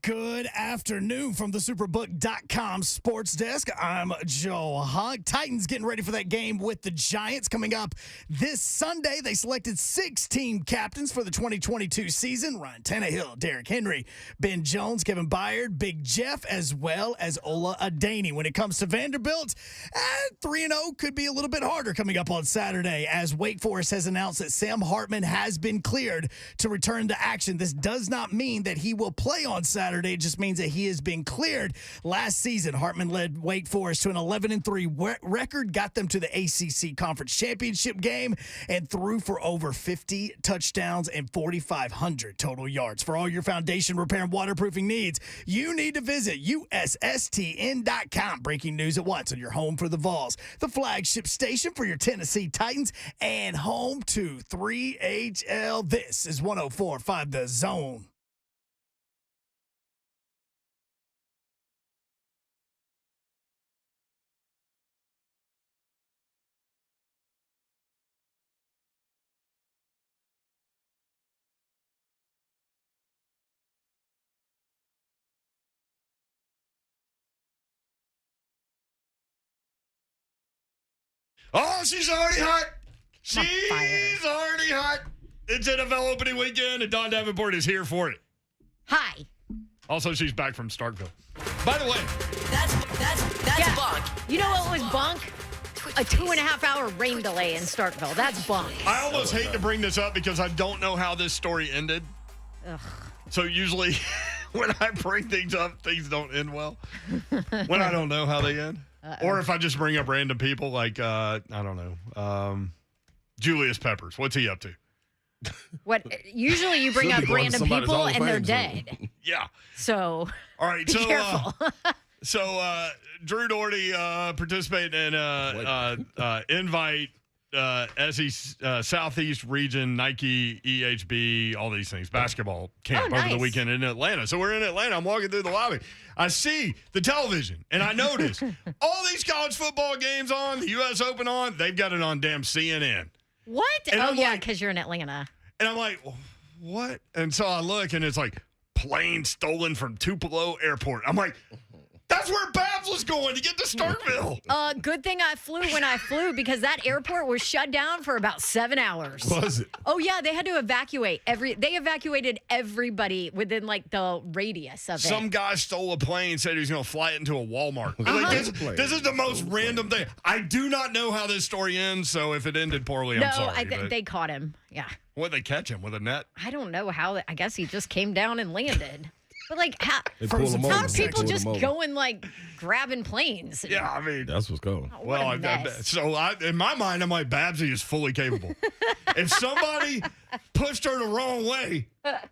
Good afternoon from the Superbook.com sports desk. I'm Joe Huck. Titans getting ready for that game with the Giants coming up this Sunday. They selected 6 team captains for the 2022 season. Ryan Tannehill, Derrick Henry, Ben Jones, Kevin Byard, Big Jeff, as well as Ola Adeni. When it comes to Vanderbilt, 3-0 could be a little bit harder coming up on Saturday as Wake Forest has announced that Sam Hartman has been cleared to return to action. This does not mean that he will play on Saturday. It just means that he has been cleared. Last season, Hartman led Wake Forest to an 11-3 record, got them to the ACC Conference Championship game, and threw for over 50 touchdowns and 4,500 total yards. For all your foundation repair and waterproofing needs, you need to visit USSTN.com. Breaking news at once on your home for the Vols, the flagship station for your Tennessee Titans, and home to 3HL. This is 104.5 The Zone. Oh, she's already hot. She's already hot. It's NFL opening weekend, and Don Davenport is here for it. Hi. Also, she's back from Starkville. By the way, That's bunk. You know what was bunk? A 2.5-hour rain delay in Starkville. That's bunk. I almost hate to bring this up because I don't know how this story ended. Ugh. So usually when I bring things up, things don't end well. When I don't know how they end. Or if I just bring up random people like, I don't know, Julius Peppers. What's he up to? What? Usually you bring up random people and they're dead. Yeah. So all right. be careful. So Drew Doherty participated in invite Southeast Region, Nike, EHB, all these things, basketball camp over the weekend in Atlanta. So we're in Atlanta. I'm walking through the lobby. I see the television, and I notice all these college football games on, the U.S. Open on, they've got it on damn CNN. What? And oh, I'm yeah, like- because you're in Atlanta. And I'm like, what? And so I look, and it's like, plane stolen from Tupelo Airport. I'm like, that's where Babs was going to get to Starkville. Good thing I flew when I flew because that airport was shut down for about 7 hours. Was it? Oh, yeah, they had to evacuate. They evacuated everybody within, like, the radius of it. Some guy stole a plane, said he was going to fly it into a Walmart. Like, this is the most random thing. I do not know how this story ends, so if it ended poorly, I'm sorry. No, they caught him. Yeah. What, they catch him with a net? I don't know how. I guess he just came down and landed. But, like, how are people just going, like, grabbing planes? Yeah, I mean. That's what's going. Well, in my mind, I'm like, Babsy is fully capable. If somebody pushed her the wrong way,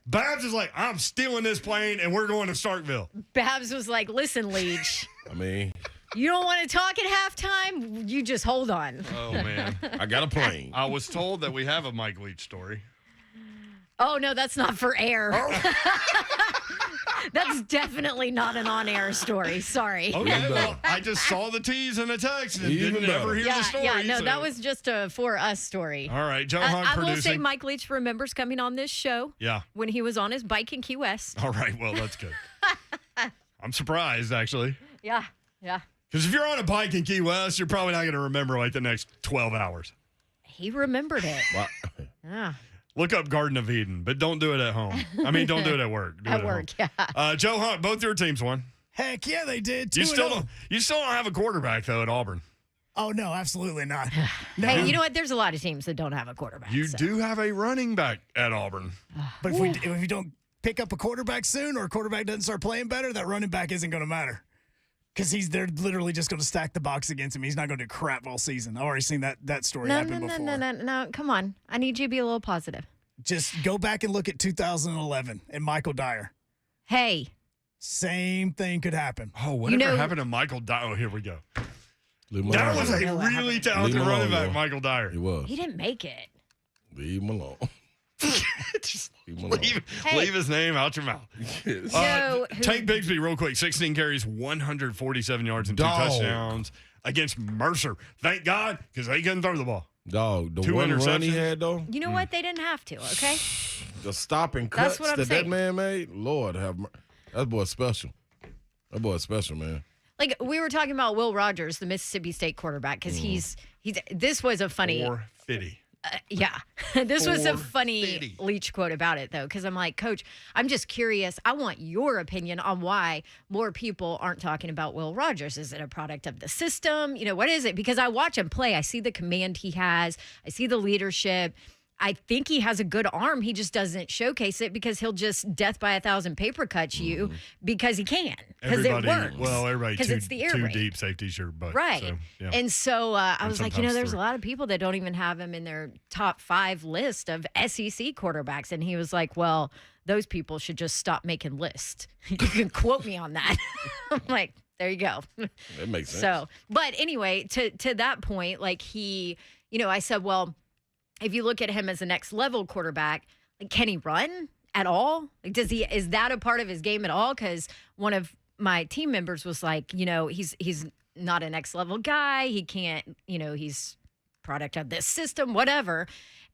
Babs is like, I'm stealing this plane, and we're going to Starkville. Babs was like, listen, Leach. I mean. You don't want to talk at halftime? You just hold on. Oh, man. I got a plane. I was told that we have a Mike Leach story. Oh, no, that's not for air. Oh. That's definitely not an on-air story. Sorry. Okay, well, I just saw the tease in the text and didn't ever hear the story. Yeah, no, so. that was just a for us story. All right, Joe Hunt I will producing. say Mike Leach remembers coming on this show. Yeah. When he was on his bike in Key West. All right, well, that's good. I'm surprised, actually. Yeah. Because if you're on a bike in Key West, you're probably not going to remember like the next 12 hours. He remembered it. Wow. Yeah. Look up Garden of Eden, but don't do it at home. I mean, don't do it at work. Do it At work, home. yeah. Joe Hunt, both your teams won. Heck yeah, they did. You 2-0. still don't have a quarterback though at Auburn. Oh, no, absolutely not. No. Hey, you know what? There's a lot of teams that don't have a quarterback. You so. do have a running back at Auburn. But if we don't pick up a quarterback soon or a quarterback doesn't start playing better, that running back isn't going to matter. Because they're literally just going to stack the box against him. He's not going to do crap all season. I've already seen that story happen before. No. Come on. I need you to be a little positive. Just go back and look at 2011 and Michael Dyer. Hey. Same thing could happen. Oh, whatever happened to Michael Dyer? Oh, here we go. That was a really talented running back, Michael Dyer. He was. He didn't make it. Leave him alone. Just leave his name out your mouth. Tank Bigsby, real quick, 16 carries, 147 yards, and 2 touchdowns against Mercer. Thank God, because they couldn't throw the ball. Dog, the 2 one run he interceptions. had, though. You know what? They didn't have to, okay? The stopping That's cuts what I'm that saying. man made. Lord have mercy. That boy's special. That boy's special, man. Like, we were talking about Will Rogers, the Mississippi State quarterback, because this was a funny. 450. Yeah. This was a funny Leach quote about it, though, because I'm like, Coach, I'm just curious. I want your opinion on why more people aren't talking about Will Rogers. Is it a product of the system? You know, what is it? Because I watch him play. I see the command he has. I see the leadership. I think he has a good arm. He just doesn't showcase it because he'll just death by 1,000 paper cuts you because he can. Because it works. Well, everybody it's the air too raid. deep safety's your butt. Right. So, yeah. And so I was like, there's 3. a lot of people that don't even have him in their top 5 list of SEC quarterbacks. And he was like, well, those people should just stop making lists. You can quote me on that. I'm like, there you go. That makes sense. So, but anyway, to that point, like I said, well, if you look at him as a next level quarterback, like, can he run at all? Like, is that a part of his game at all? Because one of my team members was like, he's not a next level guy. He can't, he's product of this system, whatever.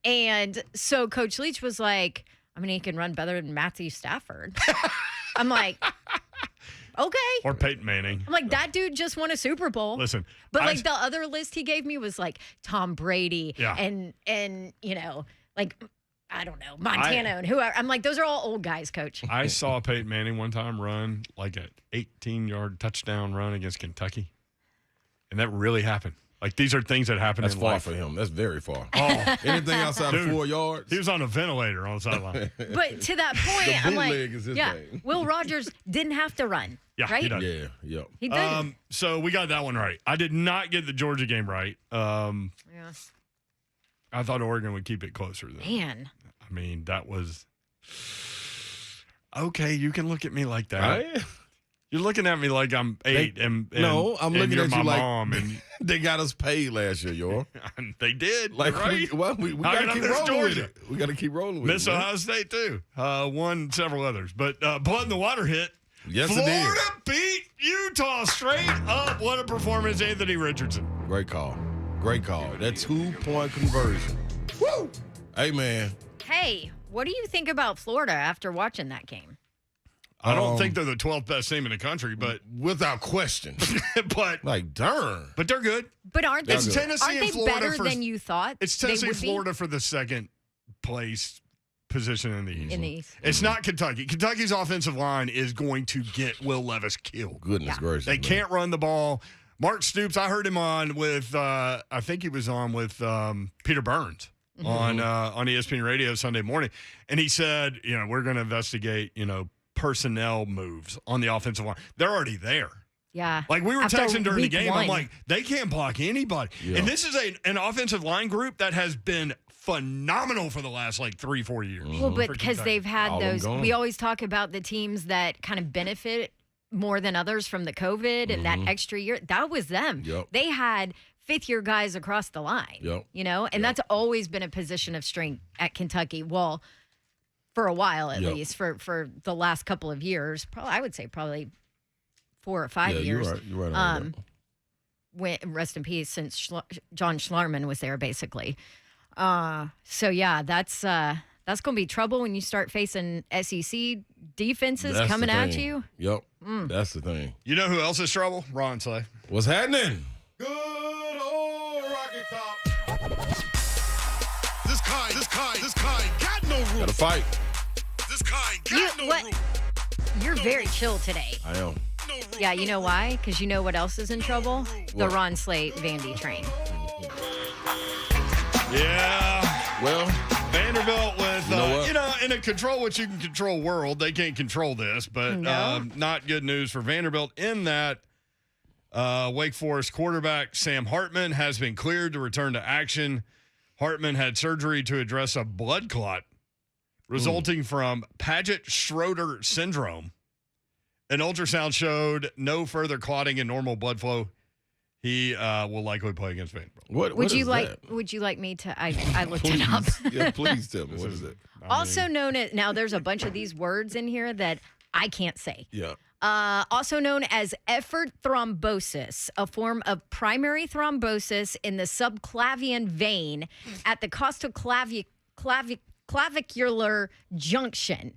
And so Coach Leach was like, I mean, he can run better than Matthew Stafford. I'm like, okay. Or Peyton Manning. I'm like, that dude just won a Super Bowl. Listen. But like the other list he gave me was like Tom Brady and like, I don't know, Montana and whoever. I'm like, those are all old guys, Coach. I saw Peyton Manning one time run like an 18-yard touchdown run against Kentucky. And that really happened. Like, these are things that happen That's in far life. for him. That's very far. Oh, anything outside of 4 yards? He was on a ventilator on the sideline. But to that point, I'm like, is his thing. Will Rogers didn't have to run. Yeah, right? he does. Yeah, yep. He did. So we got that one right. I did not get the Georgia game right. Yeah. I thought Oregon would keep it closer. Though. Man. I mean, that was okay. You can look at me like that. You're looking at me like I'm 8 and no, I'm looking you're at my you like mom and they got us paid last year, y'all. They did. Like, right? we got to keep rolling with it. We got to keep rolling with Miss it. Ohio State too. Won several others, but blood in the water hit. Yes, Florida it did. beat Utah straight up. What a performance, Anthony Richardson. Great call. Great call. That 2-point conversion. Woo! Hey, man. Hey, what do you think about Florida after watching that game? I don't think they're the 12th best team in the country, but without question. but darn. But they're good. But aren't they? It's Tennessee aren't and they Florida better than you thought? It's Tennessee and Florida for the second place position in the East. In the East. It's not Kentucky. Kentucky's offensive line is going to get Will Levis killed. Goodness gracious. They can't run the ball. Mark Stoops, I heard him on with, I think he was on with Peter Burns on ESPN Radio Sunday morning. And he said, we're going to investigate, personnel moves on the offensive line. They're already there. Yeah. Like we were texting during the game. One. I'm like, they can't block anybody. Yeah. And this is an offensive line group that has been phenomenal for the last 3-4 years. Well, but because they've had those, we always talk about the teams that kind of benefit more than others from the COVID and that extra year. That was them. Yep. They had fifth-year guys across the line, and that's always been a position of strength at Kentucky. Well, for a while at least, for the last couple of years, I would say probably 4 or 5 years. You're right on that. Rest in peace, since John Schlarman was there, basically. So yeah, that's going to be trouble when you start facing SEC defenses coming at you. Yep, that's the thing. You know who else is trouble? Ron Slay. What's happening? Good old Rocky Top. This kind got no room. Gotta fight. This kind got no room. You're very chill today. I am. Yeah, you know why? Because you know what else is in trouble? The Ron Slate Vandy train. Yeah. Well, Vanderbilt with, you know in a control what you can control world, they can't control this, but not good news for Vanderbilt in that Wake Forest quarterback Sam Hartman has been cleared to return to action. Hartman had surgery to address a blood clot resulting from Paget-Schroeder syndrome. An ultrasound showed no further clotting and normal blood flow. He will likely play against Vanderbilt. Would you like me to? I looked it up. Yeah, please tell me. What is it? Also known as, now there's a bunch of these words in here that I can't say. Yeah. Also known as effort thrombosis, a form of primary thrombosis in the subclavian vein at the costoclavicular junction,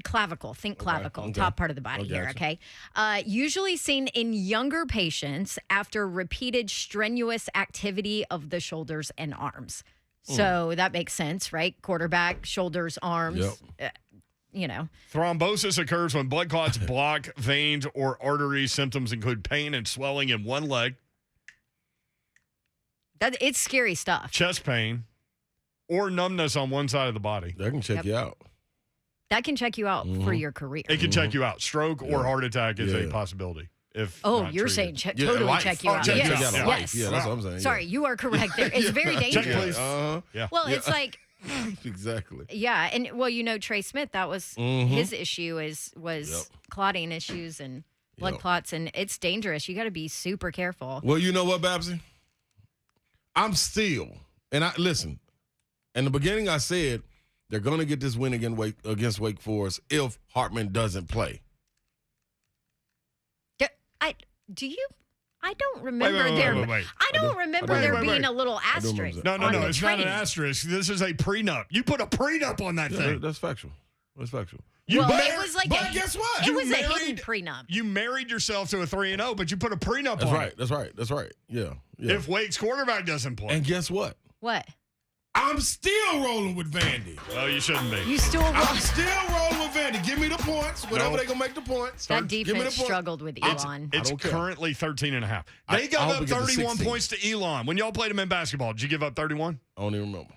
clavicle. Think clavicle, okay. top part of the body here, gotcha. okay? Usually seen in younger patients after repeated strenuous activity of the shoulders and arms. So that makes sense, right? Quarterback, shoulders, arms, Thrombosis occurs when blood clots block veins or arteries. Symptoms include pain and swelling in one leg, It's scary stuff. chest pain, or numbness on one side of the body. That can check you out. That can check you out for your career. It can check you out. Stroke or heart attack is a possibility. If not You're treated. saying Yeah, totally life. check you out. check you Yes. out. Yeah, Yeah. life. Yeah, that's what I'm saying. Sorry, you are correct there. It's very dangerous. please. Yeah. Well, it's like, Exactly. yeah, and Trey Smith, that was his issue was clotting issues and blood clots, and it's dangerous. You got to be super careful. Well, you know what, Babsy? I'm still, and listen, in the beginning I said they're going to get this win against Wake Forest if Hartman doesn't play. I don't remember there. Wait. I don't remember there being wait. a little remember asterisk. that. No, on the it's not an training. asterisk. This is a prenup. You put a prenup on that Yeah, thing. that's factual. That's factual. Well, But- it was like but guess what? It You was a hidden married- prenup. You married yourself to a 3-0, but you put a prenup That's on right. it. That's right. Yeah. If Wake's quarterback doesn't play. And guess what? What? I'm still rolling with Vandy. Well, you shouldn't be. You still I'm still rolling with Vandy. Give me the points. Whatever No. they going to make the points. that Give me the defense points. struggled with It's, Elon. it's don't care. currently 13.5. They I got hope up we get to 31 16. points to Elon. When y'all played him in basketball, did you give up 31? I don't even remember.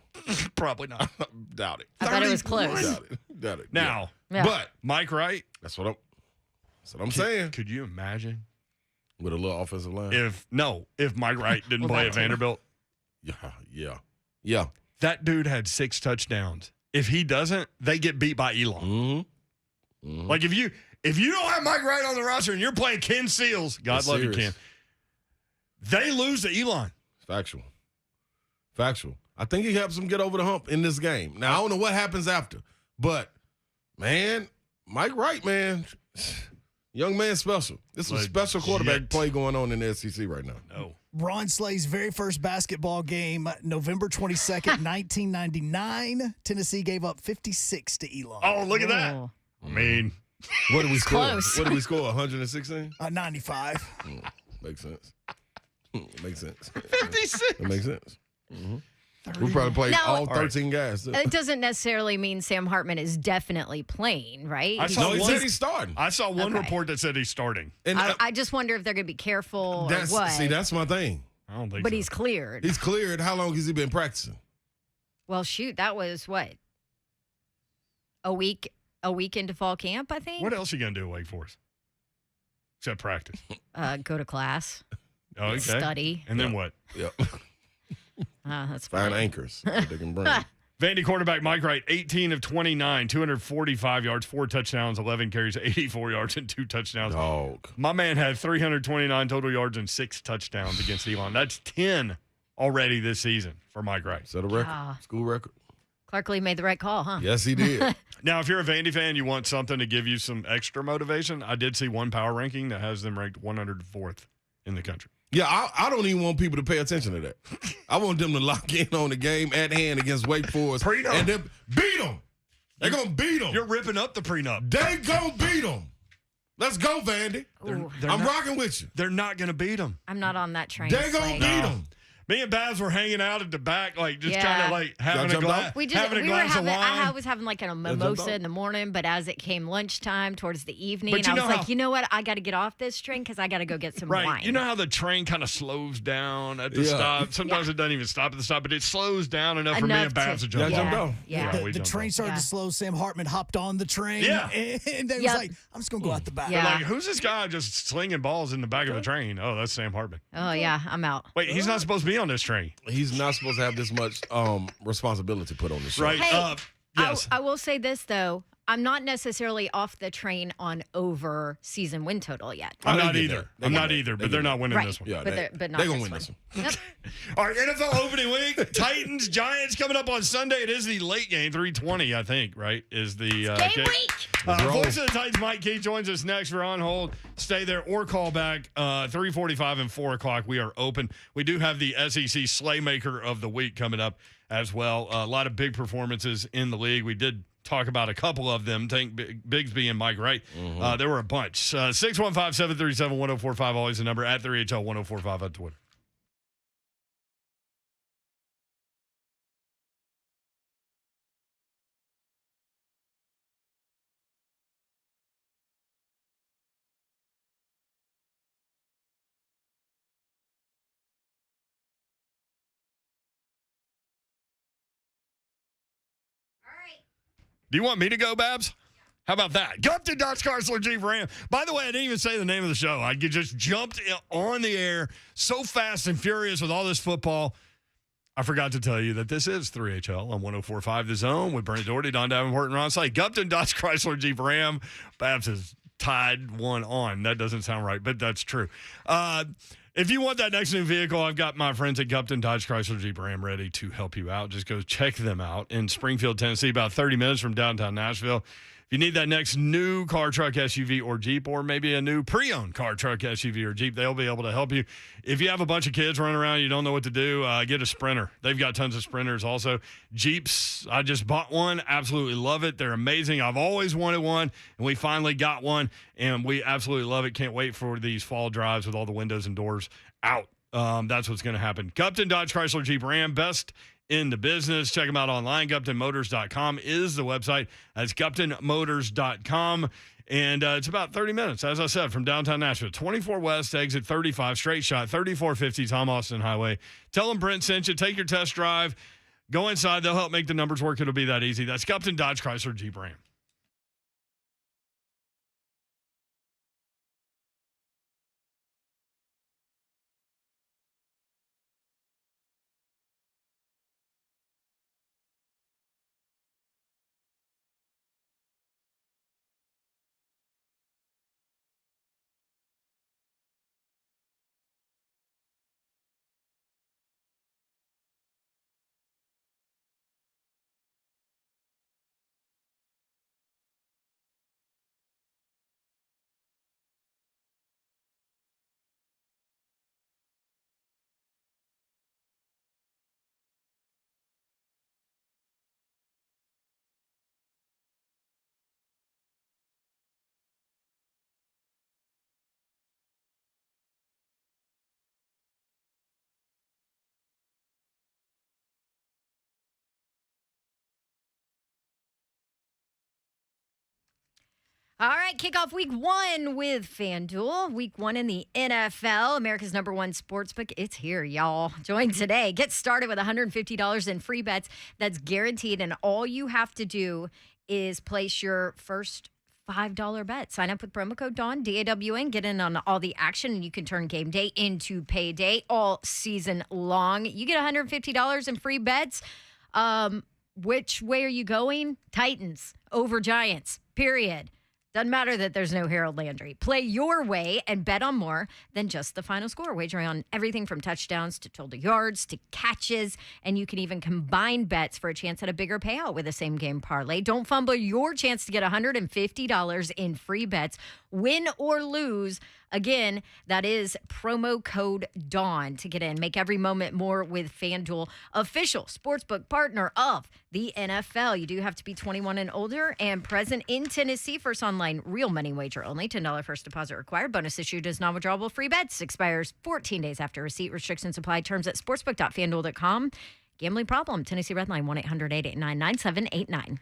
Probably not. Doubt it. I thought it was close. Doubt it. Now, Yeah. But Mike Wright, that's what I'm saying. could you imagine With a little offensive line. if Mike Wright didn't Well, play that at too. Vanderbilt? Yeah. That dude had 6 touchdowns. If he doesn't, they get beat by Elon. Mm-hmm. Like if you don't have Mike Wright on the roster and you're playing Ken Seals, God That's love you, serious. Ken. They lose to Elon. Factual. I think he helps them get over the hump in this game. Now, I don't know what happens after, but, man, Mike Wright, man, young man special. This is a special quarterback Legit. play going on in the SEC right now. No. Ron Slay's very first basketball game, November 22nd, 1999. Tennessee gave up 56 to Elon. Oh, look at that. Oh. I mean, What did we score? close. What did we score? 116? 95. Makes sense. Makes sense. 56. It makes sense. We probably played Now- all 13 guys. Too. It doesn't necessarily mean Sam Hartman is definitely playing, right? I saw No, he one- said he's starting. I saw one Okay. report that said he's starting. And I just wonder if they're going to be careful or what. see, that's my thing. I don't think But so. he's cleared. He's cleared. How long has he been practicing? Well, shoot, that was what? A week into fall camp, I think. What else are you going to do at Wake Forest? Except practice. Go to class, Oh, okay. study. And then what? Yep. That's Find fine. anchors that they can bring. Vandy quarterback Mike Wright, 18 of 29, 245 yards, 4 touchdowns, 11 carries, 84 yards, and 2 touchdowns. Dog. My man had 329 total yards and 6 touchdowns against Elon. That's 10 already this season for Mike Wright. Ah. Set a record. School record. Clark Lee made the right call, huh? Yes, he did. Now, if you're a Vandy fan, you want something to give you some extra motivation. I did see one power ranking that has them ranked 104th in the country. Yeah, I don't even want people to pay attention to that. I want them to lock in on the game at hand against Wake Forest Prenup. and then beat them. They're going to beat them. You're ripping up the prenup. They going to beat them. Let's go, Vandy. Ooh, I'm rocking with you. They're not going to beat them. I'm not on that train. They going to Slay. beat them. Me and Babs were hanging out at the back, like just Yeah. kind of like having a jumped glass, out? We having a we were glass having. of wine. I was having like a jumped mimosa out? in the morning, but as it came lunchtime towards the evening, But you I was know like, how- you know what? I got to get off this train because I got to go get some Right. wine. You know how the train kind of slows down at the Yeah. stop? Sometimes it doesn't even stop at the stop, but it slows down enough for me Enough and Babs to to- jump Yeah, off. jumped off. Yeah. Yeah, The, we the jumped train off. started Yeah. to slow. Sam Hartman hopped on the train. Yeah. And they Yep. was like, I'm just going to go out the back. Yeah. Like, who's this guy just slinging balls in the back of a train? Oh, that's Sam Hartman. Oh yeah, I'm out. Wait, he's not supposed to be on this train. He's not supposed to have this much responsibility put on the show. Right. Hey, Yes. I will say this though. I'm not necessarily off the train on over season win total yet. I'm they not get either. there. They I'm get not there. either, They but they're get not there. winning Right. this one. Yeah, But not they're going this to win one. this one. Yep. All right, NFL opening week. Titans, Giants coming up on Sunday. It is the late game, 3:20, I think, right? Is the Game kick. week. roll. Voice of the Titans, Mike Key joins us next. We're on hold. Stay there or call back 3:45 and 4 o'clock. We are open. We do have the SEC Slaymaker of the Week coming up as well. A lot of big performances in the league. We did talk about a couple of them. Think Bigsby and Mike Wright. There were a bunch. 615-737-1045, always the number, at 3HL1045 on Twitter. Do you want me to go, Babs? How about that? Go up to Dodge Chrysler Jeep Ram. By the way, I didn't even say the name of the show. I just jumped on the air so fast and furious with all this football. I forgot to tell you that this is 3HL on 104.5 The Zone with Brent Doherty, Don Davenport, and Ron Slade. Gupton Dodge Chrysler Jeep Ram. Babs has tied one on. That doesn't sound right, but that's true. If you want that next new vehicle, I've got my friends at Gupton Dodge Chrysler Jeep Ram ready to help you out. Just go check them out in Springfield, Tennessee, about 30 minutes from downtown Nashville. If you need that next new car, truck, SUV, or Jeep, or maybe a new pre-owned car, truck, SUV, or Jeep, they'll be able to help you. If you have a bunch of kids running around, you don't know what to do, get a Sprinter. They've got tons of Sprinters also. Jeeps, I just bought one. Absolutely love it. They're amazing. I've always wanted one, and we finally got one, and we absolutely love it. Can't wait for these fall drives with all the windows and doors out. That's what's going to happen. Gupton Dodge Chrysler Jeep Ram, best in the business. Check them out online. GuptonMotors.com is the website. That's GuptonMotors.com. And it's about 30 minutes, as I said, from downtown Nashville. 24 West, exit 35, straight shot, 3450 Tom Austin Highway. Tell them Brent sent you. Take your test drive. Go inside. They'll help make the numbers work. It'll be that easy. That's Gupton Dodge Chrysler Jeep Ram. All right, kick off week one with FanDuel. Week one in the NFL, America's #1 sportsbook. It's here, y'all. Join today. Get started with $150 in free bets that's guaranteed, and all you have to do is place your first $5 bet. Sign up with promo code DAWN, DAWN, get in on all the action, and you can turn game day into payday all season long. You get $150 in free bets. Which way are you going? Titans over Giants, period. Doesn't matter that there's no Harold Landry. Play your way and bet on more than just the final score. Wagering on everything from touchdowns to total yards to catches. And you can even combine bets for a chance at a bigger payout with a same-game parlay. Don't fumble your chance to get $150 in free bets. Win or lose. Again, that is promo code DAWN to get in. Make every moment more with FanDuel, official sportsbook partner of the NFL. You do have to be 21 and older and present in Tennessee. First online real money wager only. $10 first deposit required. Bonus issued as non-withdrawable free bets. Expires 14 days after receipt. Restrictions apply. Terms at sportsbook.fanduel.com. Gambling problem. Tennessee Redline 1-800-889-9789.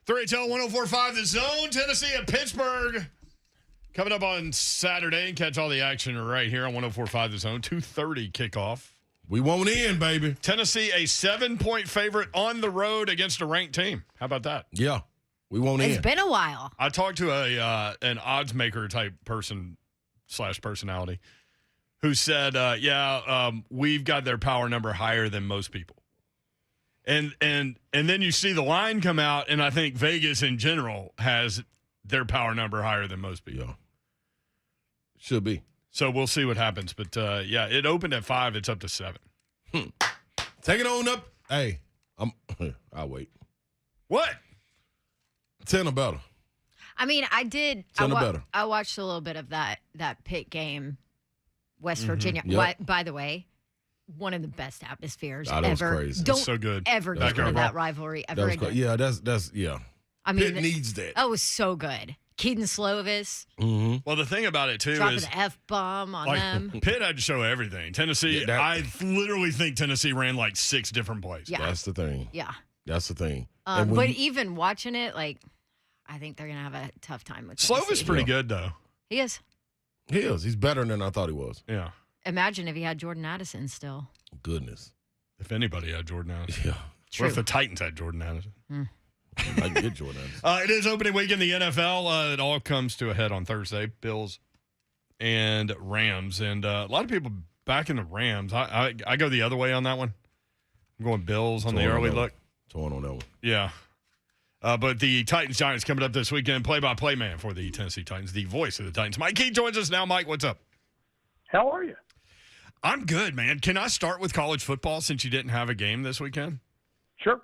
3HL 104.5 The Zone, Tennessee at Pittsburgh. Coming up on Saturday. Catch all the action right here on 104.5 The Zone. 2:30 kickoff. We won't end, baby. Tennessee, a 7-point favorite on the road against a ranked team. How about that? Yeah. We won't end. It's been a while. I talked to an odds maker type person / personality who said, we've got their power number higher than most people. And then you see the line come out, and I think Vegas in general has their power number higher than most people. Yeah. Should be. So we'll see what happens. But, it opened at 5. It's up to 7. Take it on up. Hey, I'll wait. What? 10 or better. I mean, I did. 10 or better. I watched a little bit of that Pitt game, West Virginia. Yep. By the way, one of the best atmospheres That ever. was crazy. Don't so good. ever That's get rid of great. that rivalry ever That was again. cool. Yeah, that's yeah. I mean, Pitt needs that. that was so good. Keaton Slovis Mm-hmm. Well, the thing about it, too, dropping is the F-bomb on them. Pitt had to show everything. Tennessee, Yeah, that- I literally think Tennessee ran like 6 different plays. Yeah. That's the thing. Yeah. That's the thing. And when But you- even watching it, I think they're going to have a tough time with Slovis Tennessee. pretty good, though. He is. he is. He's better than I thought he was. Yeah. Imagine if he had Jordan Addison still. Goodness. If anybody had Jordan Addison. Yeah. What if the Titans had Jordan Addison? I can get Jordan. It is opening week in the NFL. It all comes to a head on Thursday. Bills and Rams. And a lot of people back in the Rams. I go the other way on that one. I'm going Bills on the early look. Torn on that one. Yeah. But the Titans-Giants coming up this weekend. Play-by-play man for the Tennessee Titans, the voice of the Titans. Mike Key joins us now. Mike, what's up? How are you? I'm good, man. Can I start with college football since you didn't have a game this weekend? Sure.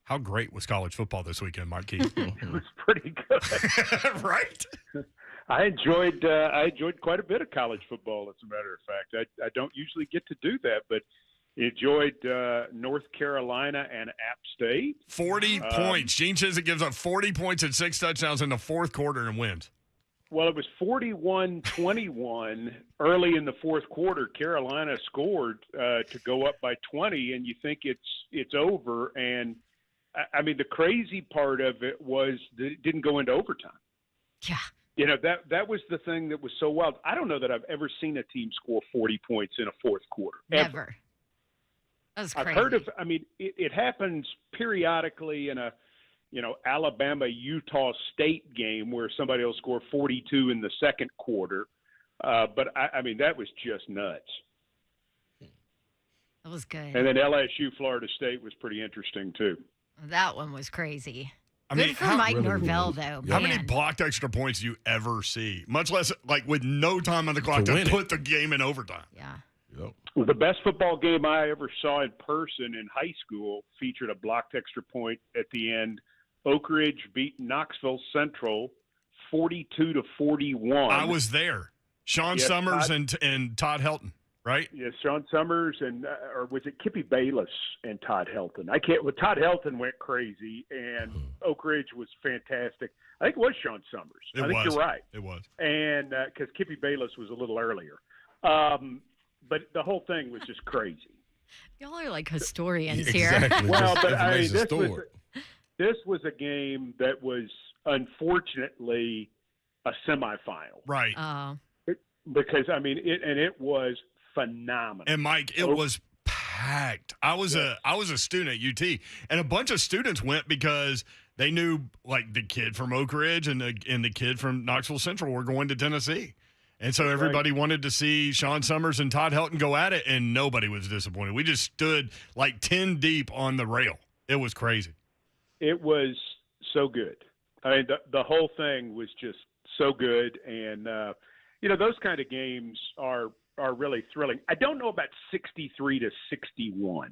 How great was college football this weekend, Mike Key? It was pretty good. Right? I enjoyed quite a bit of college football, as a matter of fact. I don't usually get to do that, but enjoyed North Carolina and App State. 40 points. Gene Chizik gives up 40 points and 6 touchdowns in the fourth quarter and wins. Well, it was 41-21 early in the fourth quarter. Carolina scored to go up by 20, and you think it's over. And, I mean, the crazy part of it was that it didn't go into overtime. Yeah. You know, that was the thing that was so wild. I don't know that I've ever seen a team score 40 points in a fourth quarter. Ever. Never. That was crazy. I've heard of, I mean, it happens periodically in a, Alabama-Utah State game where somebody will score 42 in the second quarter. But, I mean, that was just nuts. That was good. And then LSU-Florida State was pretty interesting, too. That one was crazy. I Good mean, for how- Mike really Norvell, was. though. How Man. many blocked extra points do you ever see? Much less, like, with no time on the clock To to win it. put the game in overtime. Yeah. Yep. Well, the best football game I ever saw in person in high school featured a blocked extra point at the end. Oak Ridge beat Knoxville Central 42-41. I was there. Sean Yes, Summers Todd- and Todd Helton, right? Yes, Sean Summers and or was it Kippy Bayless and Todd Helton? I can't. Well, Todd Helton went crazy, and Oak Ridge was fantastic. I think it was Sean Summers. I think you're right. It was. And because Kippy Bayless was a little earlier, but the whole thing was just crazy. Y'all are like historians here. Exactly. Well, Just but I mean, information stored. this was a game that was unfortunately a semifinal Right. because I mean it was phenomenal. And Mike, it was packed. I was a student at UT, and a bunch of students went because they knew like the kid from Oak Ridge and the kid from Knoxville Central were going to Tennessee. And so everybody wanted to see Sean Summers and Todd Helton go at it, and nobody was disappointed. We just stood like 10 deep on the rail. It was crazy. It was so good. I mean, the whole thing was just so good, and those kind of games are really thrilling. I don't know about 63-61.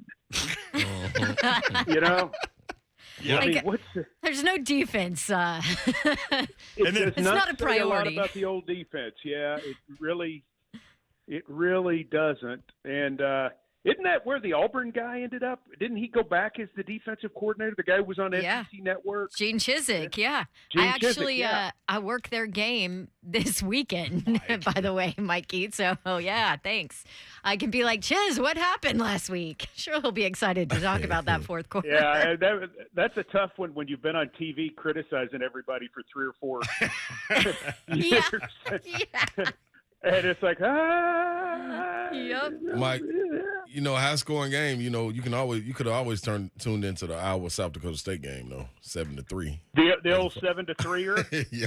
Yeah. I mean, Like, what's the, There's no defense. And then- does It's not a say a lot priority. about the old defense. Yeah, it really doesn't. And Isn't that where the Auburn guy ended up? Didn't he go back as the defensive coordinator? The guy who was on SEC Network? Gene Chiswick, yeah. Gene I actually, Chiswick, I work their game this weekend, by the way, Mikey. So, yeah, thanks. I can be like, Chiz, what happened last week? Sure, he'll be excited to talk about that fourth quarter. Yeah, that's a tough one when you've been on TV criticizing everybody for 3 or 4 years. Yeah. And it's like, Yep. Mike, high scoring game. You could have always tuned into the Iowa South Dakota State game though, 7-3. The old 7-3er. Yeah.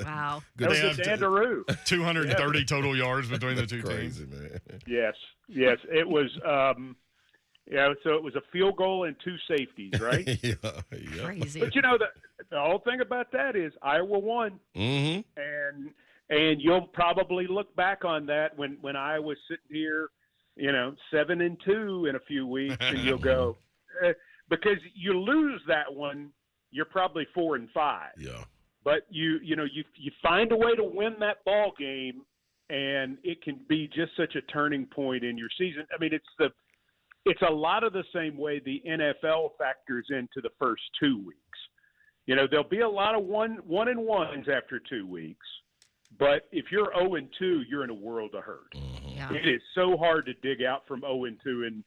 Wow. That was a Dandaroo. 230 total yards between the two Crazy, teams. man. Yes. It was. So it was a field goal and 2 safeties, right? Yeah. Crazy. But the whole thing about that is Iowa won, Mm-hmm. and you'll probably look back on that when I was sitting here, 7-2 in a few weeks, and you'll go because you lose that one, you're probably 4-5. Yeah. But you find a way to win that ball game, and it can be just such a turning point in your season. I mean, it's a lot of the same way the NFL factors into the first 2 weeks. There'll be a lot of one and ones after 2 weeks. But if you're 0-2, you're in a world of hurt. Yeah. It is so hard to dig out from 0-2, and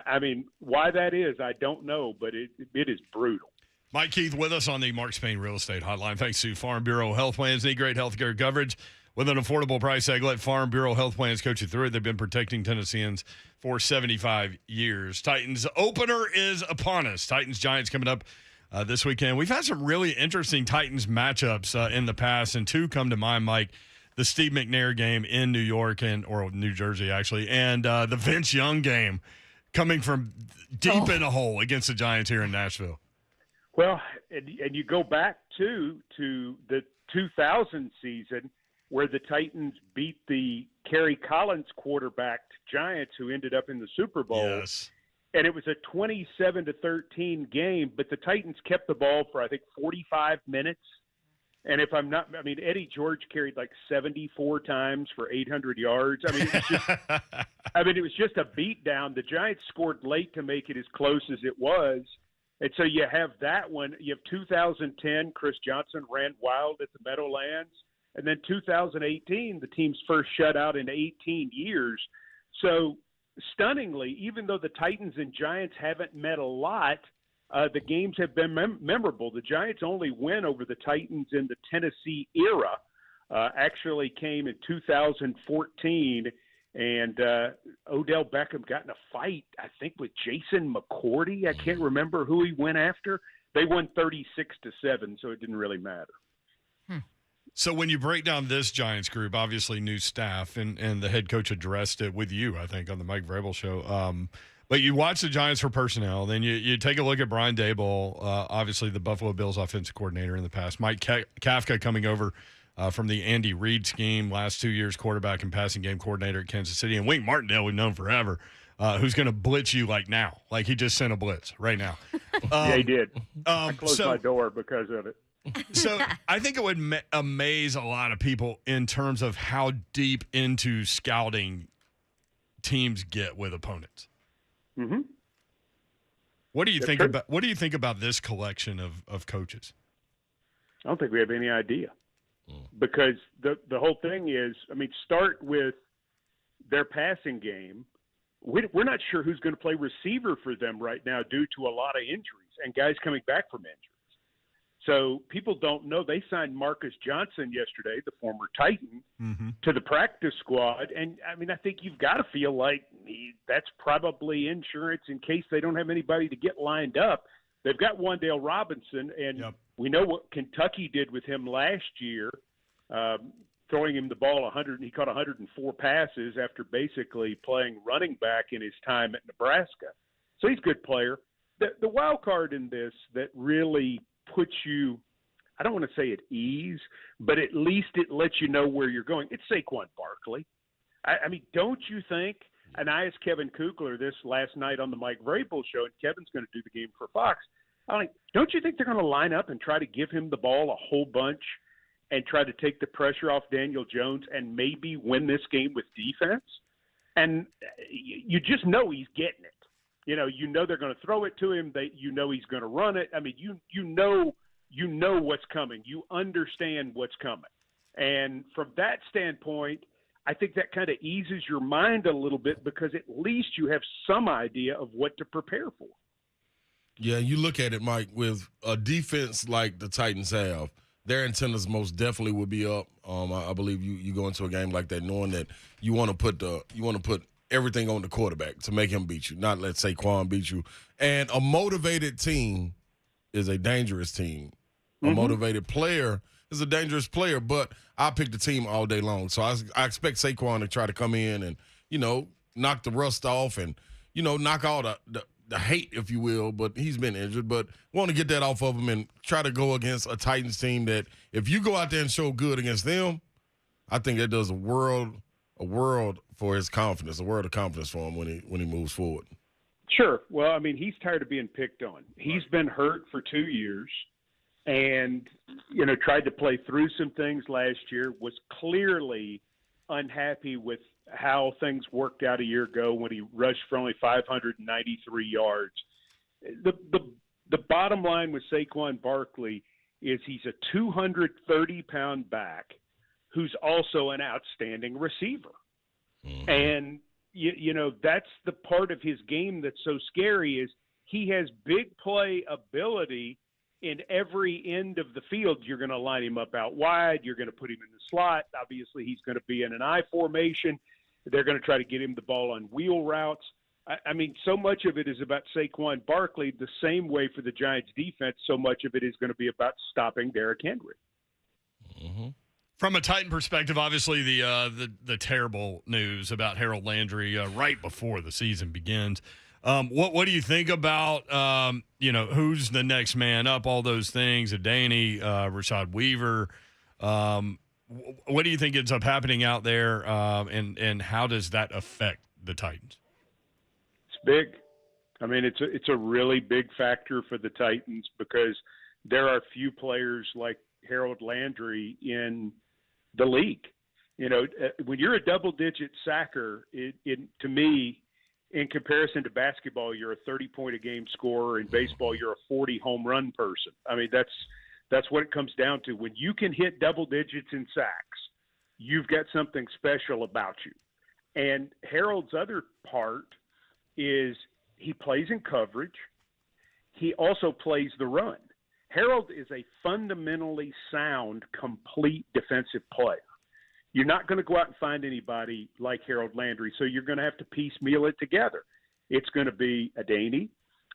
I mean, why that is, I don't know, but it is brutal. Mike Keith with us on the Mark Spain Real Estate Hotline. Thanks to Farm Bureau Health Plans. Need great health care coverage with an affordable price tag. Let Farm Bureau Health Plans coach you through it. They've been protecting Tennesseans for 75 years. Titans opener is upon us. Titans-Giants coming up this weekend. We've had some really interesting Titans matchups in the past, and 2 come to mind, Mike. The Steve McNair game in New York or New Jersey, actually, and the Vince Young game coming from deep in a hole against the Giants here in Nashville. Well, and you go back to the 2000 season where the Titans beat the Kerry Collins quarterbacked Giants, who ended up in the Super Bowl. Yes. And it was a 27-13 game, but the Titans kept the ball for, I think, 45 minutes. And if I'm not, Eddie George carried like 74 times for 800 yards. It was just a beatdown. The Giants scored late to make it as close as it was. And so you have that one. You have 2010, Chris Johnson ran wild at the Meadowlands. And then 2018, the team's first shutout in 18 years. So stunningly, even though the Titans and Giants haven't met a lot, the games have been memorable. The Giants' only win over the Titans in the Tennessee era actually came in 2014, and Odell Beckham got in a fight, I think, with Jason McCourty. I can't remember who he went after. They won 36-7, so it didn't really matter. So when you break down this Giants group, obviously new staff, and the head coach addressed it with you, I think, on the Mike Vrabel show. But you watch the Giants for personnel, then you take a look at Brian Daboll, obviously the Buffalo Bills offensive coordinator in the past. Mike Kafka coming over from the Andy Reid scheme, last 2 years quarterback and passing game coordinator at Kansas City. And Wink Martindale, we've known forever, who's going to blitz you like now. Like he just sent a blitz right now. Yeah, he did. I closed my door because of it. So I think it would amaze a lot of people in terms of how deep into scouting teams get with opponents. Mm-hmm. What do you think about? What do you think about this collection of coaches? I don't think we have any idea, because the whole thing is, start with their passing game. We're not sure who's going to play receiver for them right now due to a lot of injuries and guys coming back from injuries. So people don't know. They signed Marcus Johnson yesterday, the former Titan, to the practice squad. And, I think you've got to feel like that's probably insurance in case they don't have anybody to get lined up. They've got Wan'Dale Robinson, and we know what Kentucky did with him last year, throwing him the ball 100. He caught 104 passes after basically playing running back in his time at Nebraska. So he's a good player. The wild card in this that really puts you, I don't want to say at ease, but at least it lets you know where you're going. It's Saquon Barkley. Don't you think, and I asked Kevin Kugler this last night on the Mike Vrabel show, and Kevin's going to do the game for Fox. Don't you think they're going to line up and try to give him the ball a whole bunch and try to take the pressure off Daniel Jones and maybe win this game with defense? And you just know he's getting it. You know they're going to throw it to him. You know he's going to run it. I mean, you know what's coming. You understand what's coming. And from that standpoint, I think that kind of eases your mind a little bit because at least you have some idea of what to prepare for. Yeah, you look at it, Mike, with a defense like the Titans have, their antennas most definitely would be up. I believe you go into a game like that knowing that you want to put everything on the quarterback to make him beat you, not let Saquon beat you. And a motivated team is a dangerous team. A motivated player is a dangerous player, but I pick the team all day long. So I expect Saquon to try to come in and, knock the rust off and, knock all the hate, if you will, but he's been injured. But want to get that off of him and try to go against a Titans team that if you go out there and show good against them, I think that does a world for his confidence, a world of confidence for him when he moves forward. Sure. Well, I mean, he's tired of being picked on. He's been hurt for 2 years and, tried to play through some things last year, was clearly unhappy with how things worked out a year ago when he rushed for only 593 yards. The bottom line with Saquon Barkley is he's a 230-pound back who's also an outstanding receiver. Mm-hmm. And, that's the part of his game that's so scary is he has big play ability in every end of the field. You're going to line him up out wide. You're going to put him in the slot. Obviously, he's going to be in an I formation. They're going to try to get him the ball on wheel routes. I mean, so much of it is about Saquon Barkley, the same way for the Giants defense, so much of it is going to be about stopping Derrick Henry. Mm-hmm. From a Titan perspective, obviously the terrible news about Harold Landry right before the season begins. What do you think about, who's the next man up, all those things, Adaney, Rashad Weaver? What do you think ends up happening out there, and how does that affect the Titans? It's big. I mean, it's a really big factor for the Titans because there are few players like Harold Landry in the league. When you're a double-digit sacker, to me, in comparison to basketball, you're a 30-point-a-game scorer. In baseball, you're a 40-home run person. I mean, that's what it comes down to. When you can hit double digits in sacks, you've got something special about you. And Harold's other part is he plays in coverage. He also plays the run. Harold is a fundamentally sound, complete defensive player. You're not going to go out and find anybody like Harold Landry, so you're going to have to piecemeal it together. It's going to be Adaney,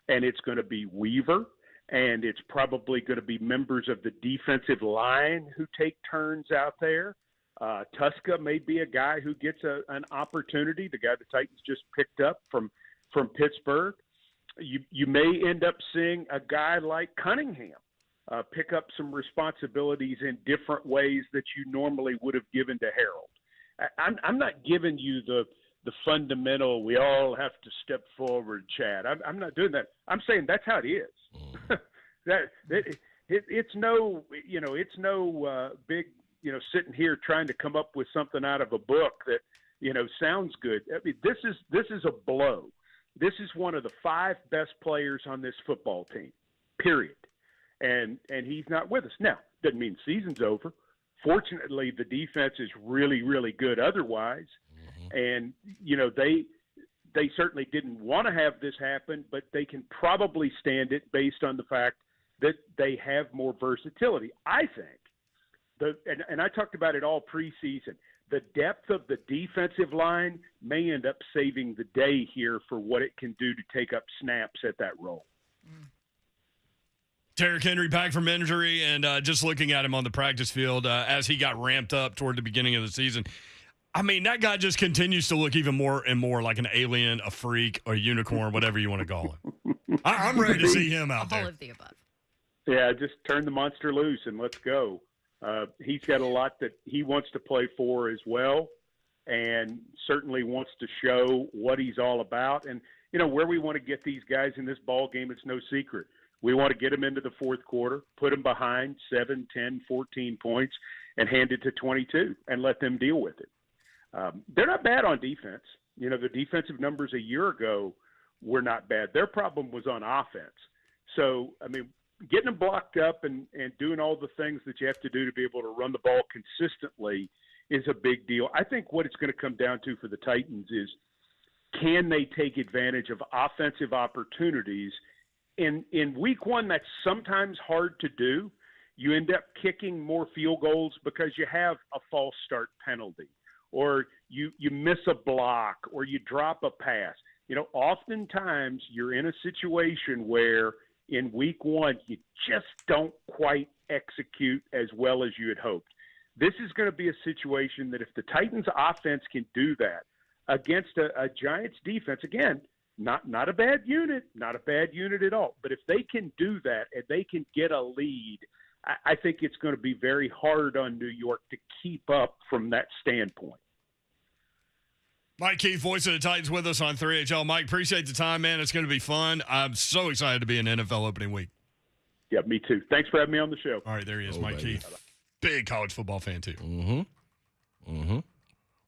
and it's going to be Weaver, and it's probably going to be members of the defensive line who take turns out there. Tuska may be a guy who gets an opportunity, the guy the Titans just picked up from Pittsburgh. You may end up seeing a guy like Cunningham pick up some responsibilities in different ways that you normally would have given to Harold. I'm not giving you the fundamental, we all have to step forward, Chad. I'm not doing that. I'm saying that's how it is. It's no big, sitting here trying to come up with something out of a book that, sounds good. I mean, this is a blow. This is one of the 5 best players on this football team, period. And he's not with us. Now, doesn't mean the season's over. Fortunately, the defense is really, really good otherwise. Mm-hmm. And, they certainly didn't want to have this happen, but they can probably stand it based on the fact that they have more versatility. I think, and I talked about it all preseason, the depth of the defensive line may end up saving the day here for what it can do to take up snaps at that role. Derrick Henry back from injury, and just looking at him on the practice field as he got ramped up toward the beginning of the season, I mean, that guy just continues to look even more and more like an alien, a freak, a unicorn, whatever you want to call him. I'm ready to see him out there. All of the above. Yeah, just turn the monster loose and let's go. He's got a lot that he wants to play for as well, and certainly wants to show what he's all about. And, where we want to get these guys in this ball game, it's no secret. We want to get them into the fourth quarter, put them behind 7, 10, 14 points, and hand it to 22 and let them deal with it. They're not bad on defense. The defensive numbers a year ago were not bad. Their problem was on offense. So, getting them blocked up and doing all the things that you have to do to be able to run the ball consistently is a big deal. I think what it's going to come down to for the Titans is, can they take advantage of offensive opportunities? In week one, that's sometimes hard to do. You end up kicking more field goals because you have a false start penalty, or you miss a block, or you drop a pass. Oftentimes you're in a situation where in week one you just don't quite execute as well as you had hoped. This is going to be a situation that if the Titans offense can do that against a Giants defense, again, not a bad unit, not a bad unit at all, but if they can do that and they can get a lead, I think it's going to be very hard on New York to keep up from that standpoint. Mike Keith, voice of the Titans, with us on 3HL. Mike, appreciate the time, man. It's going to be fun. I'm so excited to be in NFL opening week. Yeah, me too. Thanks for having me on the show. All right, there he is, Mike Keith. Big college football fan, too. He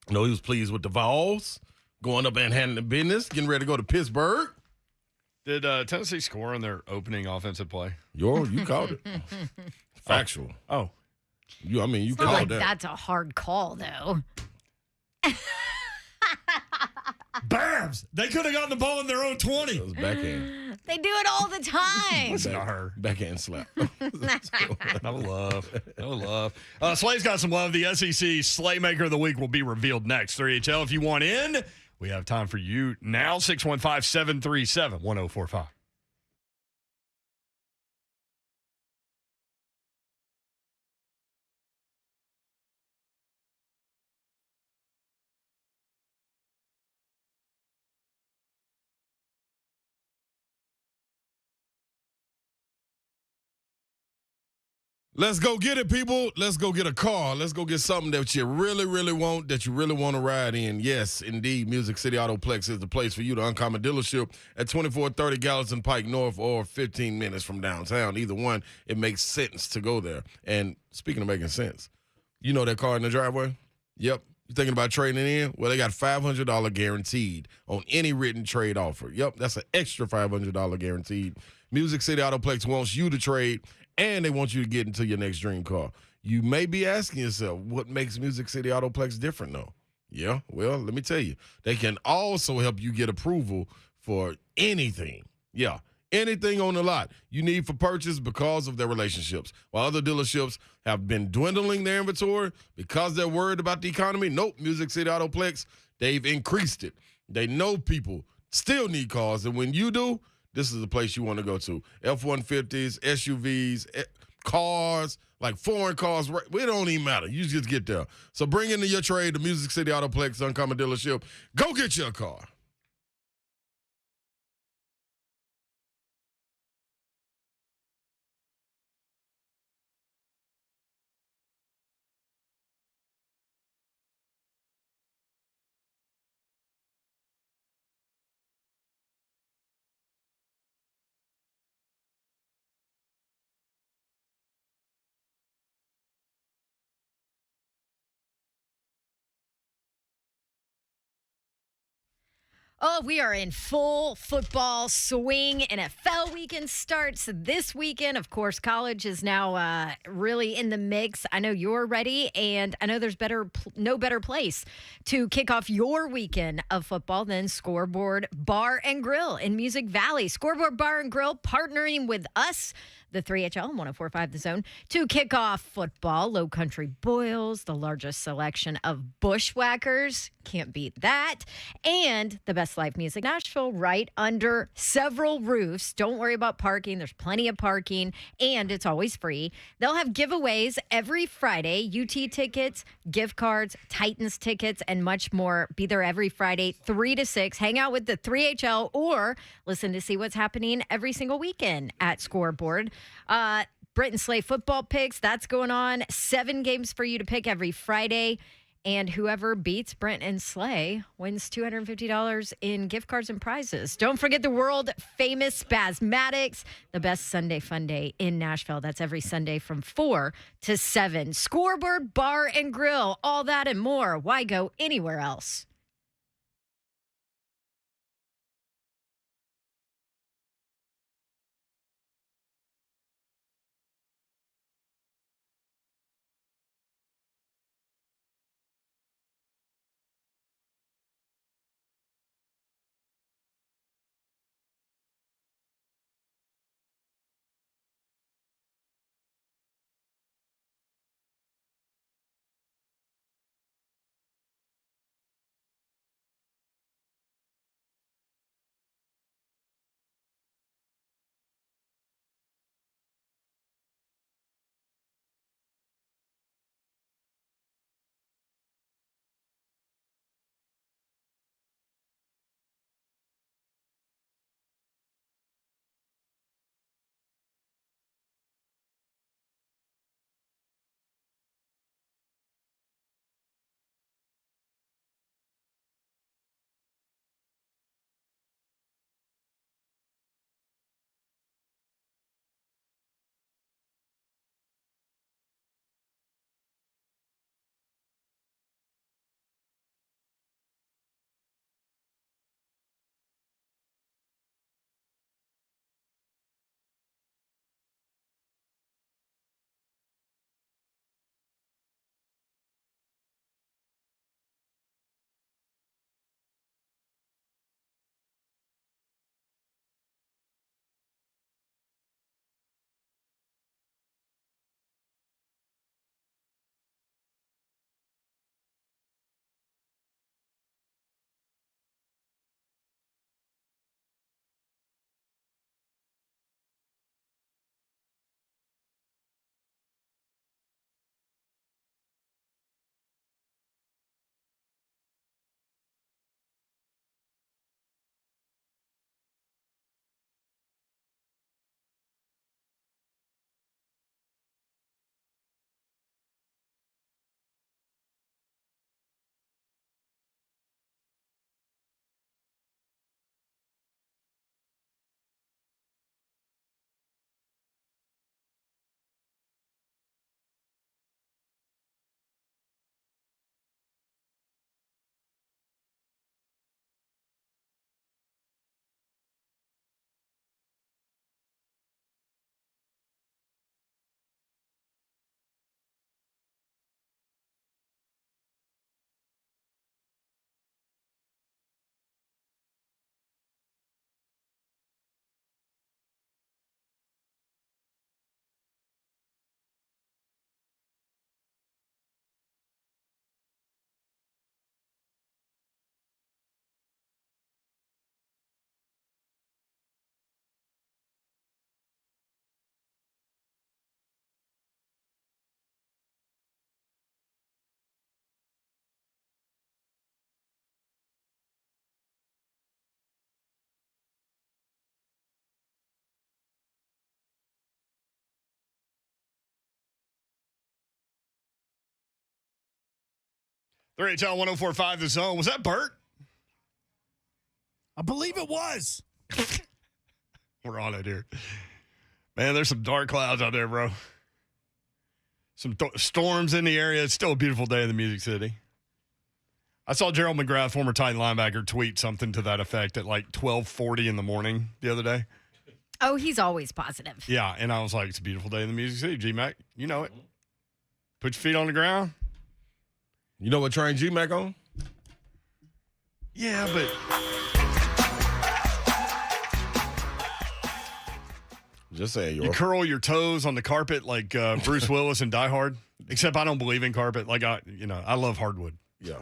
was pleased with the Vols, going up and handling business, getting ready to go to Pittsburgh. Did Tennessee score on their opening offensive play? You called it. Factual. Oh. You It's not called like that. that's a hard call, though. Babs! They could have gotten the ball in their own 20. That was backhand. They do it all the time. Listen to her. Backhand slap. No love. No love. Slay's got some love. The SEC Slaymaker of the Week will be revealed next. 3HL, if you want in, we have time for you now. 615-737-1045. Let's go get it, people. Let's go get a car. Let's go get something that you really, really want, that you really want to ride in. Yes, indeed, Music City Autoplex is the place for you. The Uncommon Dealership at 2430 Gallatin Pike North, or 15 minutes from downtown. Either one, it makes sense to go there. And speaking of making sense, you know that car in the driveway? Yep. You thinking about trading it in? Well, they got $500 guaranteed on any written trade offer. Yep, that's an extra $500 guaranteed. Music City Autoplex wants you to trade, and they want you to get into your next dream car. You may be asking yourself, what makes Music City Autoplex different, though? Yeah, well, let me tell you. They can also help you get approval for anything. Yeah, anything on the lot you need for purchase because of their relationships. While other dealerships have been dwindling their inventory because they're worried about the economy, nope, Music City Autoplex, they've increased it. They know people still need cars, and when you do, this is the place you want to go to. F-150s, SUVs, cars, like foreign cars. It don't even matter. You just get there. So bring into your trade the Music City Autoplex Uncommon Dealership. Go get your car. Oh, we are in full football swing. NFL weekend starts this weekend. Of course, college is now really in the mix. I know you're ready, and I know there's no better place to kick off your weekend of football than Scoreboard Bar and Grill in Music Valley. Scoreboard Bar and Grill partnering with us, the 3HL and 104.5 The Zone, to kick off football. Low Country boils, the largest selection of bushwhackers. Can't beat that. And the best live music Nashville right under several roofs. Don't worry about parking. There's plenty of parking, and it's always free. They'll have giveaways every Friday. UT tickets, gift cards, Titans tickets, and much more. Be there every Friday, 3 to 6. Hang out with the 3HL or listen to see what's happening every single weekend at Scoreboard. Brit and Slay football picks, that's going on. 7 games for you to pick every Friday. And whoever beats Brent and Slay wins $250 in gift cards and prizes. Don't forget the world-famous Spasmatics, the best Sunday fun day in Nashville. That's every Sunday from 4 to 7. Scoreboard Bar and Grill, all that and more. Why go anywhere else? 3HL 104.5 The Zone. Was that Bert? I believe it was. We're on it here. Man, there's some dark clouds out there, bro. Some storms in the area. It's still a beautiful day in the Music City. I saw Gerald McGrath, former Titan linebacker, tweet something to that effect at like 12:40 in the morning the other day. Oh, he's always positive. Yeah, and I was like, it's a beautiful day in the Music City, G-Mac. You know it. Put your feet on the ground. You know what train G-Mac on? Yeah, but... Just saying, you curl your toes on the carpet like Bruce Willis in Die Hard. Except I don't believe in carpet. Like, I love hardwood. Yeah.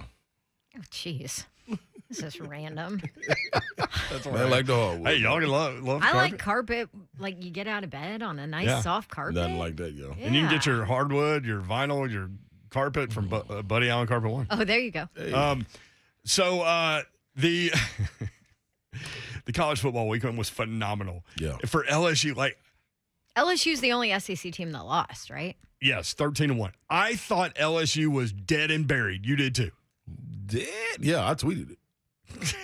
Oh, jeez. This is random. That's all I like the hardwood. Hey, y'all can love carpet. I like carpet, like you get out of bed on a nice soft carpet. Nothing like that, yo. Yeah. And you can get your hardwood, your vinyl, your carpet from Buddy Allen Carpet One. Oh, there you go. Hey. So the the college football weekend was phenomenal. Yeah. For LSU, like LSU's the only SEC team that lost, right? yes, 13-1. I thought LSU was dead and buried. You did too. Dead? Yeah, I tweeted it.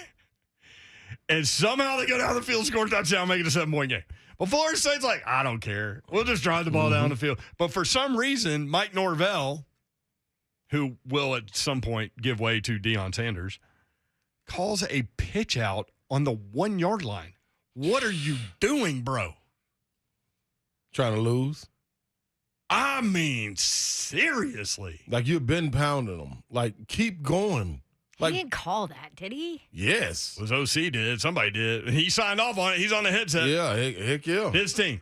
And somehow they go down the field, score a touchdown, make it a 7-point game. But Florida State's like, I don't care. We'll just drive the ball down the field. But for some reason, Mike Norvell, who will at some point give way to Deion Sanders, calls a pitch out on the 1 yard line. What are you doing, bro? Trying to lose? I mean, seriously. Like, you've been pounding them. Like, keep going. Like, He didn't call that, did he? yes. It was OC did. Somebody did. He signed off on it. He's on the headset. Yeah, heck yeah. His team.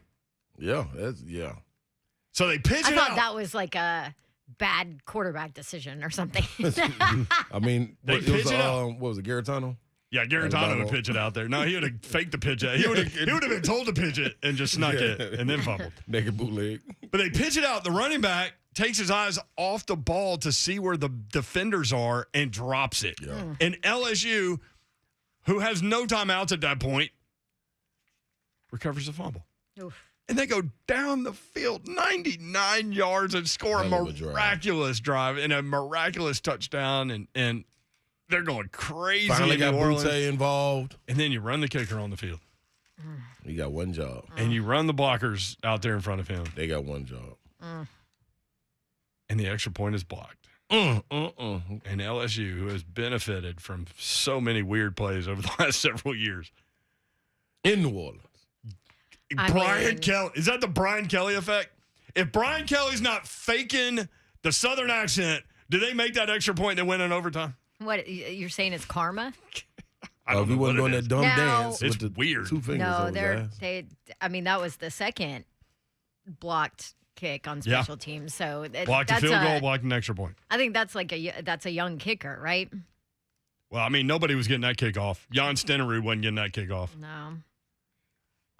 Yeah, So they pitch I it thought out. that was like a bad quarterback decision or something. I mean, They it was, pitch it out. what was it, Garetano? Yeah, Garantano would pitch it out there. No, he would have faked the pitch out. He would have been told to pitch it and just snuck it and then fumbled. Naked bootleg. But they pitch it out. The running back takes his eyes off the ball to see where the defenders are and drops it. Yeah. And LSU, who has no timeouts at that point, recovers the fumble. Oof. And they go down the field 99 yards and score a Hell of a drive. miraculous drive and a miraculous touchdown. And they're going crazy Finally in got New Orleans. Butte involved. And then you run the kicker on the field. He got one job. And you run the blockers out there in front of him. They got one job. And the extra point is blocked. And LSU, who has benefited from so many weird plays over the last several years. In New Orleans. Brian Kelly. Is that the Brian Kelly effect? If Brian Kelly's not faking the Southern accent, do they make that extra point and win in overtime? What, you're saying it's karma? I don't If he know wasn't what doing it that is. dumb No. dance It's with the weird. 2 fingers No, over his ass. I mean, that was the second blocked kick on special teams. So Blocked a that's field goal, blocked an extra point. I think that's like that's a young kicker, right? Well, I mean, nobody was getting that kickoff. Jan Stenerud wasn't getting that kickoff. No.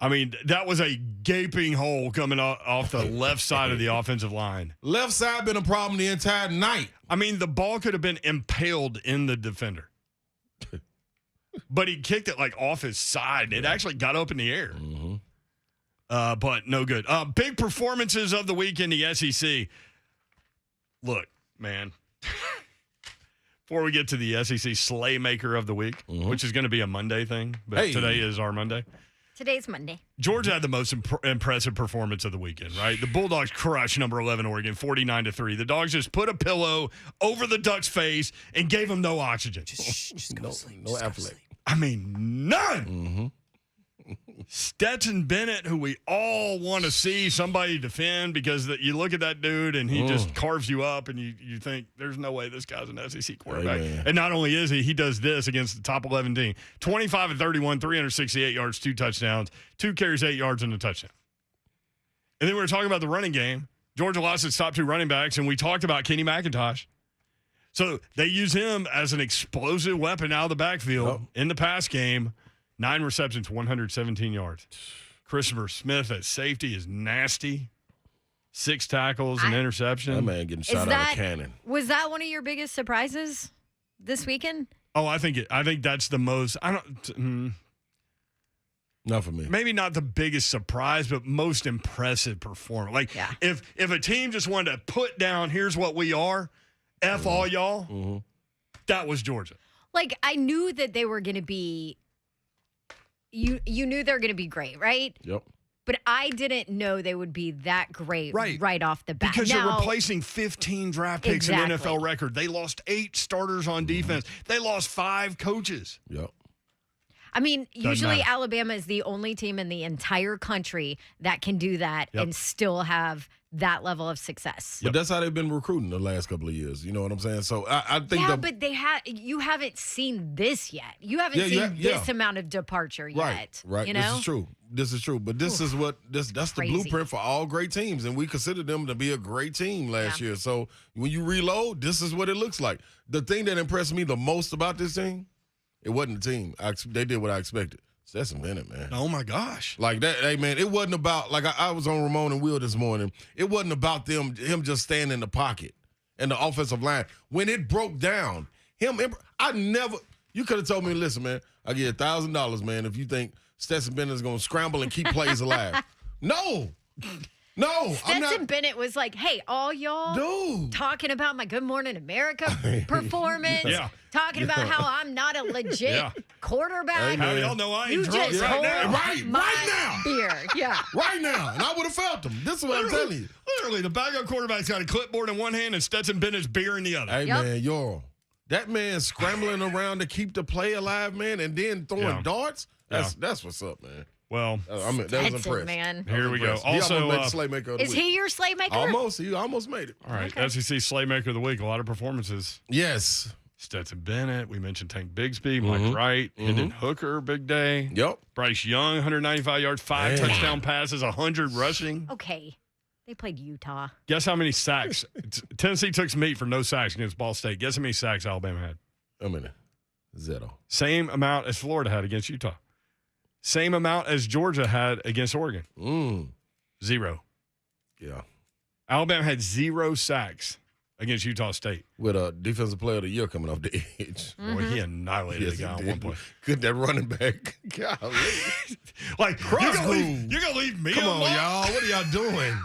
I mean, that was a gaping hole coming off the left side of the offensive line. Left side been a problem the entire night. I mean, the ball could have been impaled in the defender. But he kicked it like off his side. It actually got up in the air. But no good. Big performances of the week in the SEC. Look, man. Before we get to the SEC Slaymaker of the week, which is going to be a Monday thing, but today is our Monday. Today's Monday. Georgia had the most impressive performance of the weekend, right? The Bulldogs crushed number 11 Oregon 49-3. The Dogs just put a pillow over the Ducks' face and gave them no oxygen. Just go to sleep. No Just go to athletic. sleep. I mean, none. Stetson Bennett, who we all want to see somebody defend because you look at that dude and he just carves you up and you think there's no way this guy's an SEC quarterback. Amen. And not only is he does this against the top 11 team. 25-31, 368 yards, 2 touchdowns, 2 carries, 8 yards, and a touchdown. And then we were talking about the running game. Georgia lost its top 2 running backs, and we talked about Kenny McIntosh. So they use him as an explosive weapon out of the backfield in the pass game. 9 receptions, 117 yards. Christopher Smith at safety is nasty. 6 tackles and interception. That man getting shot out of cannon. Was that one of your biggest surprises this weekend? Oh, I think that's the most. Not for me. Maybe not the biggest surprise, but most impressive performance. Like if a team just wanted to put down, here's what we are, F all y'all. that was Georgia. Like, I knew that they were going to be. You knew they were going to be great, right? Yep. But I didn't know they would be that great right off the bat. Because you're replacing 15 draft picks, an Exactly. NFL record. They lost 8 starters on defense. They lost 5 coaches. Yep. I mean, usually matter. Alabama is the only team in the entire country that can do that and still have that level of success. But that's how they've been recruiting the last couple of years. You know what I'm saying? So I think but you haven't seen this yet. You haven't seen this amount of departure yet. Right. You know? This is true. But this is what that's Crazy. the blueprint for all great teams, and we considered them to be a great team last year. So when you reload, this is what it looks like. The thing that impressed me the most about this team, it wasn't the team. They did what I expected. Stetson Bennett, man. Oh, my gosh. Like that, hey, man, it wasn't about, like I was on Ramon and Will this morning. It wasn't about him just standing in the pocket and the offensive line. When it broke down, you could have told me, listen, man, I'll give you $1,000, man, if you think Stetson Bennett is going to scramble and keep plays alive. No, Stetson Bennett was like, hey, all y'all talking about my Good Morning America performance, talking about how I'm not a legit quarterback. How y'all know I ain't You drunk just right now? hold my now. beer. Yeah. Right now. And I would have felt him. This is what I'm telling you. Literally, the backup quarterback's got a clipboard in one hand and Stetson Bennett's beer in the other. Hey, man, that man scrambling around to keep the play alive, man, and then throwing darts, that's what's up, man. Well, that was impressive. Man. Here we go. He Also, almost made the Slaymaker of the Is week. he your Slaymaker? Almost. He almost made it. all right, SEC Slaymaker of the week. A lot of performances. Yes. Stetson Bennett. We mentioned Tank Bigsby, Mike Wright, Hendon Hooker, big day. Yep. Bryce Young, 195 yards, 5 touchdown passes, 100 rushing. Okay. They played Utah. Guess how many sacks? Tennessee took some meat for no sacks against Ball State. Guess how many sacks Alabama had? A minute. Zero. Same amount as Florida had against Utah. Same amount as Georgia had against Oregon. 0. Yeah. Alabama had 0 sacks against Utah State. With a defensive player of the year coming off the edge. Boy, he annihilated the guy on one point. Good, that running back. Golly. Like, you're going to leave me Come on, alone? y'all. What are y'all doing?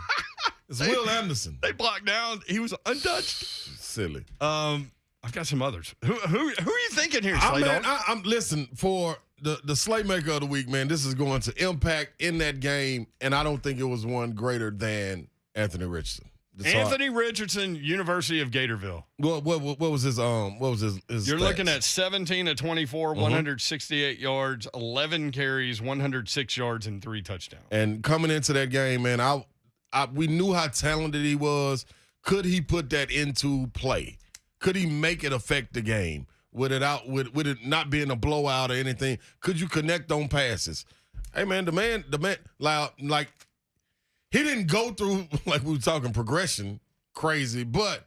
It's Will Anderson. They blocked down. He was untouched. Silly. I've got some others. Who are you thinking here, Slay Dog? I'm listen, for the Slaymaker of the week, man, this is going to impact in that game, and I don't think it was one greater than Anthony Richardson. Anthony Richardson, University of Gatorville. What was his You're stats? looking at 17 to 24, 168 yards, 11 carries, 106 yards, and 3 touchdowns. And coming into that game, man, we knew how talented he was. Could he put that into play? Could he make it affect the game? With it not being a blowout or anything? Could you connect on passes? Hey man, the man, like he didn't go through, like we were talking, progression crazy, but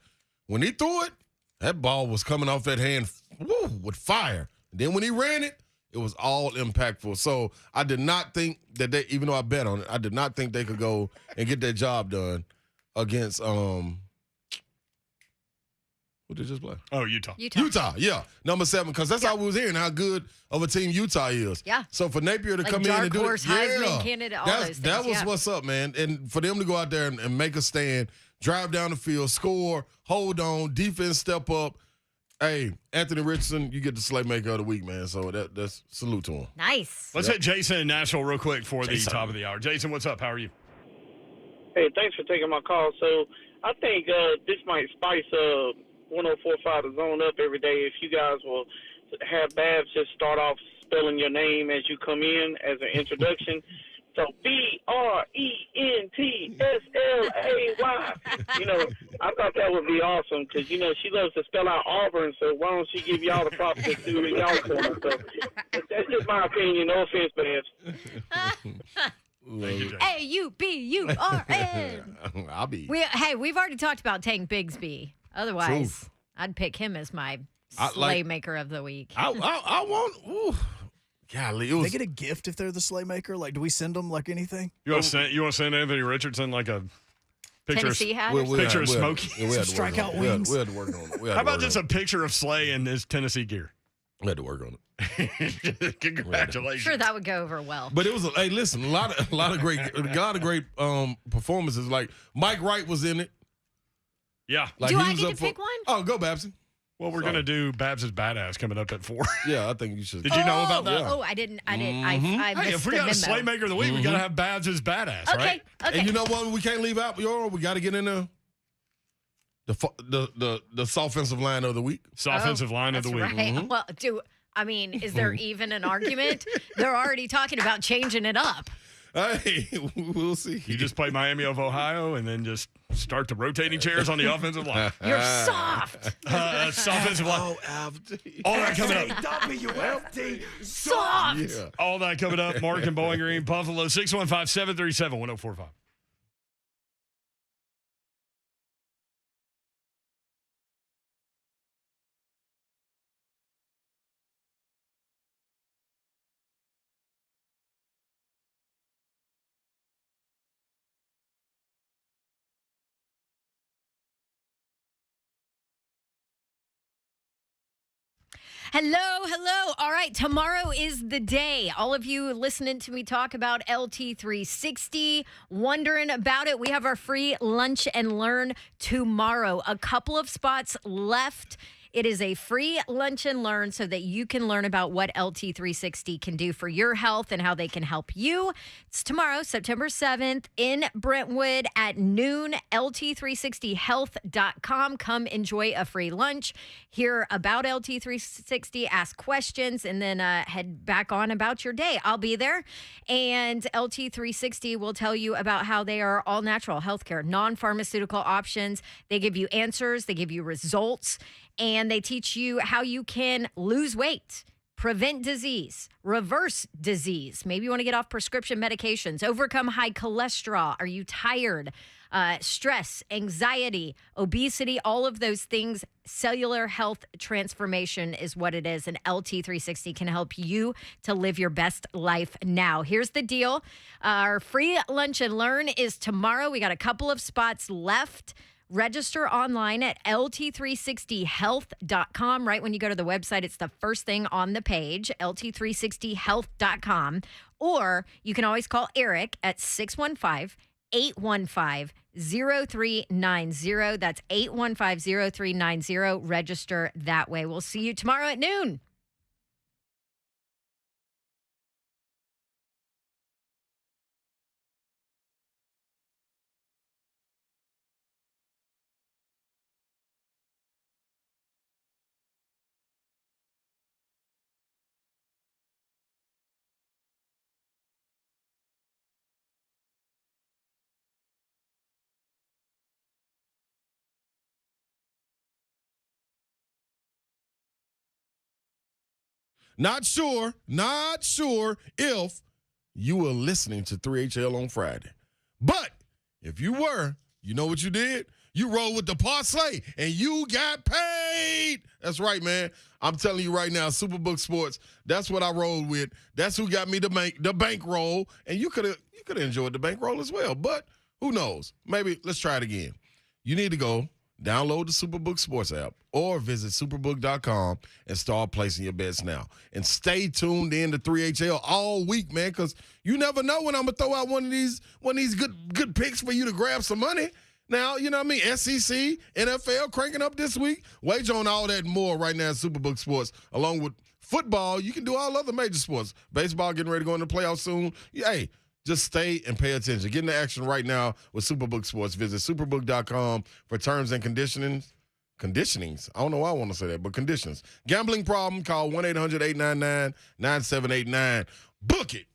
when he threw it, that ball was coming off that hand with fire. And then when he ran it, it was all impactful. So I did not think that even though I bet on it, I did not think they could go and get that job done against who did just play? Oh, Utah, yeah. Number 7, because that's how we was hearing how good of a team Utah is. Yeah. So for Napier to Like come in dark and do it, horse, Heisman candidate, all those things, that was what's up, man. And for them to go out there and make a stand, drive down the field, score, hold on, defense step up. Hey, Anthony Richardson, you get the Slaymaker of the week, man. So that's salute to him. Nice. Let's hit Jason in Nashville real quick for the top of the hour. Jason, what's up? How are you? Hey, thanks for taking my call. So I think this might spice 104.5 The Zone up every day if you guys will have Babs just start off spelling your name as you come in as an introduction. So BRENTSLAY. I thought that would be awesome because, she loves to spell out Auburn, so why don't she give y'all the props to do it in y'all corner? So that's just my opinion. No offense, Babs. AUBURN. I'll be. We've already talked about Tank Bigsby. Otherwise, Truth. I'd pick him as my like- Slaymaker of the week. I want. Ooh, golly, it was. They get a gift if they're the Slaymaker? Like, do we send them like anything? You want to send Anthony Richardson like a picture Tennessee hat? Picture of Smokey? We had to work Strikeout on it. wings. We had to work on it. How about just a picture of Slay in his Tennessee gear? We had to work on it. Congratulations. Sure, that would go over well. But it was a lot of great performances. Like Mike Wright was in it. Yeah. Like Do he I was get up to for- pick one? Oh, go Babson. Well, we're going to do Babs' Badass coming up at 4. Yeah, I think you should. Did you know about that? Oh, I didn't. I Hey, missed if we the got a memo. Slaymaker of the Week, we got to have Babs' Badass, Okay. right? Okay. And you know what? We can't leave out, we got to get in there. The offensive line of the week. It's offensive line of the That's week. right. Well, is there even an argument? They're already talking about changing it up. Hey, we'll see. You just play Miami of Ohio and then just start the rotating chairs on the offensive line. You're soft. It's offensive line. FD. All that coming up. WFT. Soft. Yeah. All that coming up. Mark and Bowling Green, Buffalo, 615-737-1045. Hello. All right, tomorrow is the day. All of you listening to me talk about LT360, wondering about it, we have our free lunch and learn tomorrow. A couple of spots left. It is a free lunch and learn so that you can learn about what LT360 can do for your health and how they can help you. It's tomorrow, September 7th in Brentwood at noon, lt360health.com. Come enjoy a free lunch, hear about LT360, ask questions, and then head back on about your day. I'll be there. And LT360 will tell you about how they are all natural healthcare, non-pharmaceutical options. They give you answers, they give you results, and they teach you how you can lose weight, prevent disease, reverse disease. Maybe you want to get off prescription medications, overcome high cholesterol. Are you tired? Stress, anxiety, obesity, all of those things. Cellular health transformation is what it is. And LT360 can help you to live your best life now. Here's the deal. Our free lunch and learn is tomorrow. We got a couple of spots left. Register online at lt360health.com. Right when you go to the website, it's the first thing on the page, lt360health.com. Or you can always call Eric at 615-815-0390. That's 815-0390. Register that way. We'll see you tomorrow at noon. Not sure if you were listening to 3HL on Friday. But if you were, you know what you did? You rolled with the parlay and you got paid. That's right, man. I'm telling you right now, Superbook Sports, that's what I rolled with. That's who got me the bankroll. And you could have enjoyed the bankroll as well. But who knows? Maybe let's try it again. You need to go download the Superbook Sports app or visit superbook.com and start placing your bets now. And stay tuned in to 3HL all week, man, because you never know when I'm going to throw out one of these good picks for you to grab some money. Now, you know what I mean? SEC, NFL cranking up this week. Wager on all that and more right now at Superbook Sports. Along with football, you can do all other major sports. Baseball getting ready to go into the playoffs soon. Hey, just stay and pay attention. Get into action right now with Superbook Sports. Visit superbook.com for terms and conditionings. Conditionings. I don't know why I want to say that, but conditions. Gambling problem, call 1-800-899-9789. Book it.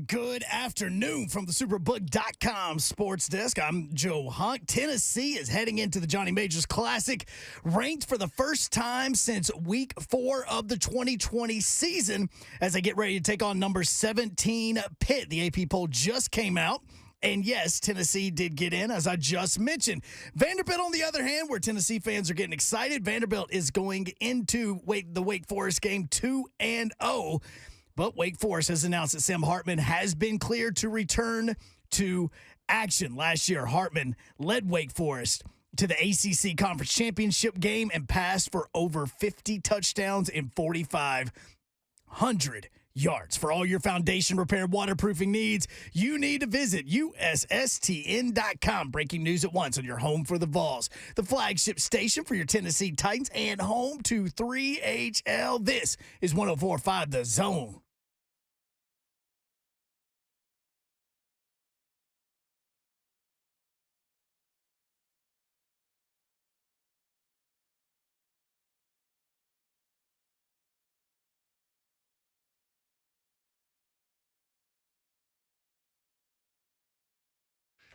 Good afternoon from the Superbook.com sports desk. I'm Joe Hunk. Tennessee is heading into the Johnny Majors Classic, ranked for the first time since week 4 of the 2020 season as they get ready to take on number 17 Pitt. The AP poll just came out. And yes, Tennessee did get in, as I just mentioned. Vanderbilt, on the other hand, where Tennessee fans are getting excited, Vanderbilt is going into the Wake Forest game 2-0. But Wake Forest has announced that Sam Hartman has been cleared to return to action. Last year, Hartman led Wake Forest to the ACC Conference Championship game and passed for over 50 touchdowns and 4,500 yards. For all your foundation repair waterproofing needs, you need to visit USSTN.com. Breaking news at once on your home for the Vols, the flagship station for your Tennessee Titans, and home to 3HL. This is 104.5 The Zone.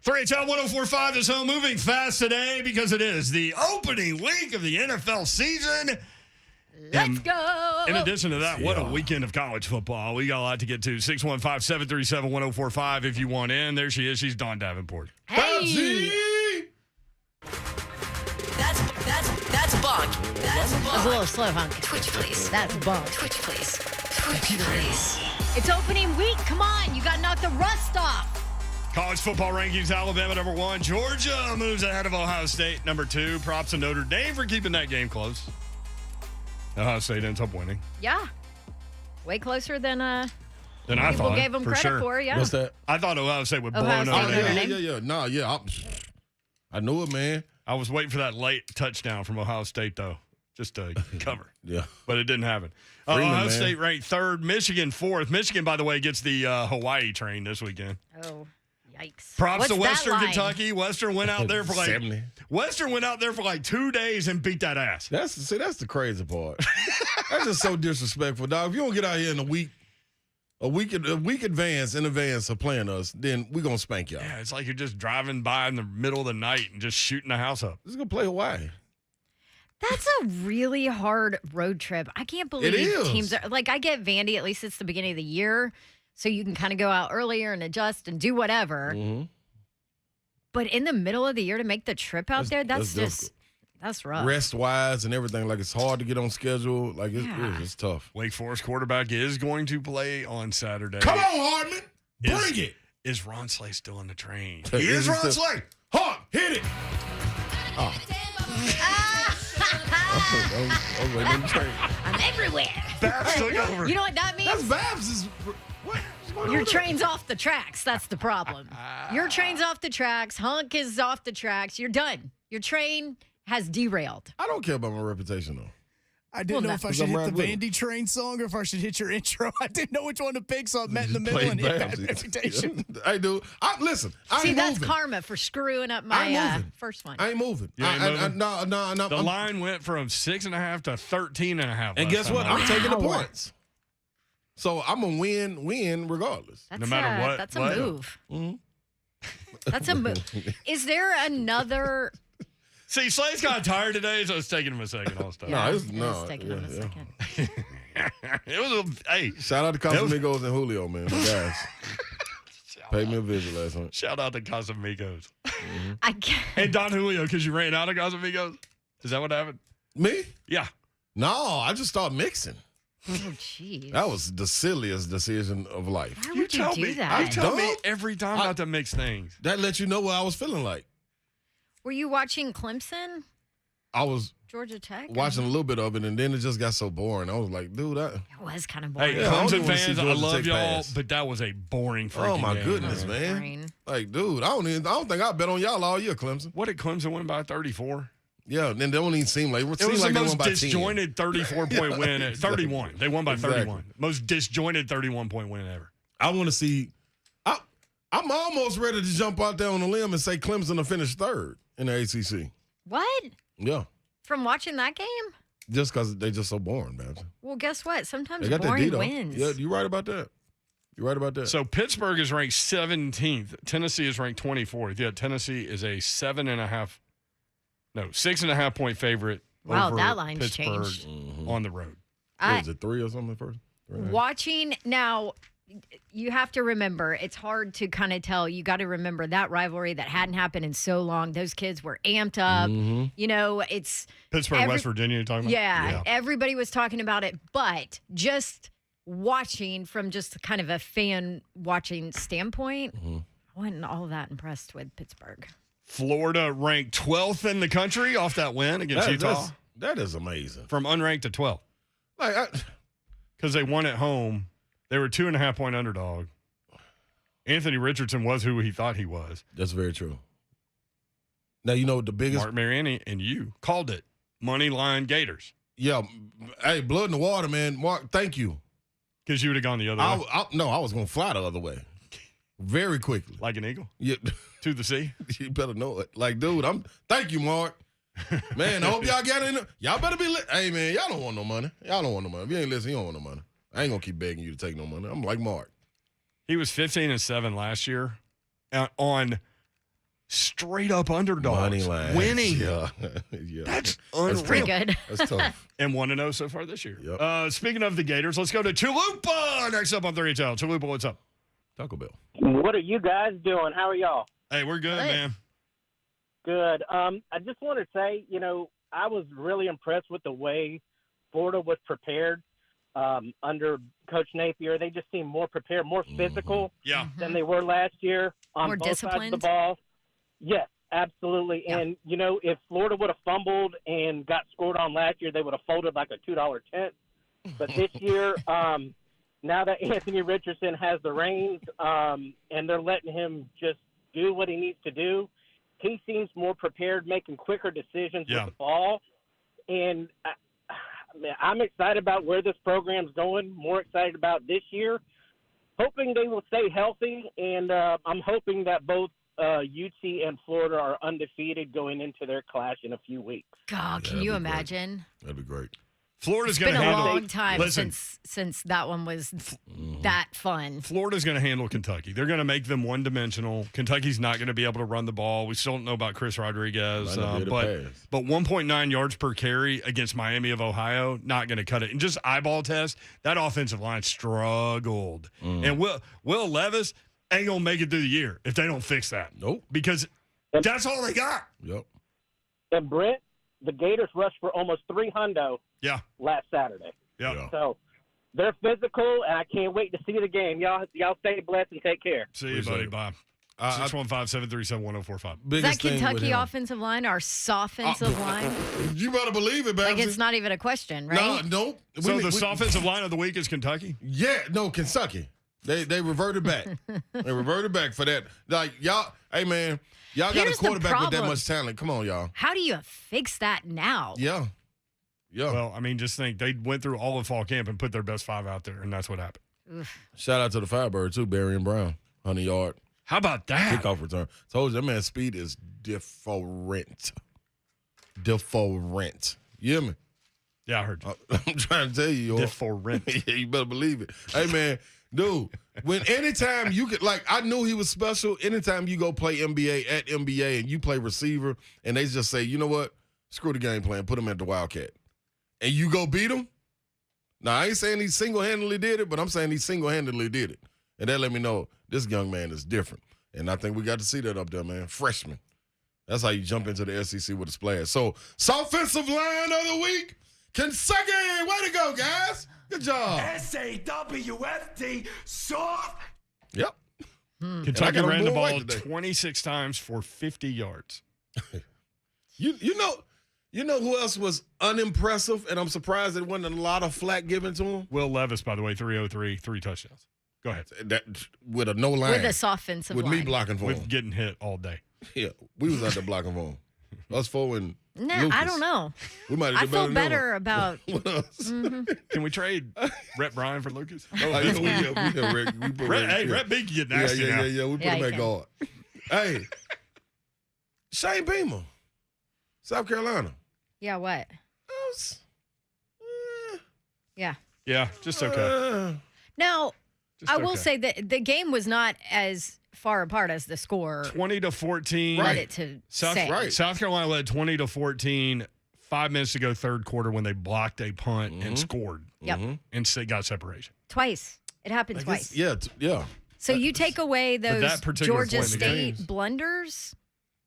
Three HL 104.5 is home, moving fast today because it is the opening week of the NFL season. Let's go. In addition to that, what a weekend of college football. We got a lot to get to. 615-737-1045 if you want in. There she is. She's Dawn Davenport. Hey. That's bunk. That's bunk. That's a little slow, Hunk. Twitch, please. That's bunk. Twitch, please. Twitch, please. It's opening week. Come on. You got to knock the rust off. College football rankings, Alabama number 1. Georgia moves ahead of Ohio State number 2. Props to Notre Dame for keeping that game close. Ohio State ends up winning. Yeah. Way closer than I people thought. gave them for credit sure. for, yeah. What's that? I thought Ohio State would blow Ohio Notre State, Dame. Notre Dame. No, yeah. I knew it, man. I was waiting for that late touchdown from Ohio State, though, just to cover. Yeah. But it didn't happen. Freeman, Ohio man. State ranked 3rd, Michigan 4th. Michigan, by the way, gets the Hawaii train this weekend. Oh, yikes. Props What's to Western that line? Kentucky. Western went out there for 70. like 2 days and beat that ass. That's the crazy part. That's just so disrespectful, dog. If you don't get out here in a week advance in advance of playing us, then we're gonna spank y'all. Yeah, it's like you're just driving by in the middle of the night and just shooting the house up. Just gonna play Hawaii. That's a really hard road trip. I can't believe is. teams are like, I get Vandy, at least it's the beginning of the year, so you can kind of go out earlier and adjust and do whatever. Mm-hmm. But in the middle of the year to make the trip out there, that's difficult. that's rough. Rest wise and everything, like it's hard to get on schedule. Like Yeah. it's tough. Wake Forest quarterback is going to play on Saturday. Come on, Hartman, bring it. Is Ron Slay still on the train? He is Ron still- Slay. Hawk, hit it. Oh. I was waiting on the train. I'm everywhere. Babs took over. You know what that means? That's Babs' what? Your train's off the tracks. That's the problem. Your train's off the tracks. Hunk is off the tracks. You're done. Your train has derailed. I don't care about my reputation though. I didn't know if I should hit the I'm right with Vandy train song or if I should hit your intro. I didn't know which one to pick, so I met in the Just middle play and hit Babs. that reputation. I do. Listen. I See, ain't that's moving. karma for screwing up I'm my moving. first one. I ain't moving. You ain't moving? No. The line went from 6.5 to 13.5. And guess what? last time. I'm taking the Wow. points. So I'm gonna win regardless. That's No matter what- That's a what? move. Mhm. That's a move. Is there another? See, Slay's got tired today, so it's taking him a second. All stuff. No, it's It no. is taking him a yeah. second. It was hey. Shout out to Casamigos and Julio, man. The guys paid me a visit last night. Shout out to Casamigos I can't. and Don Julio because you ran out of Casamigos. Is that what happened? Me? Yeah. No, I just started mixing. Oh, jeez. That was the silliest decision of life. Why would you do me. that? You tell me Dumb. every time not to mix things. That let you know what I was feeling like. Were you watching Clemson, I was Georgia Tech? watching a little bit of it, and then it just got so boring. I was like, dude, It was kind of Hey, boring. Yeah, I only Clemson wanna see fans, I Georgia love Tech y'all, pass. but that was a boring freaking oh my game. goodness, man. Boring. Like, dude, I don't think I bet on y'all all year, Clemson. What did Clemson win by 34? Yeah, and they don't even seem like It seemed was like the they most won by 10. disjointed 34-point win. At 31. They won by Exactly. 31. Most disjointed 31-point win ever. I want to see. I'm almost ready to jump out there on a limb and say Clemson to finish 3rd in the ACC. What? Yeah, From watching that game? just because they just so boring, man. Well, guess what? Sometimes They got that boring D though. wins. Yeah, you right about that. You right about that? So Pittsburgh is ranked 17th. Tennessee is ranked 24th. Yeah, Tennessee is a 6.5 point favorite. Wow, over that line's Pittsburgh changed. on the road. What was it, 3 or something first? 3.5? Watching now, you have to remember, it's hard to kind of tell. You got to remember that rivalry that hadn't happened in so long. Those kids were amped up. You know, it's Pittsburgh, West Virginia, you're talking about? Yeah, everybody was talking about it, but just watching from just kind of a fan watching standpoint, I wasn't all that impressed with Pittsburgh. Florida ranked 12th in the country off that win against Utah. That is amazing. From unranked to 12th. Because they won at home. They were 2.5 point underdog. Anthony Richardson was who he thought he was. That's very true. Now, you know the biggest. Mark Mariani and you called it money line Gators. Yeah. Hey, blood in the water, man. Mark, thank you. Because you would have gone the other way. No, I was going to fly the other way. Very quickly. Like an eagle? Yeah. To the sea? You better know it. Like, dude, thank you, Mark. Man, I hope y'all got in. Y'all better be hey, man, y'all don't want no money. Y'all don't want no money. If you ain't listening, you don't want no money. I ain't going to keep begging you to take no money. I'm like Mark. He was 15-7 last year on straight up underdogs. Money line. Winning. Yeah. That's That's pretty unreal. good. That's tough. And 1-0 so far this year. Yep. Speaking of the Gators, let's go to Chalupa next up on 3 Channel. Chalupa, what's up? Taco Bell. What are you guys doing? How are y'all? Hey, we're good, man. Good. I just want to say, I was really impressed with the way Florida was prepared under Coach Napier. They just seemed more prepared, more physical than they were last year on More both sides of the disciplined. ball. Yes, absolutely. Yeah. And, if Florida would have fumbled and got scored on last year, they would have folded like a $2 tent. But this year, now that Anthony Richardson has the reins and they're letting him just do what he needs to do, he seems more prepared, making quicker decisions with the ball. And I'm excited about where this program's going, more excited about this year, hoping they will stay healthy. And I'm hoping that both UT and Florida are undefeated going into their clash in a few weeks. God, can you imagine? That'd be great. Florida's It's going been to a handle. long time Listen, since that one was that fun. Florida's going to handle Kentucky. They're going to make them one-dimensional. Kentucky's not going to be able to run the ball. We still don't know about Chris Rodriguez, but 1.9 yards per carry against Miami of Ohio, not going to cut it. And just eyeball test, that offensive line struggled. And Will Levis ain't going to make it through the year if they don't fix that. Nope. Because that's all they got. Yep. And Brent, the Gators rushed for almost 300 last Saturday. Yeah. So they're physical, and I can't wait to see the game. Y'all stay blessed and take care. See you, buddy. Bye. 615-737-1045. Is that Kentucky offensive line or soffensive line? You better believe it, Babsy. Like it's not even a question, right? No. So the offensive line of the week is Kentucky? Yeah, no, Kentucky. They reverted back. They reverted back for that. Like, y'all, hey, man, y'all got a Here's the quarterback with that problem. much talent. Come on, y'all. How do you fix that now? Yeah. Well, I mean, just think they went through all of fall camp and put their best 5 out there, and that's what happened. Shout out to the Firebird, too, Barry and Brown. 100-yard. How about that? Kickoff return. Told you, that man's speed is different. Different. You hear me? Yeah, I heard you. I'm trying to tell you. Different. Yeah, you better believe it. Hey, man, dude, anytime you could, like, I knew he was special. Anytime you go play NBA at NBA and you play receiver and they just say, you know what? Screw the game plan. Put him at the Wildcat. And you go beat him? Now, I ain't saying he single-handedly did it, but I'm saying he single-handedly did it. And that let me know this young man is different. And I think we got to see that up there, man. Freshman. That's how you jump into the SEC with a splash. So, offensive line of the week, Kentucky. Way to go, guys. Good job. SAWFT, soft. Yep. Kentucky ran the ball 26 times for 50 yards. You know who else was unimpressive, and I'm surprised there wasn't a lot of flack given to him? Will Levis, by the way, 303, 3 touchdowns. Go ahead. That, with a no line. With this offensive with line. me blocking for him. With getting hit all day. Yeah, we was out there blocking for him. Us four and Nah, Lucas. I don't know. We might I have feel done better about. What else? Can we trade Rhett Bryan for Lucas? We put Rhett B can get nasty now. Yeah. We put Yeah, him he at can. guard. Hey, Shane Beamer, South Carolina. Yeah, what? Yeah. Yeah, just okay. Now, I will say that the game was not as far apart as the score 20-14. led it to say. South Carolina led 20-14 5 minutes to go, third quarter, when they blocked a punt and scored. Yep. And got separation. Twice. It happened twice. Yeah. So you take away those Georgia point in the State game. blunders.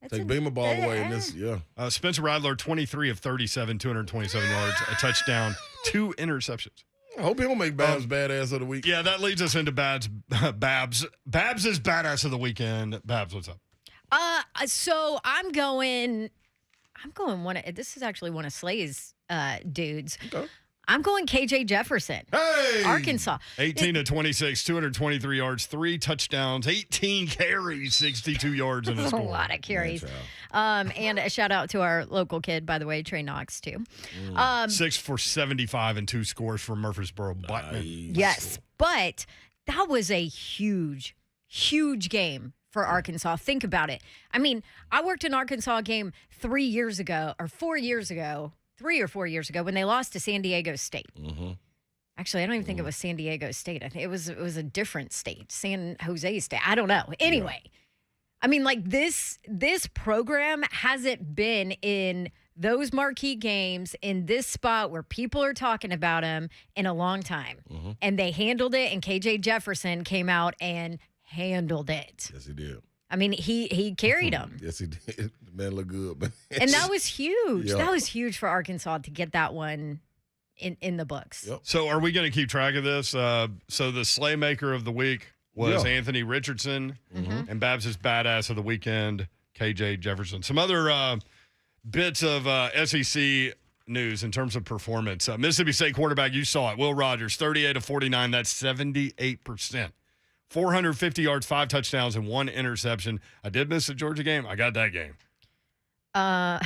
Take Beamer ball away in this, Spencer Rattler, 23 of 37, 227 yards, a touchdown, 2 interceptions. I hope he don't make Babs badass of the week. Yeah, that leads us into Babs. Babs is badass of the weekend. Babs, what's up? So I'm going this is actually one of Slay's dudes. Okay. I'm going KJ Jefferson. Hey! Arkansas. 18 to 26, 223 yards, 3 touchdowns, 18 carries, 62 yards in a score. A lot of carries. And a shout out to our local kid, by the way, Trey Knox, too. 6 for 75 and 2 scores for Murfreesboro Blackman. Yes, but that was a huge, huge game for Arkansas. Think about it. I mean, I worked an Arkansas game 3 years ago, or 4 years ago, 3 or 4 years ago, when they lost to San Diego State. Actually, I don't even think it was San Diego State. I think it was a different state, San Jose State. I don't know. Anyway, I mean, like this program hasn't been in those marquee games in this spot where people are talking about them in a long time. And they handled it, and KJ Jefferson came out and handled it. Yes, he did. I mean, he carried them. Yes, he did. The man looked good. Man. And that was huge. Yeah. That was huge for Arkansas to get that one in the books. Yep. So are we going to keep track of this? So the Slaymaker of the week was Anthony Richardson, and Babs' badass of the weekend, KJ Jefferson. Some other bits of SEC news in terms of performance. Mississippi State quarterback, you saw it, Will Rogers, 38 of 49. That's 78%. 450 yards, 5 touchdowns, and 1 interception. I did miss the Georgia game. I got that game.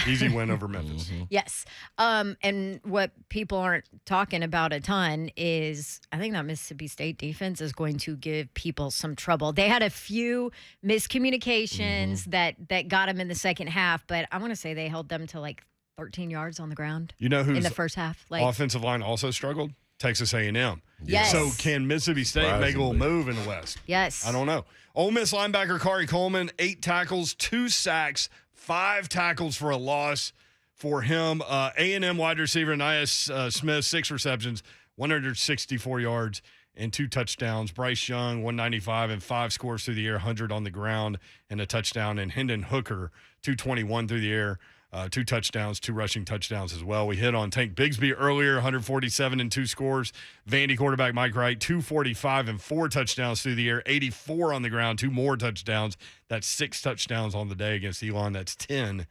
Easy win over Memphis. Yes. And what people aren't talking about a ton is I think that Mississippi State defense is going to give people some trouble. They had a few miscommunications that got them in the second half, but I want to say they held them to like 13 yards on the ground. You know who's in the first half? Offensive line also struggled? Texas A&M. Yes. So can Mississippi State make a little move in the West? Yes. I don't know. Ole Miss linebacker Kari Coleman, 8 tackles, 2 sacks, 5 tackles for a loss for him. A&M wide receiver Nias Smith, 6 receptions, 164 yards, and 2 touchdowns. Bryce Young, 195 and 5 scores through the air, 100 on the ground, and a touchdown. And Hendon Hooker, 221 through the air. 2 touchdowns, 2 rushing touchdowns as well. We hit on Tank Bigsby earlier, 147 and 2 scores. Vandy quarterback Mike Wright, 245 and 4 touchdowns through the air, 84 on the ground, 2 more touchdowns. That's 6 touchdowns on the day against Elon. That's 10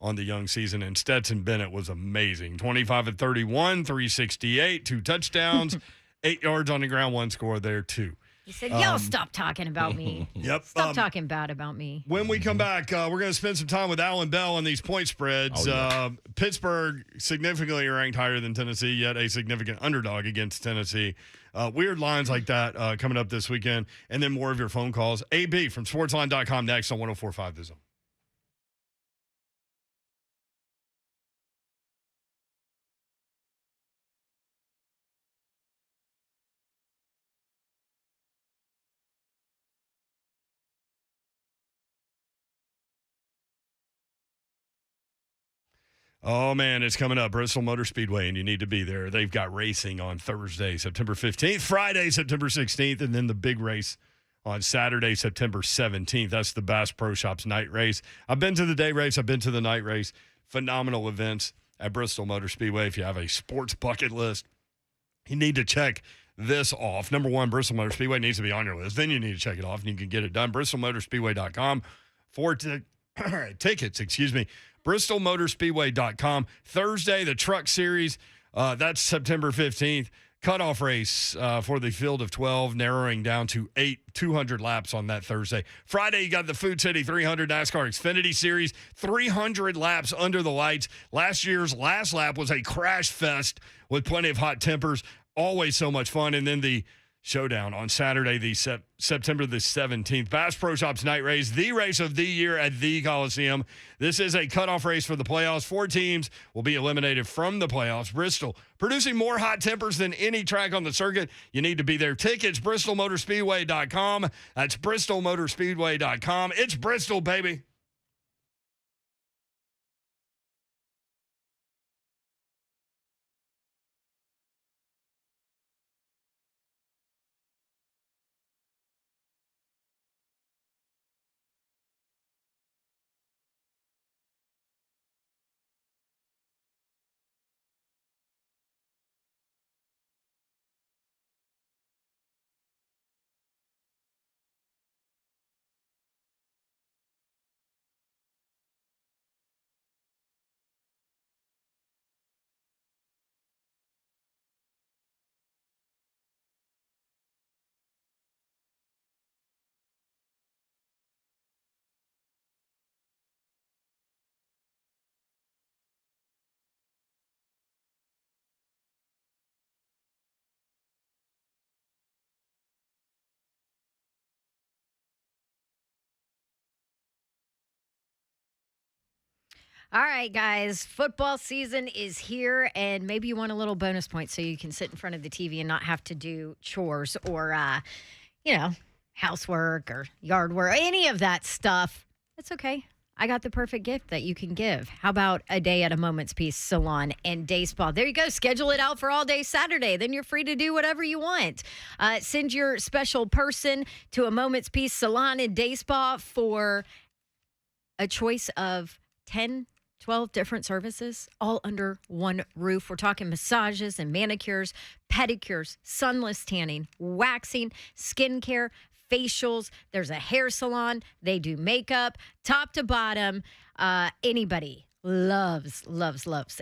on the young season. And Stetson Bennett was amazing. 25 and 31, 368, 2 touchdowns, 8 yards on the ground, 1 score there too. He said, y'all stop talking about me. Yep. Stop talking bad about me. When we come back, we're going to spend some time with Allan Bell on these point spreads. Pittsburgh significantly ranked higher than Tennessee, yet a significant underdog against Tennessee. Weird lines like that coming up this weekend. And then more of your phone calls. AB from Sportsline.com next on 104.5 The Zone. Oh, man, it's coming up. Bristol Motor Speedway, and you need to be there. They've got racing on Thursday, September 15th, Friday, September 16th, and then the big race on Saturday, September 17th. That's the Bass Pro Shops night race. I've been to the day race. I've been to the night race. Phenomenal events at Bristol Motor Speedway. If you have a sports bucket list, you need to check this off. Number 1, Bristol Motor Speedway needs to be on your list. Then you need to check it off, and you can get it done. BristolMotorspeedway.com for tickets, BristolMotorspeedway.com. Thursday, the Truck Series, that's September 15th. Cutoff race for the field of 12, narrowing down to 200 laps on that Thursday. Friday, you got the Food City 300 NASCAR Xfinity Series, 300 laps under the lights. Last year's last lap was a crash fest with plenty of hot tempers. Always so much fun. And then the Showdown on Saturday, September the 17th. Bass Pro Shops Night Race, the race of the year at the Coliseum. This is a cutoff race for the playoffs. 4 teams will be eliminated from the playoffs. Bristol, producing more hot tempers than any track on the circuit. You need to be there. Tickets, bristolmotorspeedway.com. That's bristolmotorspeedway.com. It's Bristol, baby. All right, guys, football season is here, and maybe you want a little bonus point so you can sit in front of the TV and not have to do chores or, housework or yard work, any of that stuff. It's okay. I got the perfect gift that you can give. How about a day at a Moment's Peace salon and day spa? There you go. Schedule it out for all day Saturday. Then you're free to do whatever you want. Send your special person to a Moment's Peace salon and day spa for a choice of 10 12 different services, all under one roof. We're talking massages and manicures, pedicures, sunless tanning, waxing, skincare, facials. There's a hair salon. They do makeup, top to bottom. Anybody loves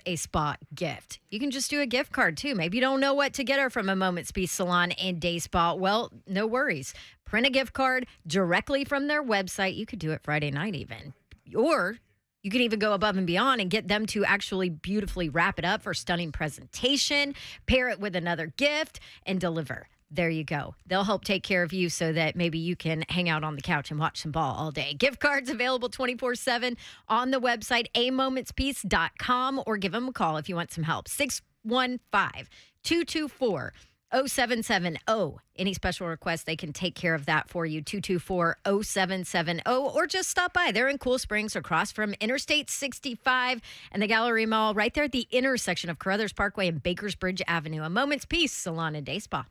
a spa gift. You can just do a gift card, too. Maybe you don't know what to get her from a Moment's Peace salon and day spa. Well, no worries. Print a gift card directly from their website. You could do it Friday night even. Or you can even go above and beyond and get them to actually beautifully wrap it up for stunning presentation, pair it with another gift, and deliver. There you go. They'll help take care of you so that maybe you can hang out on the couch and watch some ball all day. Gift cards available 24/7 on the website, amomentspeace.com, or give them a call if you want some help. 615-224-0770. Any special requests, they can take care of that for you. 224-0770, or just stop by. They're in Cool Springs across from Interstate 65 and the Gallery Mall, right there at the intersection of Carruthers Parkway and Bakersbridge Avenue. A Moment's Peace salon and day spa.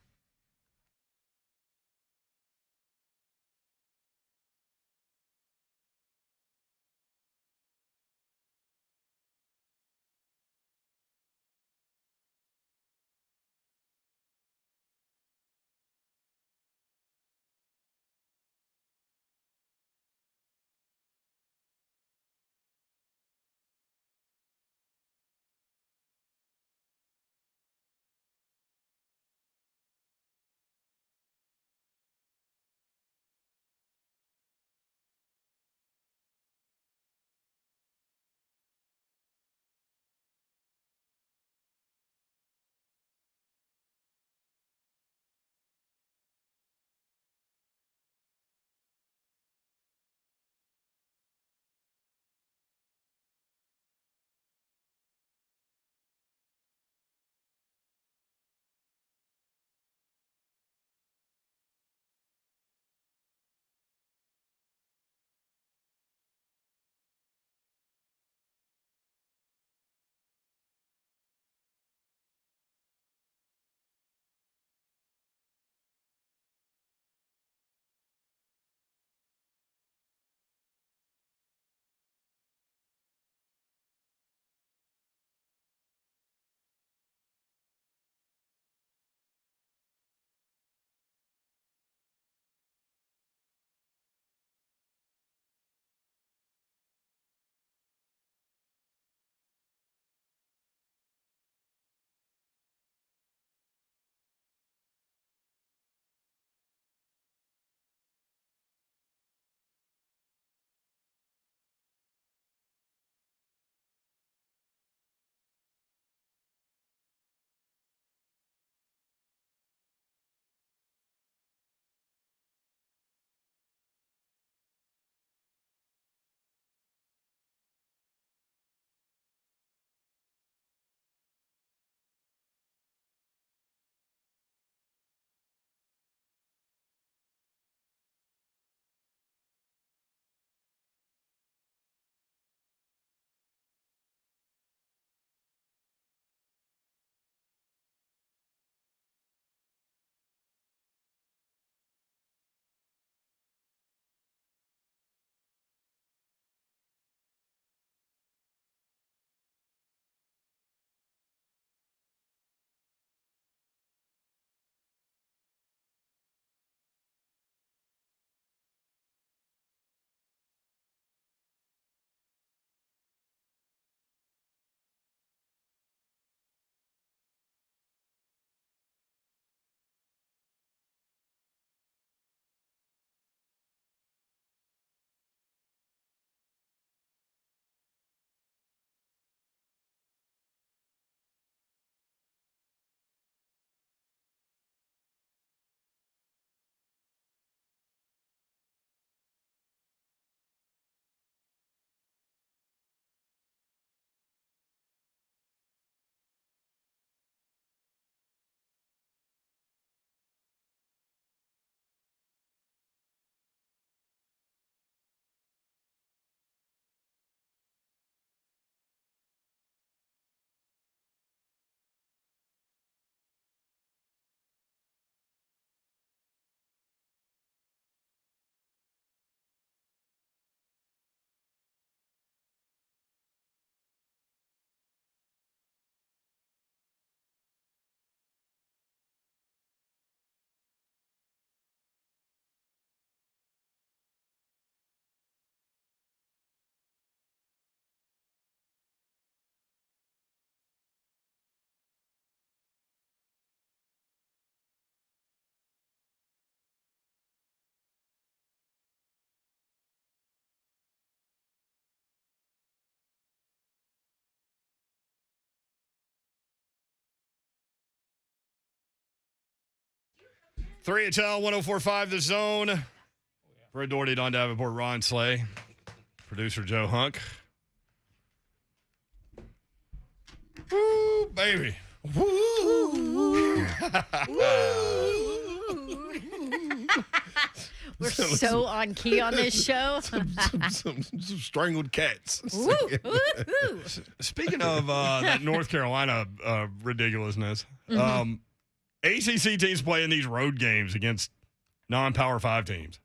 3HL 1045 The Zone. Fred Doherty, Don Davenport, Ron Slay, producer Joe Hunk. Woo, baby. Woo. We're so on key on this show. some strangled cats. Woo, woo, woo. Speaking of that North Carolina ridiculousness, ACC teams playing these road games against non-Power 5 teams.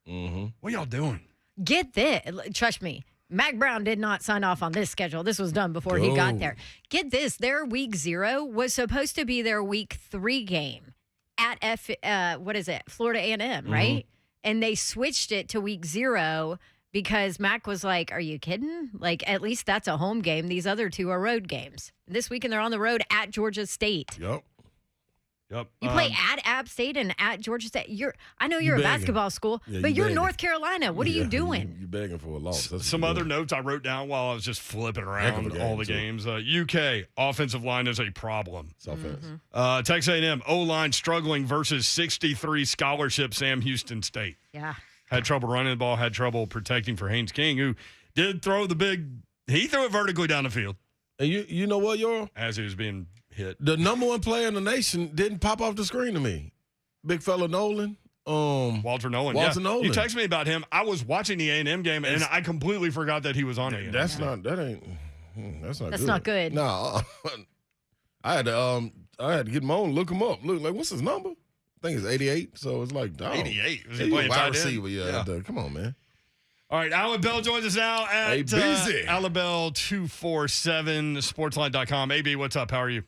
Mm-hmm. What y'all doing? Get this. Trust me. Mac Brown did not sign off on this schedule. This was done before he got there. Get this. Their week 0 was supposed to be their week 3 game at Florida A&M, right? And they switched it to week 0 because Mac was like, are you kidding? Like, at least that's a home game. These other 2 are road games. This weekend, they're on the road at Georgia State. Yep. You play at App State and at Georgia State. I know you're a basketball school, but you're North Carolina. What are you doing? You're begging for a loss. Some other notes I wrote down while I was just flipping around all the games. UK, offensive line is a problem. It's offense. Texas A&M, O-line struggling versus 63 scholarship Sam Houston State. Yeah. Had trouble running the ball, had trouble protecting for Haynes King, who did throw he threw it vertically down the field. And you know what, Euro? As he was being hit. The number 1 player in the nation didn't pop off the screen to me. Big fella Nolan. Walter Nolan. Nolan. You texted me about him. I was watching the A&M game, and I completely forgot that he was on A&M. That's not good. No. I had to get him on, look him up. Look, like, what's his number? I think it's 88. So it's like, dog. 88. Was he playing wide tight end? receiver? Yeah. Come on, man. All right, Alan Bell joins us now at Alan Bell 247 Sportsline.com. AB, what's up? How are you?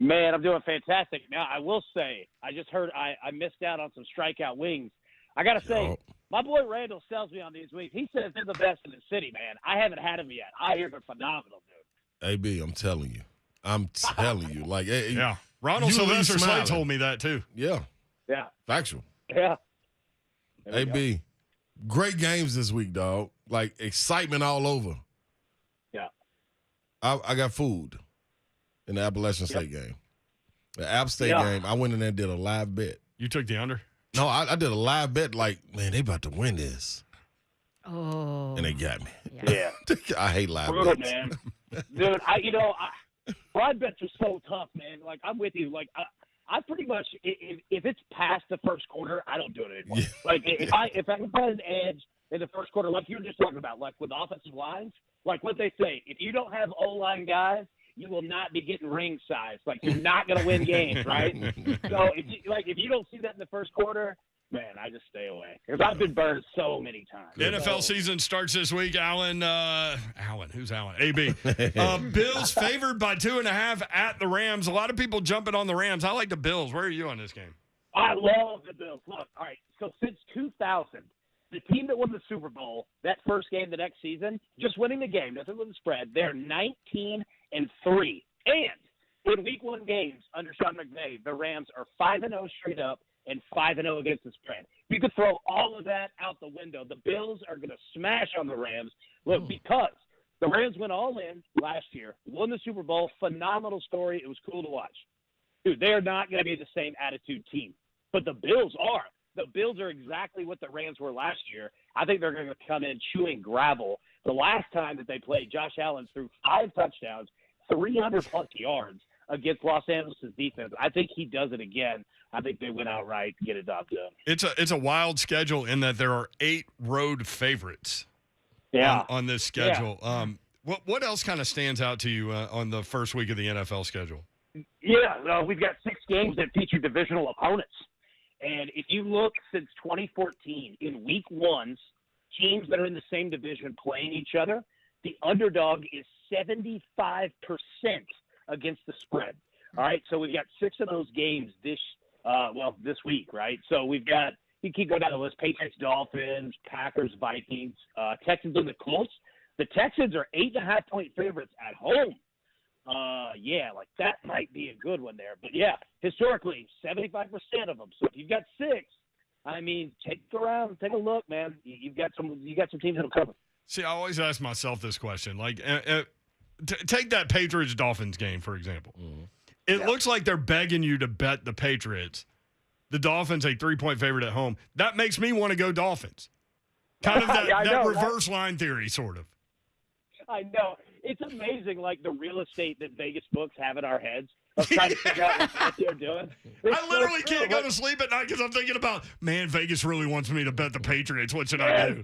Man, I'm doing fantastic. Now, I will say, I just heard I missed out on some strikeout wings. I got to say, my boy Randall sells me on these wings. He says they're the best in the city, man. I haven't had them yet. I hear they're phenomenal, dude. AB, I'm telling you. Like, hey, yeah. Ronald Sylvester Slade told me that, too. Yeah. Yeah. Factual. Yeah. AB, great games this week, dog. Like, excitement all over. Yeah. I got food in the Appalachian State game. The App State game, I went in there and did a live bet. You took the under? No, I did a live bet like, man, they about to win this. Oh. And they got me. Yeah. I hate live Brutal, bets. man. Dude, live bets are so tough, man. Like, I'm with you. Like, I pretty much, if it's past the first quarter, I don't do it anymore. Yeah. Like, if I can find an edge in the first quarter, like you were just talking about, like with offensive lines, like what they say, if you don't have O-line guys, you will not be getting ring size. Like, you're not going to win games, right? So, if you don't see that in the first quarter, man, I just stay away. Because I've been burned so many times. NFL season starts this week. Allan, who's Allan? AB. Bills favored by 2.5 at the Rams. A lot of people jumping on the Rams. I like the Bills. Where are you on this game? I love the Bills. Look, all right, so since 2000, the team that won the Super Bowl, that first game the next season, just winning the game, doesn't win the spread, they're 19-3. And in Week 1 games under Sean McVay, the Rams are 5-0 straight up and 5-0 against the spread. You could throw all of that out the window. The Bills are going to smash on the Rams. Look, because the Rams went all in last year, won the Super Bowl, phenomenal story. It was cool to watch. Dude, they're not going to be the same attitude team. But the Bills are. The Bills are exactly what the Rams were last year. I think they're going to come in chewing gravel. The last time that they played, Josh Allen threw 5 touchdowns, 300-plus yards against Los Angeles' defense. I think he does it again. I think they went outright to get it done. It's a wild schedule in that there are 8 road favorites on this schedule. Yeah. What else kind of stands out to you on the first week of the NFL schedule? Yeah, we've got 6 games that feature divisional opponents. And if you look since 2014, in Week 1s, teams that are in the same division playing each other, the underdog is 75% against the spread. All right, so we've got 6 of those games this week, right? So we've got, you keep going down the list, Patriots, Dolphins, Packers, Vikings, Texans, and the Colts. The Texans are 8.5-point favorites at home. Like that might be a good one there. But yeah, historically, 75% of them. So if you've got 6, I mean, take a look, man. You got some teams that'll cover. See, I always ask myself this question. Like, take that Patriots-Dolphins game, for example. Mm-hmm. It looks like they're begging you to bet the Patriots, the Dolphins a 3-point favorite at home. That makes me want to go Dolphins. Kind of that reverse line theory, sort of. I know. It's amazing, like, the real estate that Vegas books have in our heads of trying to figure out what they're doing. I literally can't go to sleep at night because I'm thinking about, man, Vegas really wants me to bet the Patriots. What should I do?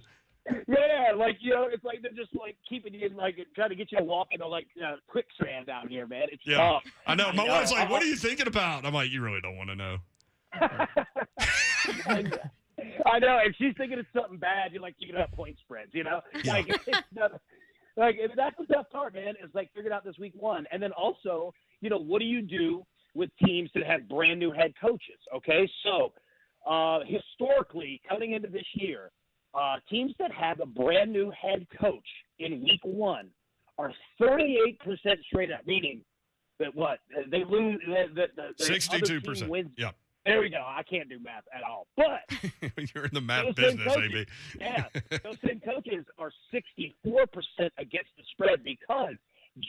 Yeah, like, it's like they're just, like, keeping you, like, trying to get you to walk into, like, quicksand down here, man. It's tough. I know. My wife's like, what are you thinking about? I'm like, you really don't want to know. I know. If she's thinking it's something bad, you're like, thinking about point spreads, Yeah. Like, like, that's the tough part, man, is, like, figuring out this week one. And then also, what do you do with teams that have brand new head coaches, okay? So, historically, coming into this year, teams that have a brand new head coach in week one are 38% straight up, meaning that they lose. The 62%. Wins. Yeah. There we go. I can't do math at all. But you're in the math business, AB. Yeah. Those same coaches are 64% against the spread because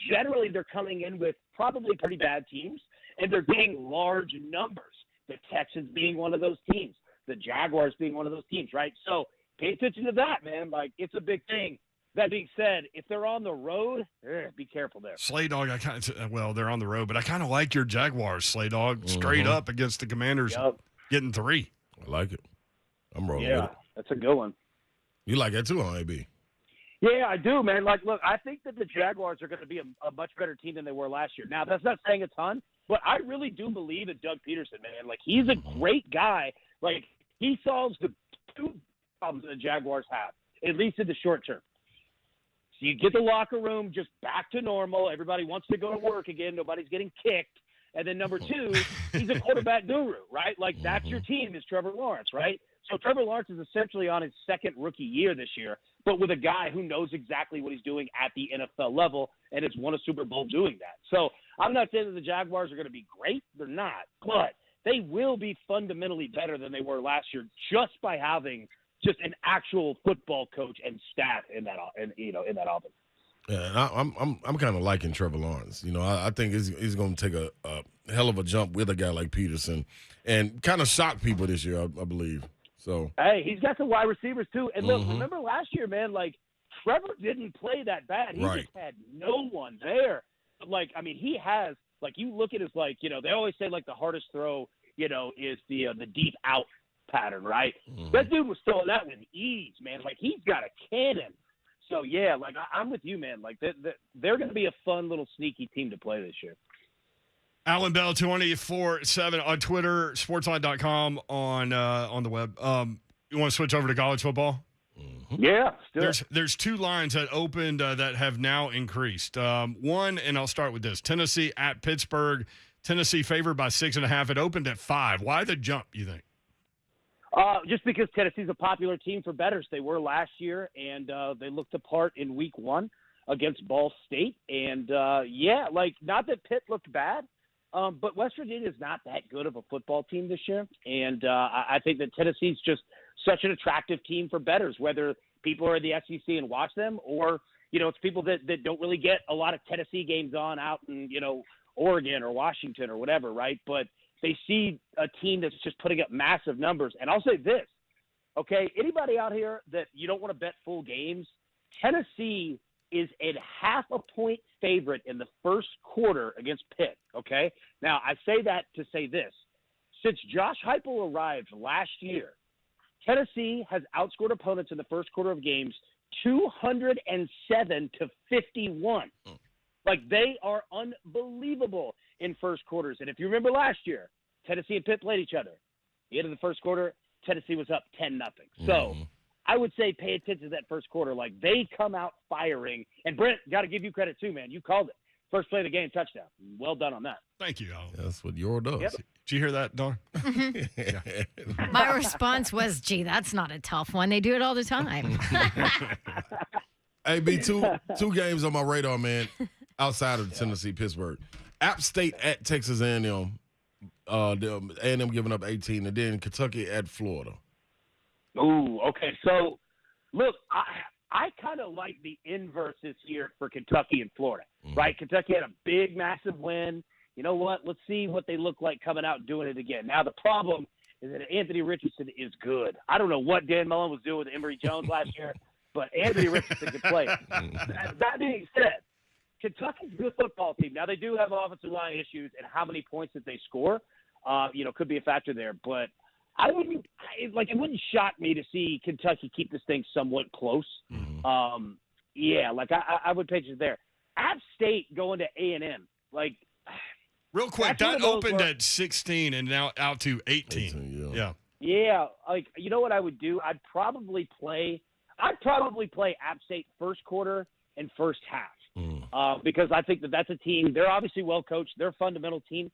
generally they're coming in with probably pretty bad teams, and they're getting large numbers. The Texans being one of those teams, the Jaguars being one of those teams, right? So pay attention to that, man. Like, it's a big thing. That being said, if they're on the road, be careful there. Slay Dog, they're on the road, but I kind of like your Jaguars, Slay Dog, straight up against the Commanders, getting 3. I like it. I'm rolling with it. That's a good one. You like that too, huh, AB? Yeah, I do, man. Like, look, I think that the Jaguars are going to be a much better team than they were last year. Now, that's not saying a ton, but I really do believe in Doug Peterson, man. Like, he's a great guy. Like, he solves the 2 problems that the Jaguars have, at least in the short term. So you get the locker room just back to normal. Everybody wants to go to work again. Nobody's getting kicked. And then number 2, he's a quarterback guru, right? Like, that's your team is Trevor Lawrence, right? So Trevor Lawrence is essentially on his second rookie year this year, but with a guy who knows exactly what he's doing at the NFL level and has won a Super Bowl doing that. So I'm not saying that the Jaguars are going to be great. They're not. But they will be fundamentally better than they were last year just by having just an actual football coach and staff in that offense. Yeah, I'm kind of liking Trevor Lawrence. I think he's going to take a hell of a jump with a guy like Peterson and kind of shock people this year, I believe. So hey, he's got some wide receivers too. And look, remember last year, man, like Trevor didn't play that bad. He just had no one there. But like, I mean, he has, like, you look at his, like, they always say like the hardest throw, is the deep out pattern, right? That dude was throwing that with ease, man. Like, he's got a cannon. So yeah, like I'm with you, man. Like they're going to be a fun little sneaky team to play this year. Allan Bell 24/7 on Twitter, sportsline.com on the web. You want to switch over to college football? Yeah, there's 2 lines that opened that have now increased. One, and I'll start with this: Tennessee at Pittsburgh. Tennessee favored by 6.5. It opened at 5. Why the jump, you think? Just because Tennessee's a popular team for bettors. They were last year, and they looked apart in week 1 against Ball State. And, not that Pitt looked bad, but West Virginia is not that good of a football team this year. And I think that Tennessee's just such an attractive team for bettors, whether people are in the SEC and watch them or, it's people that don't really get a lot of Tennessee games on out in, Oregon or Washington or whatever, right? But they see a team that's just putting up massive numbers. And I'll say this, okay, anybody out here that you don't want to bet full games, Tennessee is a 0.5 point favorite in the first quarter against Pitt, okay? Now, I say that to say this. Since Josh Heupel arrived last year, Tennessee has outscored opponents in the first quarter of games 207-51. Like, they are unbelievable in first quarters. And if you remember last year, Tennessee and Pitt played each other. At the end of the first quarter, Tennessee was up 10-0. So I would say pay attention to that first quarter. Like, they come out firing. And, Brent, got to give you credit too, man. You called it. First play of the game, touchdown. Well done on that. Thank you, Al. That's what your does. Yep. Did you hear that, Dawn? My response was, gee, that's not a tough one. They do it all the time. Hey, B, two games on my radar, man, outside of Tennessee, Pittsburgh. App State at Texas A&M. A&M giving up 18, and then Kentucky at Florida. Ooh, okay. So, look, I kind of like the inverse this year for Kentucky and Florida, right? Kentucky had a big, massive win. You know what? Let's see what they look like coming out and doing it again. Now, the problem is that Anthony Richardson is good. I don't know what Dan Mullen was doing with Emory Jones last year, but Anthony Richardson can play. That being said, Kentucky's a good football team. Now, they do have offensive line issues, and how many points that they score, could be a factor there. But it wouldn't shock me to see Kentucky keep this thing somewhat close. I would pitch it there. App State going to A&M, real quick, that opened at 16 and now out to 18. Yeah, you know what I would do? I'd probably play App State first quarter and first half. Because I think that's a team. They're obviously well coached. They're a fundamental team.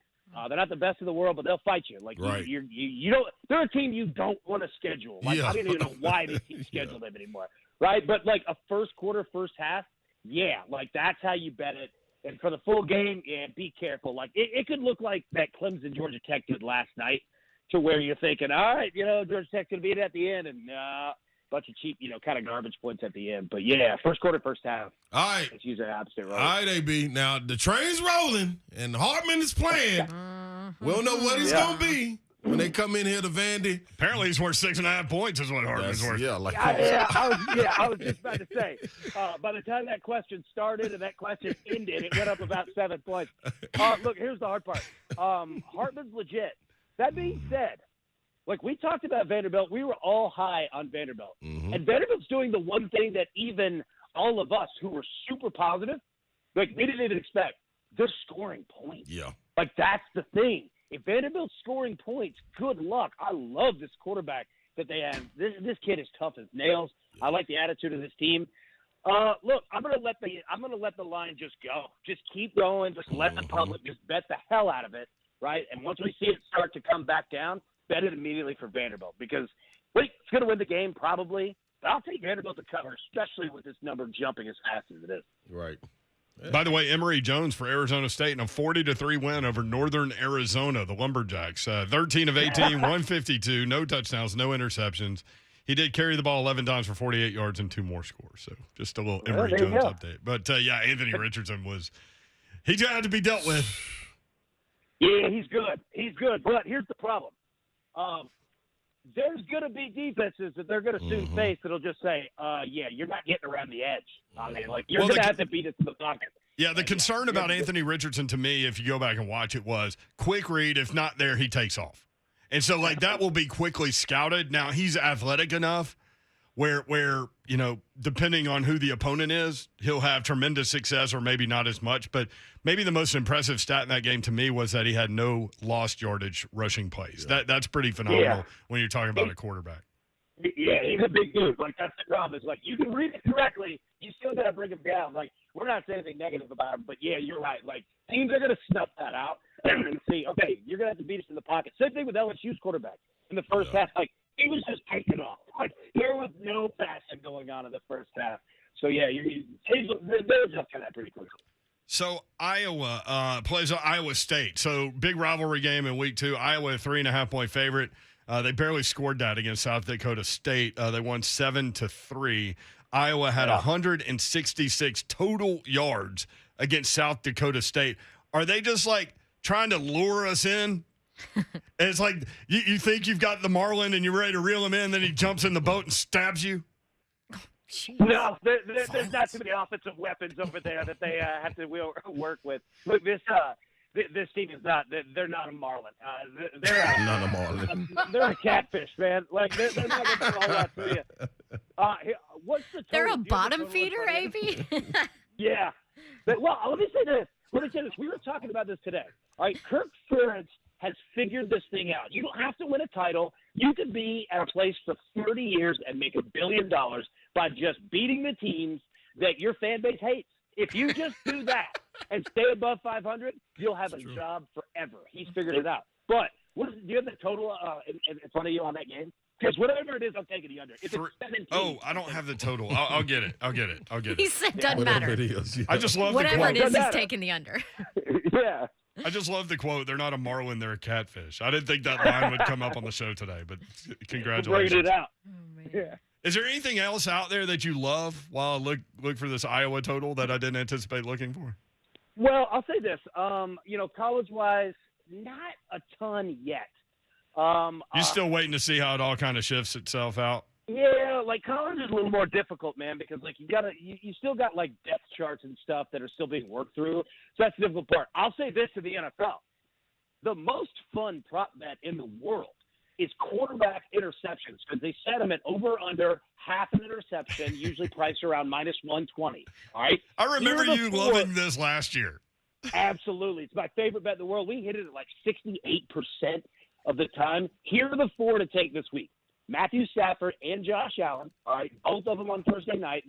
They're not the best in the world, but they'll fight you. Right. You don't. They're a team you don't want to schedule. I don't even know why they team schedule them anymore. Right, but a first quarter, first half, that's how you bet it. And for the full game, be careful. It could look like that Clemson Georgia Tech did last night, to where you're thinking, all right, Georgia Tech's gonna beat it at the end, and bunch of cheap, kind of garbage points at the end. But first quarter, first half. All right. It's usually opposite. Right? All right, AB. Now the train's rolling and Hartman is playing. We don't know what he's gonna be when they come in here to Vandy. Apparently, he's worth 6.5 points. Is what Hartman's worth. I was just about to say. By the time that question started and that question ended, it went up about 7 points. Look, here's the hard part. Hartman's legit. That being said, we talked about Vanderbilt. We were all high on Vanderbilt. And Vanderbilt's doing the one thing that even all of us who were super positive, we didn't even expect. They're scoring points. Yeah. That's the thing. If Vanderbilt's scoring points, good luck. I love this quarterback that they have. This kid is tough as nails. I like the attitude of this team. Look, I'm gonna let the line just go. Just keep going. Just let the public just bet the hell out of it, right? And once we see it start to come back down, bet it immediately for Vanderbilt, because it's going to win the game probably. But I'll take Vanderbilt to cover, especially with this number jumping as fast as it is. Right. Yeah. By the way, Emory Jones for Arizona State in a 40-3 win over Northern Arizona, the Lumberjacks. 13 of 18, 152, no touchdowns, no interceptions. He did carry the ball 11 times for 48 yards and 2 more scores. So just a little Emory Jones update. But, Anthony Richardson he's going to have to be dealt with. Yeah, he's good. He's good. But here's the problem. There's going to be defenses that they're going to soon face that'll just say, you're not getting around the edge. You're going to have to beat it to the pocket. Yeah, the concern about Anthony Richardson to me, if you go back and watch it, was quick read. If not there, he takes off. And so, that will be quickly scouted. Now, he's athletic enough where depending on who the opponent is, he'll have tremendous success or maybe not as much. But maybe the most impressive stat in that game to me was that he had no lost yardage rushing plays. That's pretty phenomenal when you're talking about a quarterback. Yeah, he's a big dude. That's the problem. Is you can read it correctly, you still got to bring him down. We're not saying anything negative about him, but yeah, you're right. Teams are going to snuff that out and see, okay, you're going to have to beat us in the pocket. Same thing with LSU's quarterback in the first half. He was just taking off. There was no passing going on in the first half. So, yeah, they're adjusting that pretty quickly. So, Iowa plays Iowa State. So, big rivalry game in week 2. Iowa, a 3.5-point favorite. They barely scored that against South Dakota State. They won 7-3. Iowa had 166 total yards against South Dakota State. Are they just, trying to lure us in? It's you think you've got the Marlin and you're ready to reel him in, then he jumps in the boat and stabs you? No, there's not too many offensive weapons over there that they have to work with. Look, this team is not. They're not a Marlin. They're not a Marlin. They're a catfish, man. They're not going to do all that for you. What's the total? They're a bottom feeder, AB. Yeah. Let me say this. We were talking about this today. All right, Kirk Ferentz has figured this thing out. You don't have to win a title. You can be at a place for 30 years and make $1 billion by just beating the teams that your fan base hates. If you just do that and stay above 500, you'll have a job forever. He's figured it out. But do you have the total in front of you on that game? Because whatever it is, I'm taking the under. If it's 17. Oh, I don't have the total. I'll get it. He said doesn't matter. I just love whatever the quote. it is, he's taking the under. Yeah. I just love the quote. They're not a Marlin, they're a catfish. I didn't think that line would come up on the show today, but congratulations. Bring it out. Oh, yeah. Is there anything else out there that you love while I look for this Iowa total that I didn't anticipate looking for? Well, I'll say this. College-wise, not a ton yet. You still waiting to see how it all kind of shifts itself out? Yeah, like college is a little more difficult, man, because like you still got like depth charts and stuff that are still being worked through. So that's the difficult part. I'll say this to the NFL: the most fun prop bet in the world is quarterback interceptions, because they set them at over under half an interception, usually priced around -120. All right. I remember you loving this last year. Absolutely, it's my favorite bet in the world. We hit it at like 68% of the time. Here are the four to take this week: Matthew Stafford and Josh Allen. All right, both of them on Thursday night.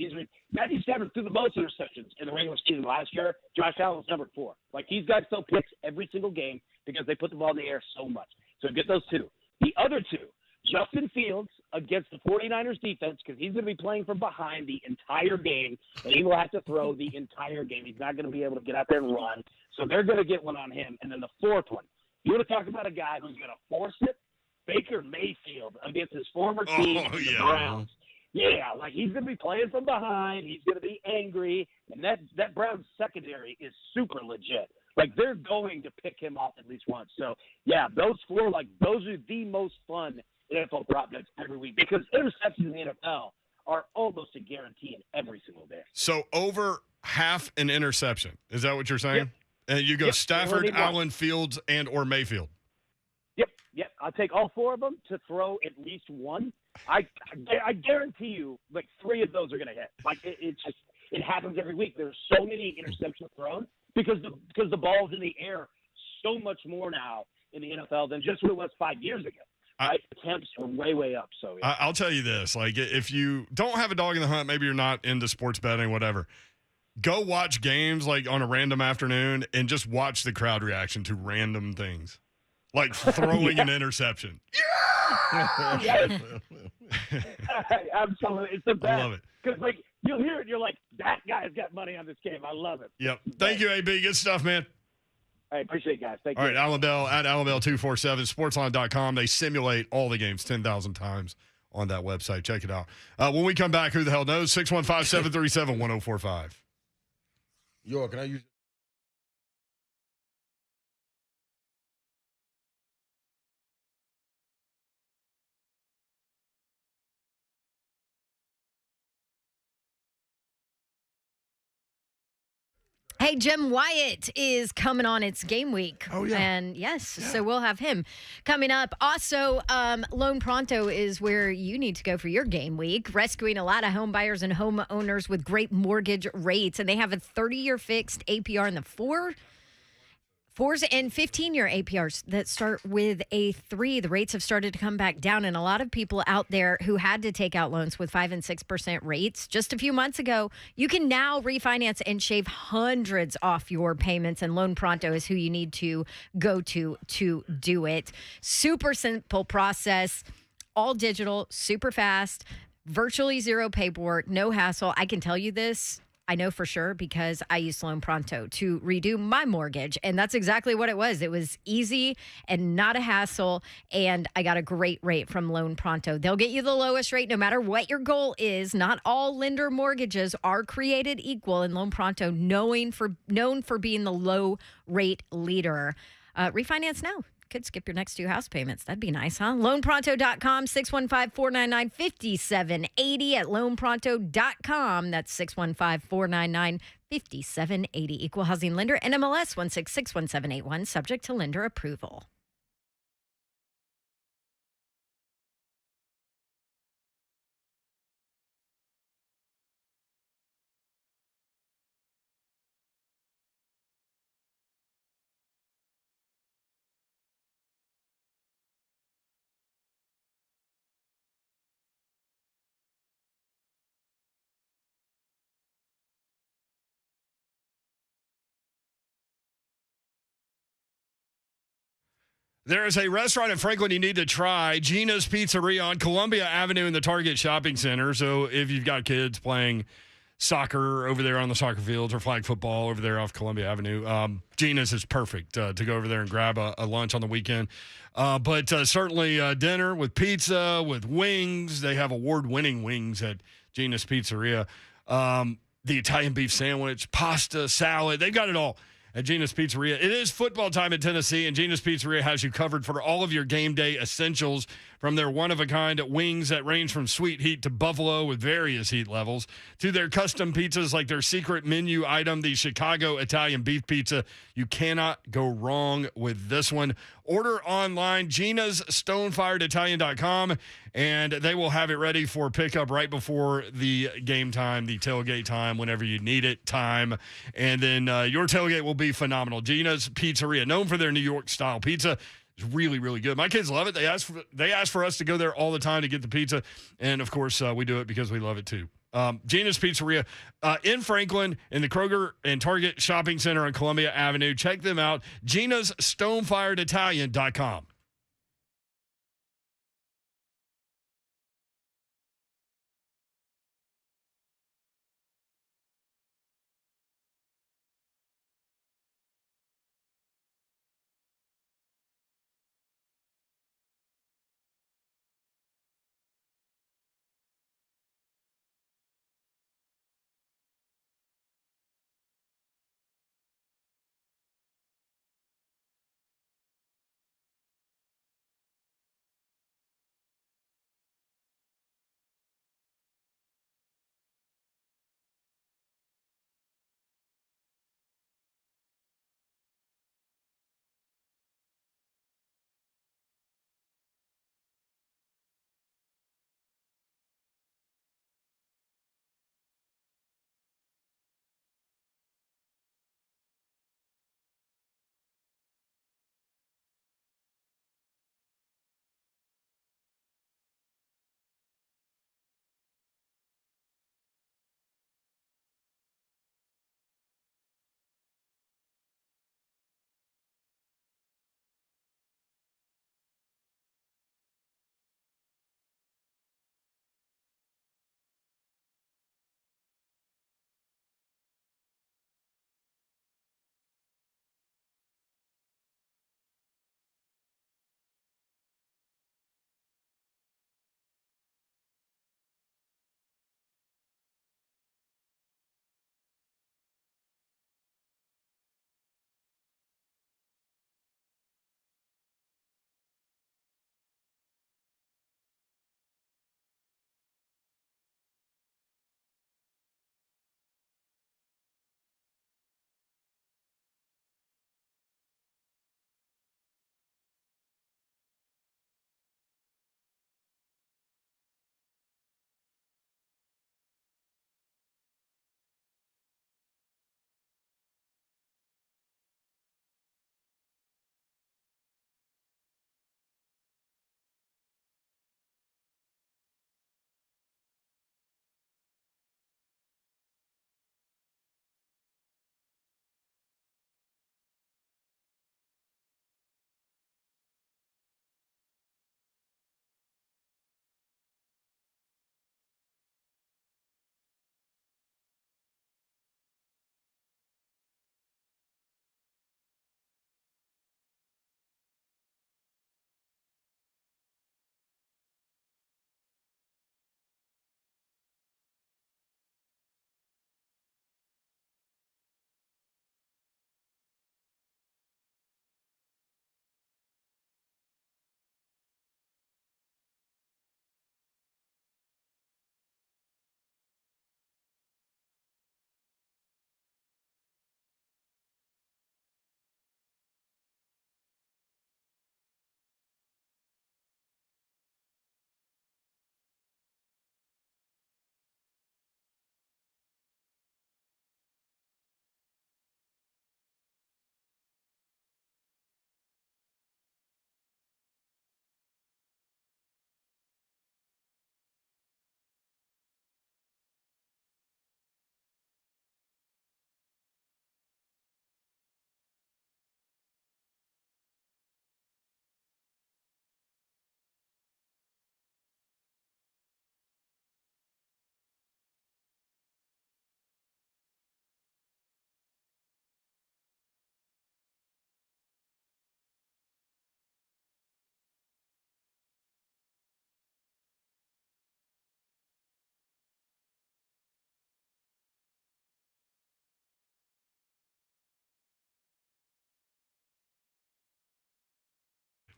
Matthew Stafford threw the most interceptions in the regular season last year. Josh Allen was number 4. Like, these guys still picks every single game because they put the ball in the air so much. So get those two. The other two, Justin Fields against the 49ers defense, because he's going to be playing from behind the entire game, and he will have to throw the entire game. He's not going to be able to get out there and run. So they're going to get one on him. And then the fourth one, you want to talk about a guy who's going to force it? Baker Mayfield against his former team, the Browns. Yeah, like, he's going to be playing from behind. He's going to be angry. And that Browns secondary is super legit. Like, they're going to pick him off at least once. So, yeah, those four, like, those are the most fun NFL prop bets every week, because interceptions in the NFL are almost a guarantee in every single day. So over half an interception. Is that what you're saying? Yep. And you go Stafford, Allen, Fields, and or Mayfield. Yep. I'll take all four of them to throw at least one. I guarantee you, like, 3 of those are going to hit. Like, it happens every week. There's so many interceptions thrown because the ball's in the air so much more now in the NFL than just what it was 5 years ago. Attempts are way up. So yeah. I'll tell you this: like, if you don't have a dog in the hunt, maybe you're not into sports betting, whatever. Go watch games like on a random afternoon and just watch the crowd reaction to random things, like throwing an interception. Yeah. Absolutely, it's the best. I love it. Because, like, you'll hear it, and you're like, that guy's got money on this game. I love it. Yep. Thank you, AB. Good stuff, man. I appreciate it, guys. Thank you. All right, Allan Bell at AllanBell247, Sportsline.com. They simulate all the games 10,000 times on that website. Check it out. When we come back, who the hell knows? 615-737-1045. Yo, can I use... Hey, Jim Wyatt is coming on. It's game week. Oh, yeah. And yes, so we'll have him coming up. Also, Loan Pronto is where you need to go for your game week, rescuing a lot of home buyers and homeowners with great mortgage rates. And they have a 30-year fixed APR in the 4s and 15-year APRs that start with a 3. The rates have started to come back down, and a lot of people out there who had to take out loans with 5 and 6% rates just a few months ago, you can now refinance and shave hundreds off your payments, and Loan Pronto is who you need to go to do it. Super simple process, all digital, super fast, virtually zero paperwork, no hassle. I can tell you this. I know for sure because I used Loan Pronto to redo my mortgage, and that's exactly what it was. It was easy and not a hassle, and I got a great rate from Loan Pronto. They'll get you the lowest rate no matter what your goal is. Not all lender mortgages are created equal, and Loan Pronto known for being the low rate leader. Refinance now. Could skip your next 2 house payments. That'd be nice, huh? LoanPronto.com, 615-499-5780 at LoanPronto.com. That's 615-499-5780. Equal housing lender, NMLS 1661781, subject to lender approval. There is a restaurant in Franklin you need to try, Gina's Pizzeria on Columbia Avenue in the Target Shopping Center. So if you've got kids playing soccer over there on the soccer fields or flag football over there off Columbia Avenue, Gina's is perfect to go over there and grab a lunch on the weekend. But certainly dinner with pizza, with wings. They have award-winning wings at Gina's Pizzeria. The Italian beef sandwich, pasta, salad. They've got it all. at Gina's Pizzeria. It is football time in Tennessee, and Gina's Pizzeria has you covered for all of your game day essentials, from their one-of-a-kind wings that range from sweet heat to buffalo with various heat levels, to their custom pizzas like their secret menu item, the Chicago Italian Beef Pizza. You cannot go wrong with this one. Order online, Gina'sStonefiredItalian.com, and they will have it ready for pickup right before the game time, the tailgate time, whenever you need it time. And then your tailgate will be phenomenal. Gina's Pizzeria, known for their New York-style pizza. It's really, really good. My kids love it. They ask for us to go there all the time to get the pizza. And, of course, we do it because we love it, too. Gina's Pizzeria in Franklin, in the Kroger and Target Shopping Center on Columbia Avenue. Check them out. Gina'sStonefiredItalian.com.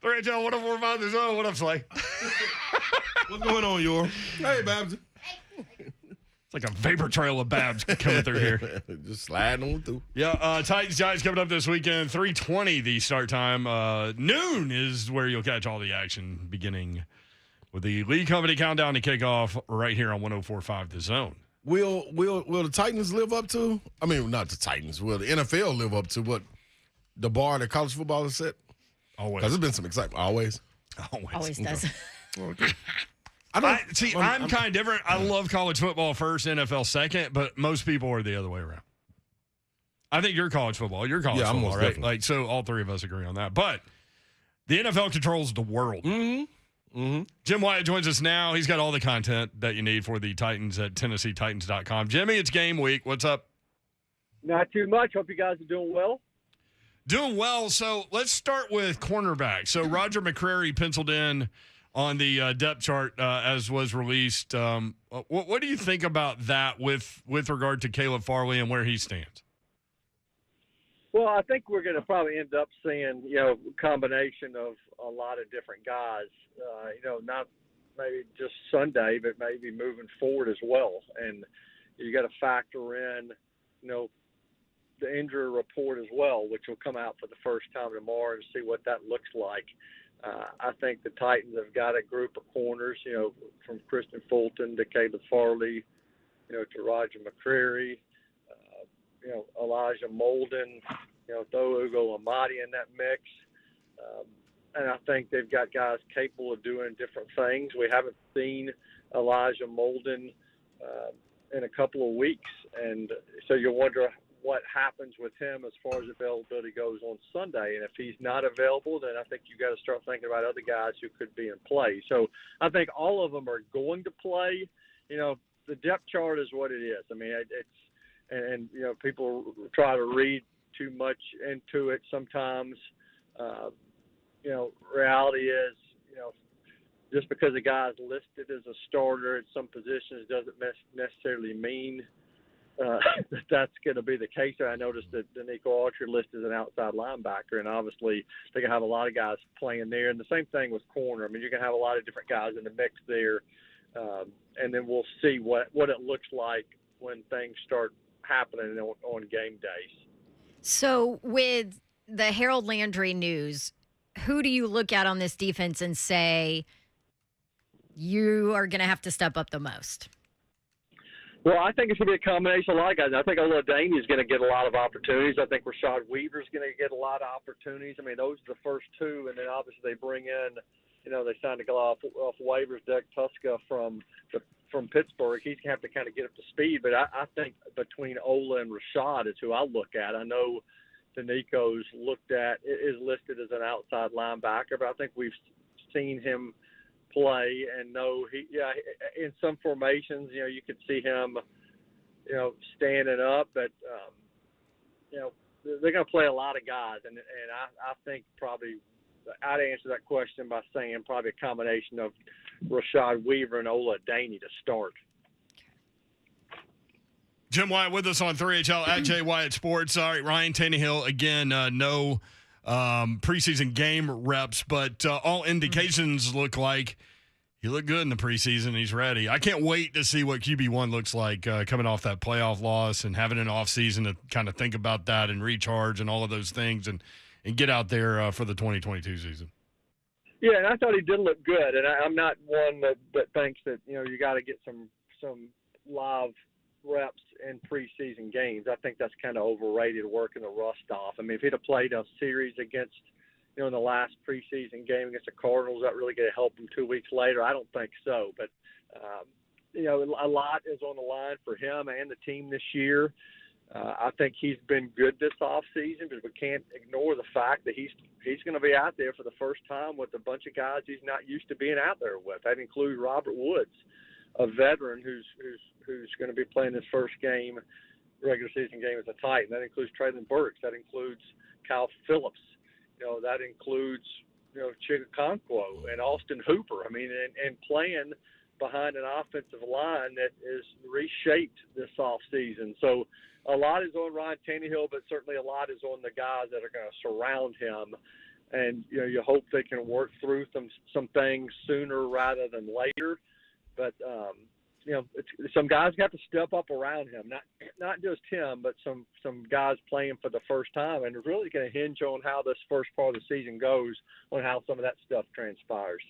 3HL 1045 The Zone. What up, Slay? What's going on, Yor? Hey, Babs. It's like a vapor trail of Babs coming through here. Just sliding on through. Yeah, Titans Giants coming up this weekend. 3:20 the start time. Noon is where you'll catch all the action, beginning with the Lee Company countdown to kickoff right here on 1045 The Zone. Will the Titans live up to? I mean, not the Titans. Will the NFL live up to what the bar that college football has set? Always. Because there's been some excitement. Always. Always does. Okay. I'm kind of different. I love college football first, NFL second, but most people are the other way around. I think you're college football. You're college football, right? Definitely. Like, so all three of us agree on that. But the NFL controls the world. Jim Wyatt joins us now. He's got all the content that you need for the Titans at TennesseeTitans.com. Jimmy, it's game week. What's up? Not too much. Hope you guys are doing well. Doing well. So let's start with cornerback. So Roger McCreary penciled in on the depth chart as was released. What do you think about that with regard to Caleb Farley and where he stands? Well, I think we're going to probably end up seeing, a combination of a lot of different guys, not maybe just Sunday, but maybe moving forward as well. And you got to factor in, the injury report as well, which will come out for the first time tomorrow and see what that looks like. I think the Titans have got a group of corners, from Kristen Fulton to Caleb Farley, to Roger McCreary, Elijah Molden, throw Ugo Amadi in that mix. And I think they've got guys capable of doing different things. We haven't seen Elijah Molden in a couple of weeks. And so you wonder what happens with him as far as availability goes on Sunday. And if he's not available, then I think you got to start thinking about other guys who could be in play. So I think all of them are going to play. The depth chart is what it is. I mean, people try to read too much into it sometimes. Reality is, just because a guy is listed as a starter at some positions doesn't necessarily mean that's going to be the case. I noticed that Danico Archer listed as an outside linebacker, and obviously they're going to have a lot of guys playing there. And the same thing with corner. I mean, you're going to have a lot of different guys in the mix there, and then we'll see what it looks like when things start happening on game days. So with the Harold Landry news, who do you look at on this defense and say you are going to have to step up the most? Well, I think it's going to be a combination of a lot of guys. I think Oladaney is going to get a lot of opportunities. I think Rashad Weaver is going to get a lot of opportunities. I mean, those are the first two, and then obviously they bring in, they signed a guy off waivers, Derek Tuska from Pittsburgh. He's going to have to kind of get up to speed. But I think between Ola and Rashad is who I look at. I know Danico's is listed as an outside linebacker, but I think we've seen him play and know in some formations, you could see him, standing up, but they're going to play a lot of guys, and I think probably I'd answer that question by saying probably a combination of Rashad Weaver and Oladaney to start. Jim Wyatt with us on 3HL at J Wyatt Sports. All right, Ryan Tannehill again, no preseason game reps, but all indications look like he looked good in the preseason. He's ready. I can't wait to see what QB1 looks like coming off that playoff loss and having an offseason to kind of think about that and recharge and all of those things and get out there for the 2022 season. Yeah, and I thought he did look good, and I'm not one that thinks that you got to get some live reps in preseason games. I think that's kind of overrated, working the rust off. I mean, if he'd have played a series against, in the last preseason game against the Cardinals, that really going to help him 2 weeks later? I don't think so. But, a lot is on the line for him and the team this year. I think he's been good this offseason, but we can't ignore the fact that he's going to be out there for the first time with a bunch of guys he's not used to being out there with. That includes Robert Woods, a veteran who's going to be playing his first regular season game as a Titan. That includes Traylon Burks. That includes Kyle Phillips. That includes, Chigakonkwo and Austin Hooper. I mean, and playing behind an offensive line that is reshaped this offseason. So a lot is on Ryan Tannehill, but certainly a lot is on the guys that are going to surround him and you hope they can work through some things sooner rather than later. But some guys got to step up around him, not just him, but some guys playing for the first time, and it's really going to hinge on how this first part of the season goes, on how some of that stuff transpires.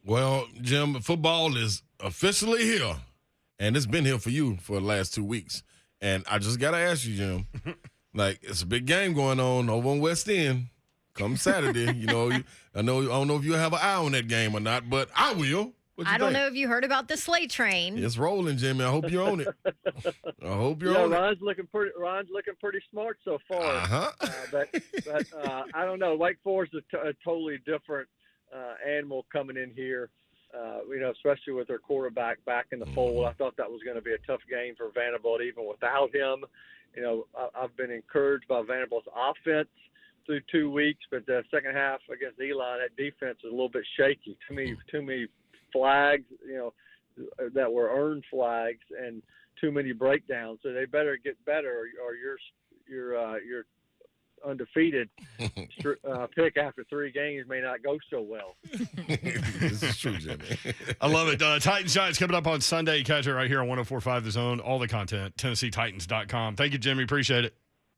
Well, Jim, football is officially here, and it's been here for you for the last 2 weeks. And I just got to ask you, Jim, like, it's a big game going on over on West End come Saturday. I don't know if you have an eye on that game or not, but I will. I don't know if you heard about the sleigh train. It's rolling, Jimmy. I hope you own it. I hope you're on it. Ryan's looking pretty smart so far. Uh-huh. But I don't know. Wake Forest is a totally different animal coming in here. Especially with their quarterback back in the fold. I thought that was going to be a tough game for Vanderbilt, even without him. I've been encouraged by Vanderbilt's offense through 2 weeks, but the second half against Elon, that defense is a little bit shaky. Too many flags, that were earned flags, and too many breakdowns. So they better get better, or you're undefeated pick after 3 games may not go so well. This is true, Jimmy. I love it. Titans Giants coming up on Sunday. You catch it right here on 104.5 The Zone. All the content, TennesseeTitans.com. Thank you, Jimmy. Appreciate it.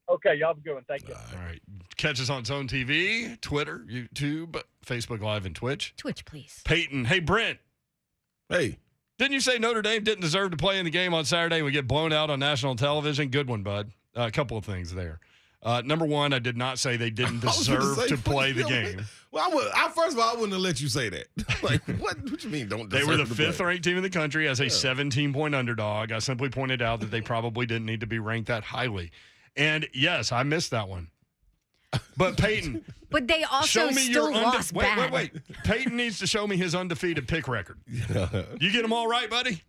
Okay, y'all have a good one. Thank you. All right. Catch us on Zone TV, Twitter, YouTube, Facebook Live, and Twitch. Twitch, please. Peyton. Hey, Brent. Hey. Didn't you say Notre Dame didn't deserve to play in the game on Saturday and we get blown out on national television? Good one, bud. A couple of things there. Number one, I did not say they didn't deserve to play the game. Well, first of all, I wouldn't have let you say that. Like, what you mean don't deserve? They were the to 5th play? ranked team in the country as a 17-point underdog. I simply pointed out that they probably didn't need to be ranked that highly. And, yes, I missed that one. But, Peyton. But they also still lost bad. Wait. Peyton needs to show me his undefeated pick record. You get them all right, buddy?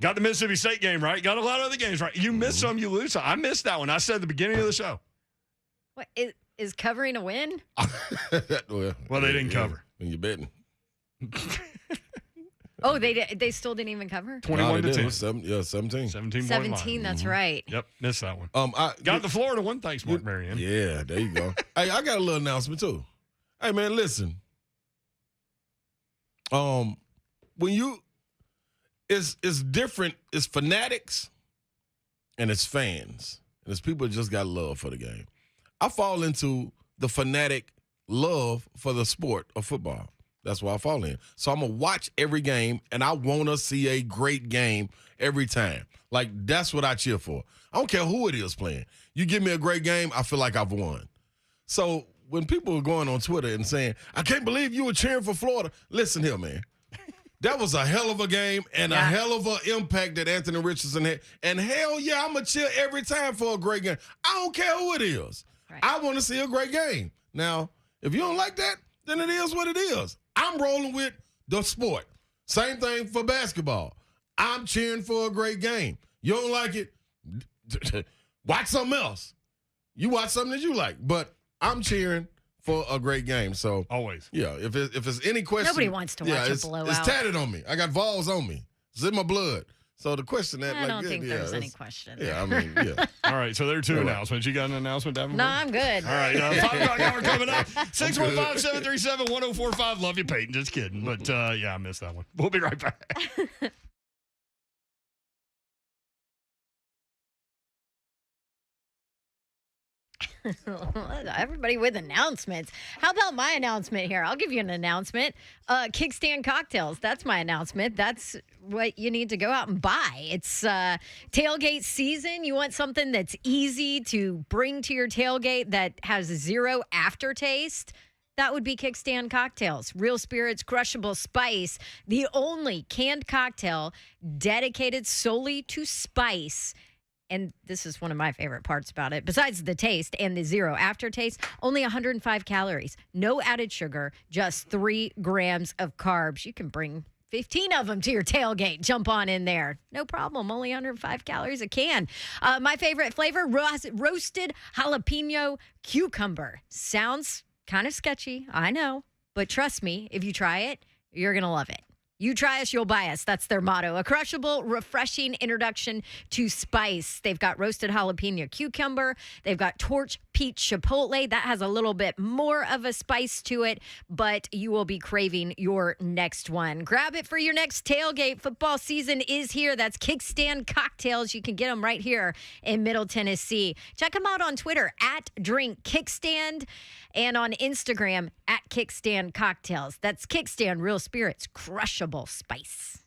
Got the Mississippi State game right. Got a lot of other games right. You miss some, you lose some. I missed that one. I said at the beginning of the show. What, is covering a win? Well, they didn't cover. When you're betting. Oh, they still didn't even cover? 21 to 10. 17. 17, that's right. Yep, missed that one. I got the Florida one. Thanks, Mark Marion. Yeah, there you go. Hey, I got a little announcement too. Hey, man, listen. It's different. It's fanatics and it's fans. And it's people that just got love for the game. I fall into the fanatic love for the sport of football. That's why I fall in. So I'm going to watch every game, and I want to see a great game every time. Like, that's what I cheer for. I don't care who it is playing. You give me a great game, I feel like I've won. So when people are going on Twitter and saying, I can't believe you were cheering for Florida, listen here, man. That was a hell of a game and a hell of an impact that Anthony Richardson had. And hell yeah, I'm going to cheer every time for a great game. I don't care who it is. Right. I want to see a great game. Now, if you don't like that, then it is what it is. I'm rolling with the sport. Same thing for basketball. I'm cheering for a great game. You don't like it, watch something else. You watch something that you like. But I'm cheering for a great game. So always. Yeah, if it's any question. Nobody wants to watch a blowout. It's tatted on me. I got Vols on me. It's in my blood. So the question that I don't think there's any question. Yeah, I mean, yeah. All right, so there are 2 announcements. You got an announcement, Davenport? No, I'm good. All right, 5 o'clock hour coming up. 615-737-1045. Love you, Peyton. Just kidding. But, yeah, I missed that one. We'll be right back. Everybody with announcements. How about my announcement here? I'll give you an announcement. Kickstand cocktails. That's my announcement. That's what you need to go out and buy. It's tailgate season. You want something that's easy to bring to your tailgate that has 0 aftertaste? That would be Kickstand Cocktails. Real spirits, crushable spice. The only canned cocktail dedicated solely to spice. And this is one of my favorite parts about it. Besides the taste and the 0 aftertaste, only 105 calories. No added sugar, just 3 grams of carbs. You can bring 15 of them to your tailgate. Jump on in there. No problem. Only 105 calories a can. My favorite flavor, roasted jalapeno cucumber. Sounds kind of sketchy, I know. But trust me, if you try it, you're going to love it. You try us, you'll buy us. That's their motto. A crushable, refreshing introduction to spice. They've got roasted jalapeno cucumber. They've got torch peach chipotle. That has a little bit more of a spice to it, but you will be craving your next one. Grab it for your next tailgate. Football season is here. That's Kickstand Cocktails. You can get them right here in Middle Tennessee. Check them out on Twitter at Drink Kickstand and on Instagram at Kickstand Cocktails. That's Kickstand Real Spirits Crushable Spice.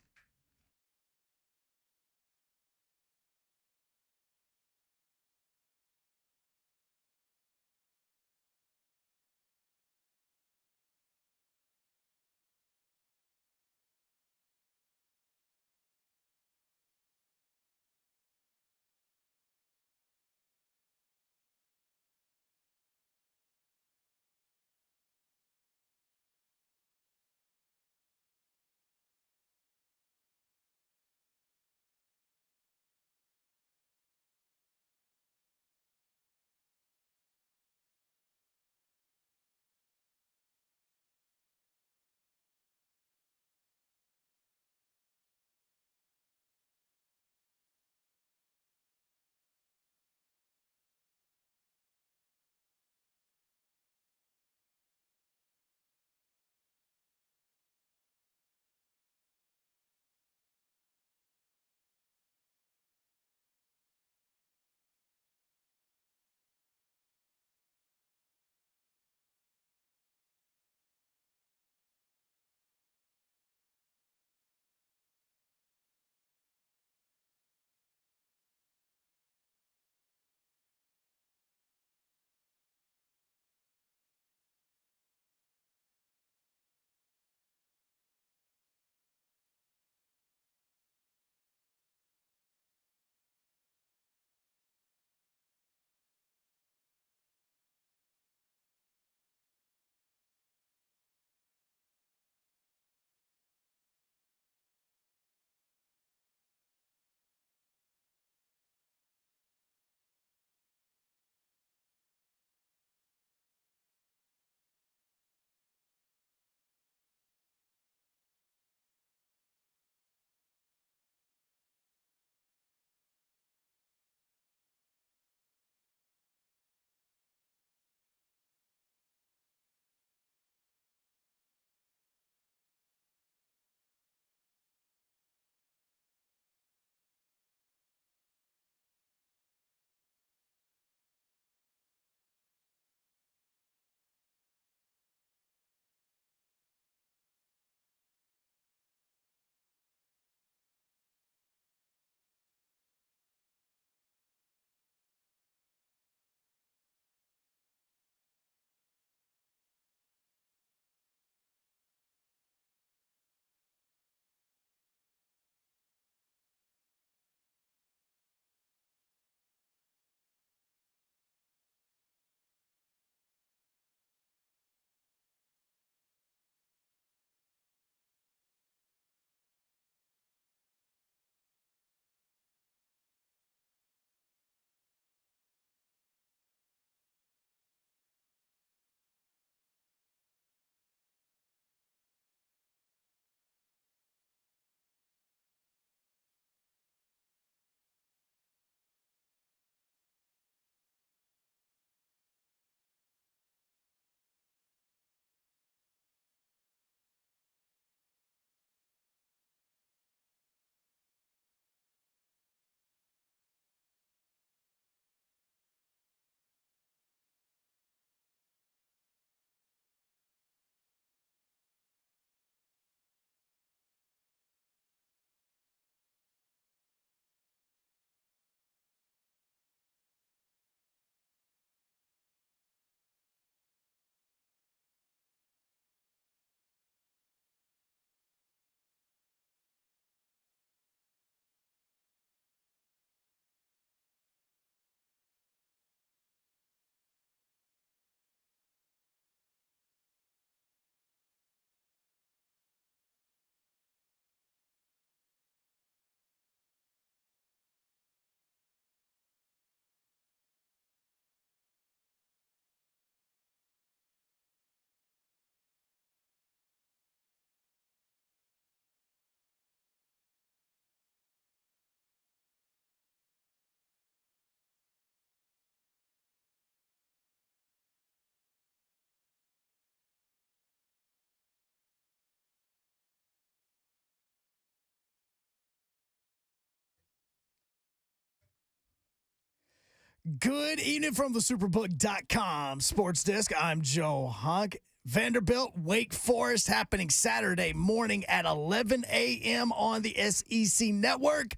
Good evening from the Superbook.com sports desk. I'm Joe Hunk. Vanderbilt, Wake Forest happening Saturday morning at 11 a.m. on the SEC Network.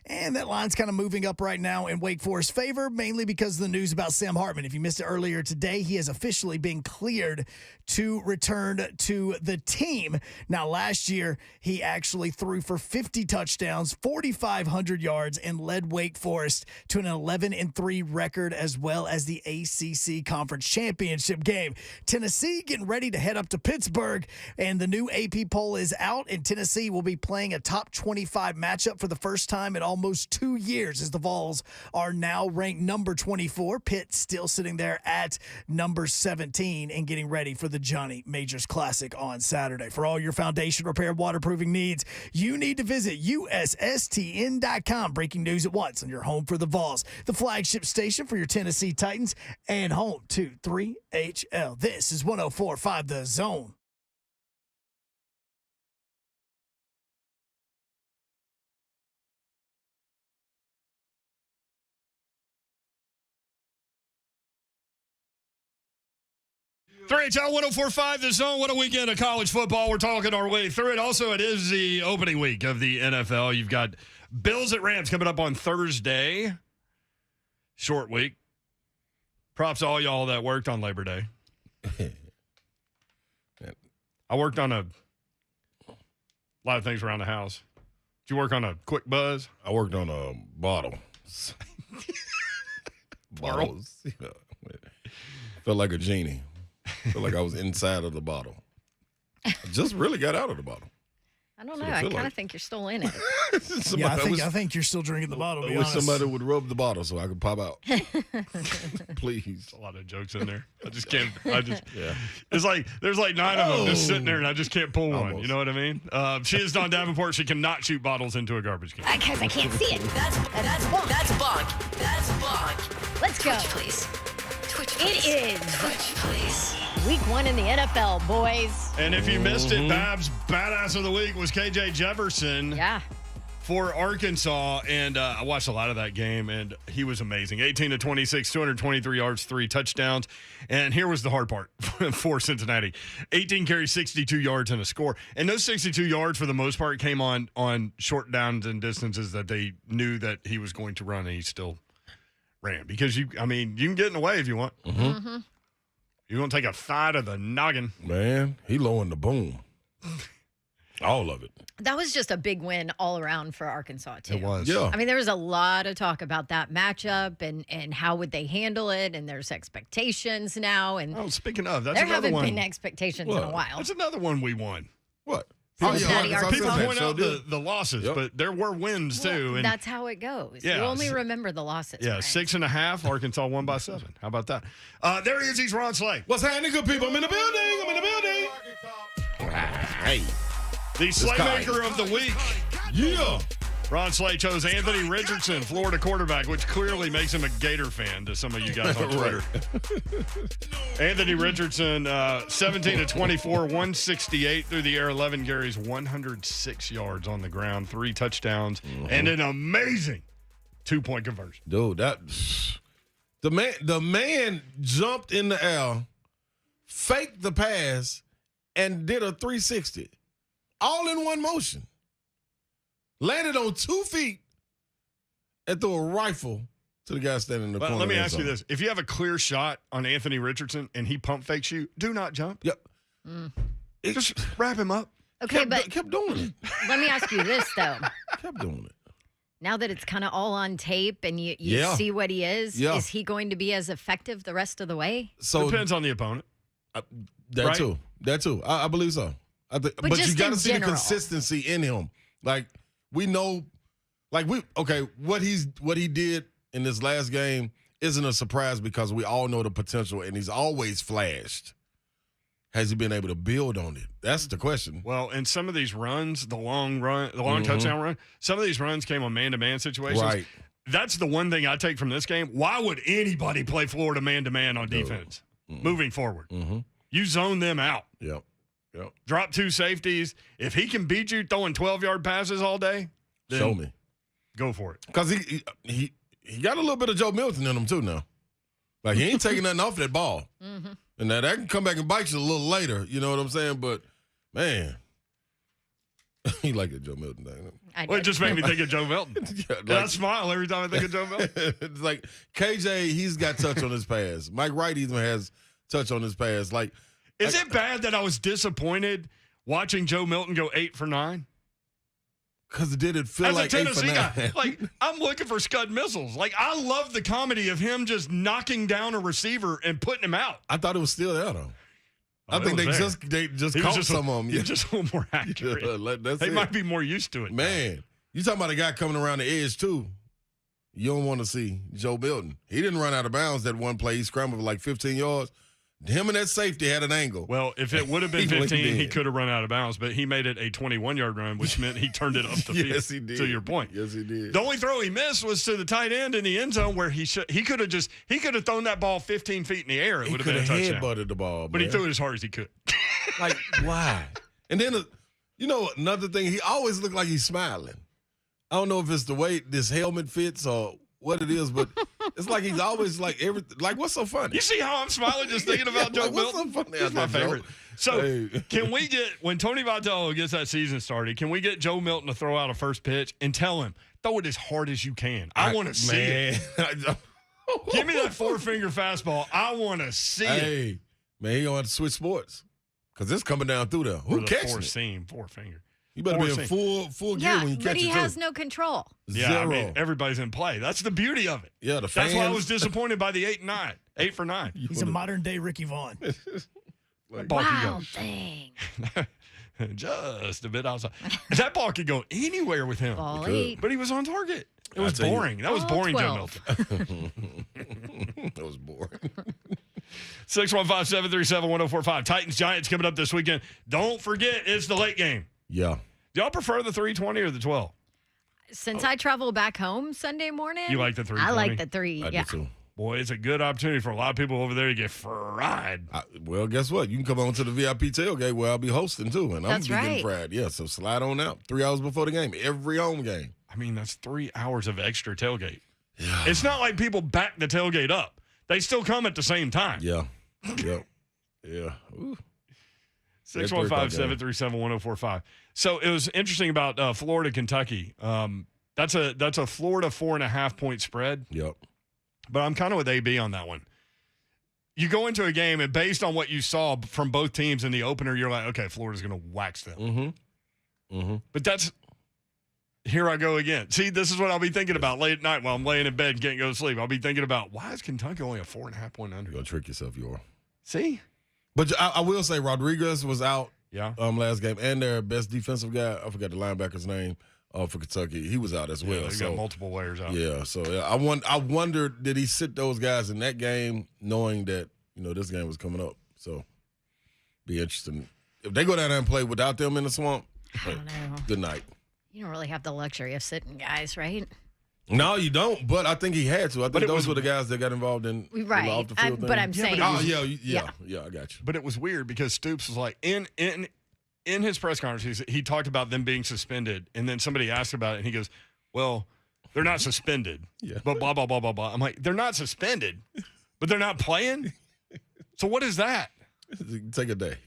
And that line's kind of moving up right now in Wake Forest's favor, mainly because of the news about Sam Hartman. If you missed it earlier today, he has officially been cleared to return to the team. Now, last year, he actually threw for 50 touchdowns, 4,500 yards, and led Wake Forest to an 11-3 record, as well as the ACC Conference Championship game. Tennessee getting ready to head up to Pittsburgh, and the new AP poll is out, and Tennessee will be playing a top 25 matchup for the first time in almost 2 years, as the Vols are now ranked number 24. Pitt still sitting there at number 17 and getting ready for the Johnny Majors Classic on Saturday. For all your foundation repair waterproofing needs, you need to visit USSTN.com. Breaking news at once on your home for the Vols, the flagship station for your Tennessee Titans, and home to 3HL. This is 104.5 The Zone. Three HL 104.5 The Zone. What a weekend of college football. We're talking our way through it. Also, it is the opening week of the NFL. You've got Bills at Rams coming up on Thursday. Short week. Props to all y'all that worked on Labor Day. I worked on a lot of things around the house. Did you work on a quick buzz? I worked on a bottle. Bottles. Yeah. Felt like a genie. Felt like I was inside of the bottle. I just really got out of the bottle. I don't know. I kind of think you're still in it. Yeah, I think you're still drinking the bottle. I wish somebody would rub the bottle so I could pop out. Please. A lot of jokes in there. I just can't. Yeah. It's like there's like 9 of them just sitting there, and I just can't pull one. You know what I mean? She is Dawn Davenport. She cannot shoot bottles into a garbage can. Because I can't see it. That's bunk. That's bunk. Let's go. Twitch, please. Twitch, please. It is. Twitch, please. Week 1 in the NFL, boys. And if you missed it, Babs' Badass of the Week was KJ Jefferson. Yeah. For Arkansas, and I watched a lot of that game, and he was amazing. 18-26, 223 yards, 3 touchdowns. And here was the hard part for Cincinnati. 18 carries, 62 yards, and a score. And those 62 yards, for the most part, came on short downs and distances that they knew that he was going to run, and he still ran. Because, you can get in the way if you want. Mm-hmm. You're going to take a thigh to the noggin. Man, he low in the boom. All of it. That was just a big win all around for Arkansas, too. It was. Yeah. I mean, there was a lot of talk about that matchup and how would they handle it, and there's expectations now. And speaking of, that's there another haven't one. been expectations in a while. That's another one we won. What? Cincinnati, Arkansas. People point So out the losses, but there were wins, too. And That's how it goes. Yeah, you only remember the losses. yeah, Frank. 6.5. Arkansas won by 7. How about that? There he is. He's Ron Slay. What's happening, good people? I'm in the building. Hey. The Slaymaker of the Week. Yeah. Ron Slay chose Anthony Richardson, Florida quarterback, which clearly makes him a Gator fan to some of you guys on Twitter. Anthony Richardson, 17-24, 168 through the air, 11 carries, 106 yards on the ground, 3 touchdowns, and an amazing 2-point conversion. Dude, the man jumped in the air, faked the pass, and did a 360. All in one motion. Landed on 2 feet and threw a rifle to the guy standing in the corner. Let me ask you this. If you have a clear shot on Anthony Richardson and he pump fakes you, do not jump. Yep. Just wrap him up. Okay, kept doing it. let me ask you this, though. Kept doing it. Now that it's kind of all on tape and you see what he is he going to be as effective the rest of the way? So depends on the opponent. That too. I believe so. But you got to see the consistency in him. Like, we know, what he did in this last game isn't a surprise because we all know the potential, and he's always flashed. Has he been able to build on it? That's the question. Well, and some of these runs, the long touchdown run, some of these runs came on man-to-man situations. Right. That's the one thing I take from this game. Why would anybody play Florida man-to-man on defense moving forward? You zone them out. Yep. Drop 2 safeties. If he can beat you throwing 12-yard passes all day, then show me. Go for it. Because he got a little bit of Joe Milton in him too now. Like, he ain't taking nothing off that ball. Mm-hmm. And now that can come back and bite you a little later. You know what I'm saying? But, man, he like it, Joe Milton thing. Well, it just made me think of Joe Milton. Yeah, And I smile every time I think of Joe Milton. It's like KJ, he's got touch on his pass. Mike Wright even has touch on his pass. Like, Is it bad that I was disappointed watching Joe Milton go 8 for 9? Because did it feel As like a 8 for Tennessee 9? guy, like, I'm looking for Scud missiles. Like, I love the comedy of him just knocking down a receiver and putting him out. I thought it was still there, though. Oh, I think it was they just He was caught some of them. He was just a little more accurate. That's They it. might be more used to it. Man, you talking about a guy coming around the edge, too. You don't want to see Joe Milton. He didn't run out of bounds that one play. He scrambled for like 15 yards. Him and that safety had an angle. Well, if it would have been He went 15, he in. could have run out of bounds, but he made it a 21-yard run, which meant he turned it up the field. Yes, he did. To your point. Yes, he did. The only throw he missed was to the tight end in the end zone where he could have thrown that ball 15 feet in the air. It He would have could been a have touchdown. headbutted the ball, But he man. threw it as hard as he could. Like, why? And then, another thing, he always looked like he's smiling. I don't know if it's the way this helmet fits or what it is, but it's like he's always like what's so funny? You see how I'm smiling just thinking about Joe Like, what's Milton? so funny? He's my favorite. So, Hey. can we get, when Tony Vitello gets that season started, can we get Joe Milton to throw out a first pitch and tell him, throw it as hard as you can? I want to see it. Give me that 4-finger fastball. I want to see it. Hey, man, he gonna have to switch sports because it's coming down through there. Or Who the catching it? 4-seam, 4-finger. You better be in four-seam. full gear Yeah, when you but catch he it. has too. no control. Yeah, Zero. I mean, everybody's in play. That's the beauty of it. Yeah, the That's fans. why I was disappointed by the 8 and 9. 8 for 9. He's a modern-day Ricky Vaughn. That ball could Wow, dang. go just a bit outside. That ball could go anywhere with him. Ball could. 8. But he was on target. It was tell you- boring. That was All boring, Joe 12. Milton. That was boring. 615-737-1045. Titans Giants coming up this weekend. Don't forget, it's the late game. Yeah. Do y'all prefer the 320 or the 12? Since I travel back home Sunday morning, You like the I 320? like the 3. I Yeah. do too. Boy, it's a good opportunity for a lot of people over there to get fried. Well, guess what? You can come on to the VIP tailgate where I'll be hosting too, and I'm That's gonna be right. getting fried. Yeah, so slide on out 3 hours before the game, every home game. I mean, that's 3 hours of extra tailgate. Yeah. It's not like people back the tailgate up. They still come at the same time. Yeah. Yep. Yeah. Ooh. 615-737-1045. So it was interesting about Florida, Kentucky. That's a Florida 4.5-point spread. Yep. But I'm kind of with AB on that one. You go into a game, and based on what you saw from both teams in the opener, you're like, okay, Florida's going to wax them. Mm-hmm. Mm-hmm. But here I go again. See, this is what I'll be thinking about late at night while I'm laying in bed and can't go to sleep. I'll be thinking about, why is Kentucky only a 4.5-point under? You're gonna trick yourself, you are. See? But I will say Rodriguez was out Yeah. last game, and their best defensive guy, I forgot the linebacker's name for Kentucky. He was out as well. Yeah, they got multiple layers out. Yeah, so yeah, I wonder did he sit those guys in that game knowing that this game was coming up. So be interesting if they go down there and play without them in the swamp. I don't know. Good night. You don't really have the luxury of sitting guys, right? No, you don't. But I think he had to. I think those were the guys that got involved in Right. the off the field But thing. I'm saying. but Oh it yeah, I got you. But it was weird because Stoops was like, in his press conference, he talked about them being suspended. And then somebody asked about it, and he goes, well, they're not suspended. Yeah. But blah, blah, blah, blah, blah. I'm like, they're not suspended, but they're not playing? So what is that? Take a day.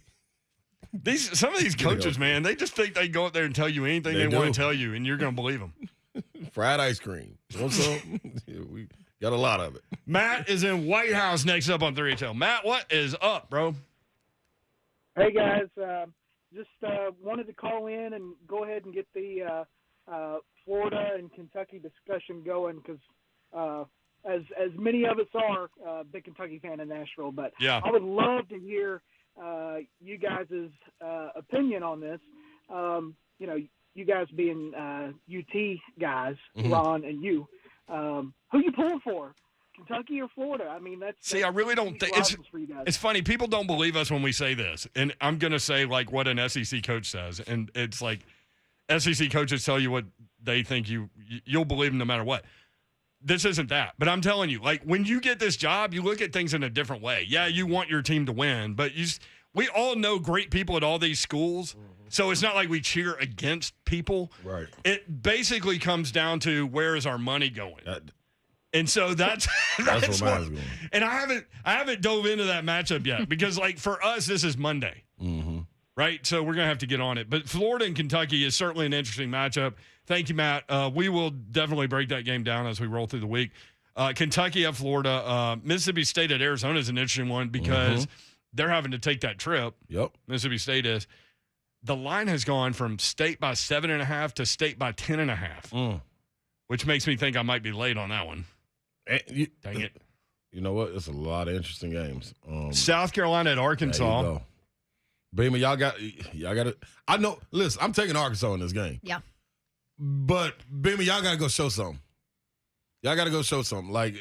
Some of these coaches, man, they just think they go up there and tell you anything They they want do. to tell you, and you're going to believe them. Fried ice cream. Want some? Yeah, we got a lot of it. Matt is in White House next up on 3HL. Matt, what is up, bro? Hey guys, just wanted to call in and go ahead and get the Florida and Kentucky discussion going because as many of us are big Kentucky fan in Nashville, but Yeah. I would love to hear you guys' opinion on this. You guys being UT guys, Mm-hmm. Ron and you, who you pulling for? Kentucky or Florida? I mean, that's See, I really don't think for you guys. it's funny. People don't believe us when we say this, and I'm gonna say like what an SEC coach says, and it's like SEC coaches tell you what they think you'll believe them no matter what. This isn't that, but I'm telling you, like when you get this job, you look at things in a different way. Yeah, you want your team to win, but we all know great people at all these schools, so it's not like we cheer against people. Right. It basically comes down to where is our money going. And so that's where what, mine's going. and I haven't dove into that matchup yet because like for us this is Monday, right? So we're gonna have to get on it. But Florida and Kentucky is certainly an interesting matchup. Thank you, Matt. We will definitely break that game down as we roll through the week. Kentucky at Florida, Mississippi State at Arizona is an interesting one because they're having to take that trip. Yep, Mississippi State is. The line has gone from State by 7.5 to State by 10.5, which makes me think I might be late on that one. Dang it. You know what? It's a lot of interesting games. South Carolina at Arkansas. There you go. Beamer, y'all got it. I know. Listen, I'm taking Arkansas in this game. Yeah. But Beamer, y'all got to go show something. Like,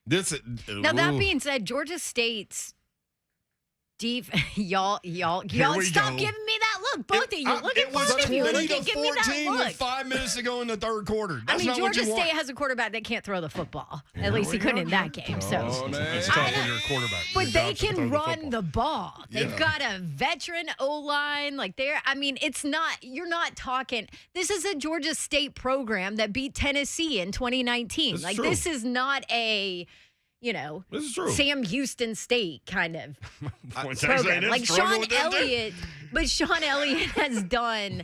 this. Now that being said, Georgia State's y'all stop giving me that look. Both of you. Look at both of you. Look at give me that look. With 5 minutes to go in the third quarter. I mean, Georgia State has a quarterback that can't throw the football. At least he couldn't in that game. So it's tough when you're a quarterback. But they can run the ball. They've got a veteran O-line. Like it's not, you're not talking, this is a Georgia State program that beat Tennessee in 2019. It's like true. this is not a, this is true. Sam Houston State kind of Texas program. A&M Like struggled Sean with that, too. Elliott, but Sean Elliott has done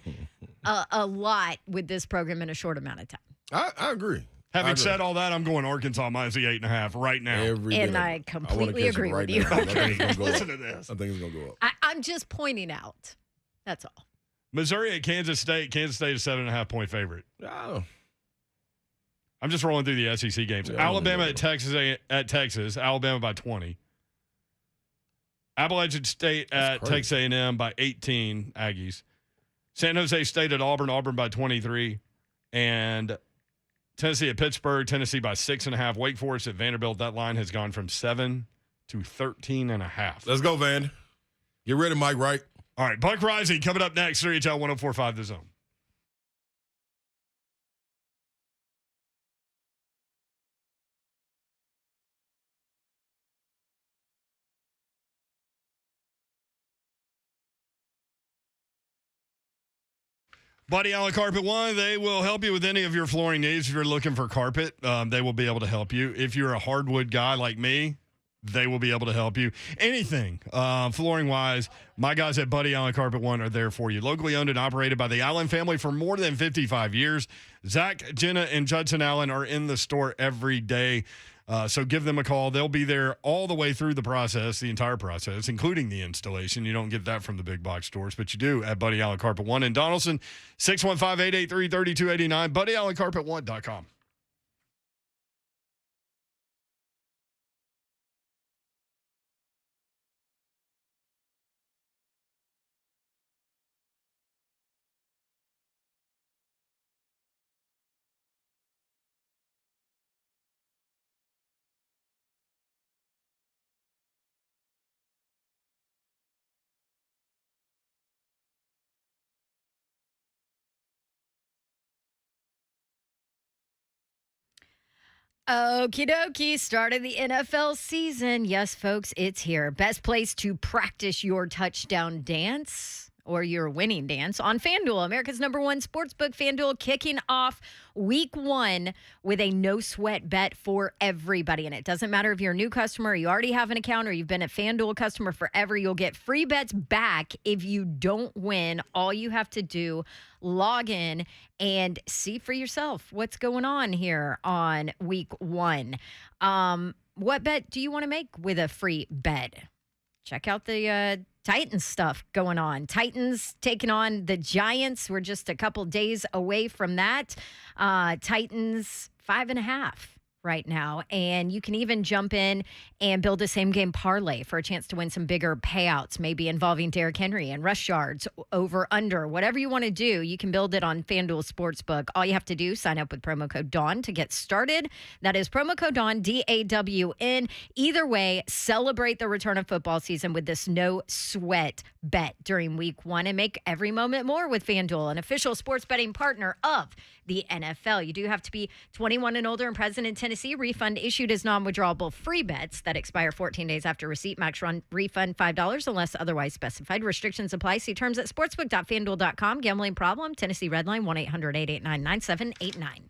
a lot with this program in a short amount of time. I agree. Having said all that, I'm going Arkansas minus the 8.5 right now. And I completely agree with you. Listen to this. I think it's going to go up. I'm just pointing out. That's all. Missouri at Kansas State. Kansas State is 7.5-point favorite. I'm just rolling through the SEC games. Yeah, Alabama at Texas. Alabama by 20. Appalachian State at Texas A&M by 18. Aggies. San Jose State at Auburn. Auburn by 23. And Tennessee at Pittsburgh. Tennessee by 6.5. Wake Forest at Vanderbilt. That line has gone from 7 to 13.5. Let's go, Van. Get ready, Mike Wright. All right, Buck Reising coming up next. 3HL 104.5 The Zone. Buddy Allen Carpet One, they will help you with any of your flooring needs. If you're looking for carpet, they will be able to help you. If you're a hardwood guy like me, they will be able to help you. Anything flooring-wise, my guys at Buddy Allen Carpet One are there for you. Locally owned and operated by the Allan family for more than 55 years. Zach, Jenna, and Judson Allen are in the store every day. So give them a call. They'll be there all the way through the process, the entire process, including the installation. You don't get that from the big box stores, but you do at Buddy Allen Carpet One in Donaldson, 615-883-3289, BuddyAllenCarpet1.com. Okie dokie, start of the NFL season. Yes, folks, it's here. Best place to practice your touchdown dance or your winning dance on FanDuel, America's #1 sportsbook. FanDuel kicking off week 1 with a no-sweat bet for everybody. And it doesn't matter if you're a new customer, or you already have an account, or you've been a FanDuel customer forever. You'll get free bets back if you don't win. All you have to do, log in and see for yourself what's going on here on week 1. What bet do you want to make with a free bet? Check out the Titans stuff going on. Titans taking on the Giants. We're just a couple days away from that. Titans 5.5 right now. And you can even jump in and build a same-game parlay for a chance to win some bigger payouts, maybe involving Derrick Henry and rush yards, over, under, whatever you want to do. You can build it on FanDuel Sportsbook. All you have to do, sign up with promo code DAWN to get started. That is promo code DAWN, DAWN. Either way, celebrate the return of football season with this no-sweat bet during week 1 and make every moment more with FanDuel, an official sports betting partner of the NFL. You do have to be 21 and older and present in Tennessee. Refund issued as non-withdrawable free bets that expire 14 days after receipt. Max run refund $5 unless otherwise specified. Restrictions apply. See terms at sportsbook.fanduel.com. Gambling problem? Tennessee Redline 1-800-889-9789.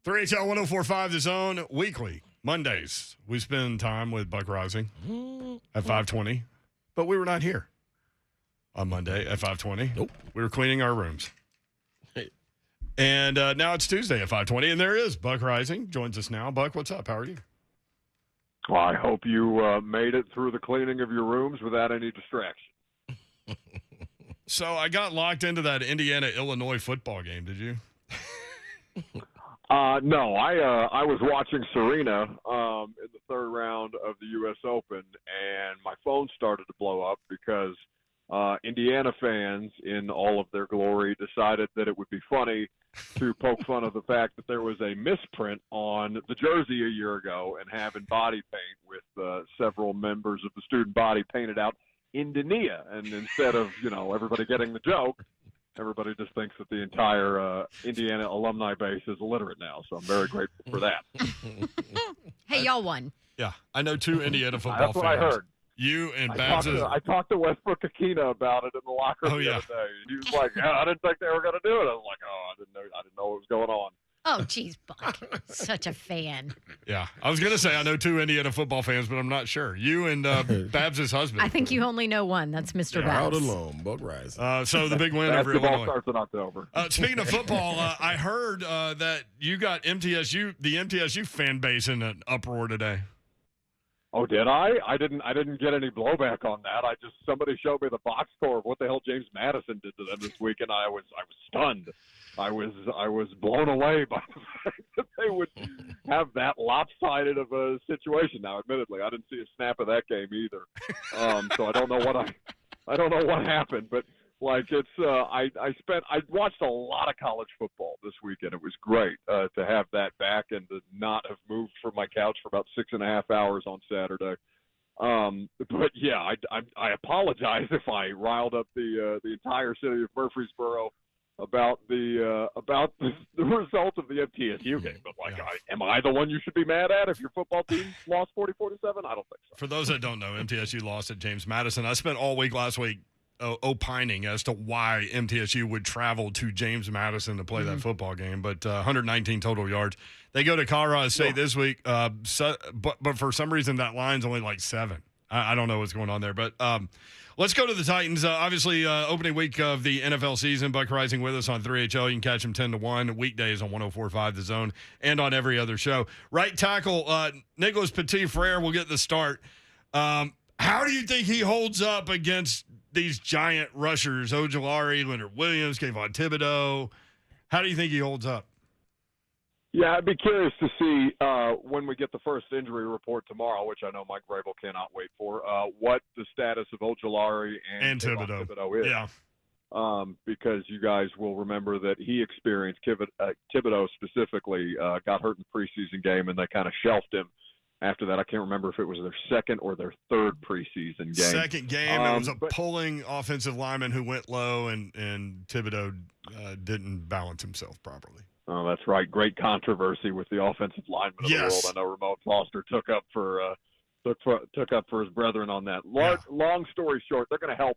3HL 1045 The Zone weekly. Mondays, we spend time with Buck Reising at 5:20, but we were not here on Monday at 5:20. Nope. We were cleaning our rooms. And now it's Tuesday at 5:20, and there is Buck Reising. Joins us now. Buck, what's up? How are you? Well, I hope you made it through the cleaning of your rooms without any distraction. So I got locked into that Indiana-Illinois football game. Did you? No, I was watching Serena in the third round of the U.S. Open, and my phone started to blow up because Indiana fans, in all of their glory, decided that it would be funny to poke fun of the fact that there was a misprint on the jersey a year ago and have in body paint with several members of the student body painted out Indiana. And instead of, everybody getting the joke, everybody just thinks that the entire Indiana alumni base is illiterate now. So I'm very grateful for that. Hey, y'all won. Yeah, I know 2 Indiana football fans. That's what I heard. You and Babs. I talked to Westbrook Akina about it in the locker room the other day. He was like, "Yeah, I didn't think they were going to do it." I was like, "Oh, I didn't know what was going on." Oh, geez, Buck. Such a fan. Yeah, I was going to say I know 2 Indiana football fans, but I'm not sure. You and Babs' husband. I think you only know one. That's Mr. Proud Babs. alone, Buck Reising. So the big win over Basketball Illinois. starts in October. Speaking of football, I heard that you got the MTSU fan base in an uproar today. Oh, did I? I didn't get any blowback on that. Somebody showed me the box score of what the hell James Madison did to them this week, and I was stunned. I was blown away by the fact that they would have that lopsided of a situation. Now, admittedly, I didn't see a snap of that game either, so I don't know what happened. But like I watched a lot of college football this weekend. It was great to have that back and to not have moved from my couch for about 6.5 hours on Saturday. But yeah, I apologize if I riled up the entire city of Murfreesboro about the result of the MTSU game. But am I the one you should be mad at if your football team lost 44-7? I don't think so. For those that don't know, MTSU lost at James Madison. I spent all week last week opining as to why MTSU would travel to James Madison to play that football game, but 119 total yards. They go to Colorado State this week, but for some reason that line's only like 7. I don't know what's going on there, but let's go to the Titans. Obviously, opening week of the NFL season. Buck Reising with us on 3HL. You can catch him 10 to 1 weekdays on 104.5 The Zone and on every other show. Right tackle Nicholas Petit-Frere will get the start. How do you think he holds up against these giant rushers, Ojulari, Leonard Williams, Kayvon Thibodeau? How do you think he holds up? Yeah, I'd be curious to see when we get the first injury report tomorrow, which I know Mike Vrabel cannot wait for, what the status of Ojulari and Thibodeau is. Yeah. Because you guys will remember that he experienced Thibodeau specifically got hurt in the preseason game, and they kind of shelved him. After that, I can't remember if it was their second or their third preseason game. Second game, it was a pulling offensive lineman who went low, and Thibodeau didn't balance himself properly. Oh, that's right. Great controversy with the offensive lineman of the world. I know Ramon Foster took up for his brethren on that. Long story short, they're going to help.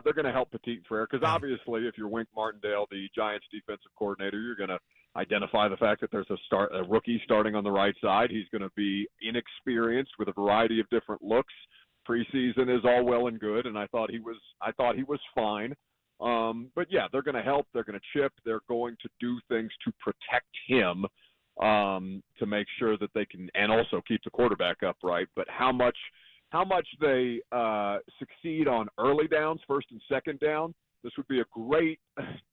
They're going to help Petit-Frere because obviously, if you're Wink Martindale, the Giants' defensive coordinator, you're going to identify the fact that there's a rookie starting on the right side. He's going to be inexperienced with a variety of different looks. Preseason is all well and good, and I thought he was fine. But yeah, they're going to help. They're going to chip. They're going to do things to protect him to make sure that they can, and also keep the quarterback upright. But how much they succeed on early downs, first and second down, this would be a great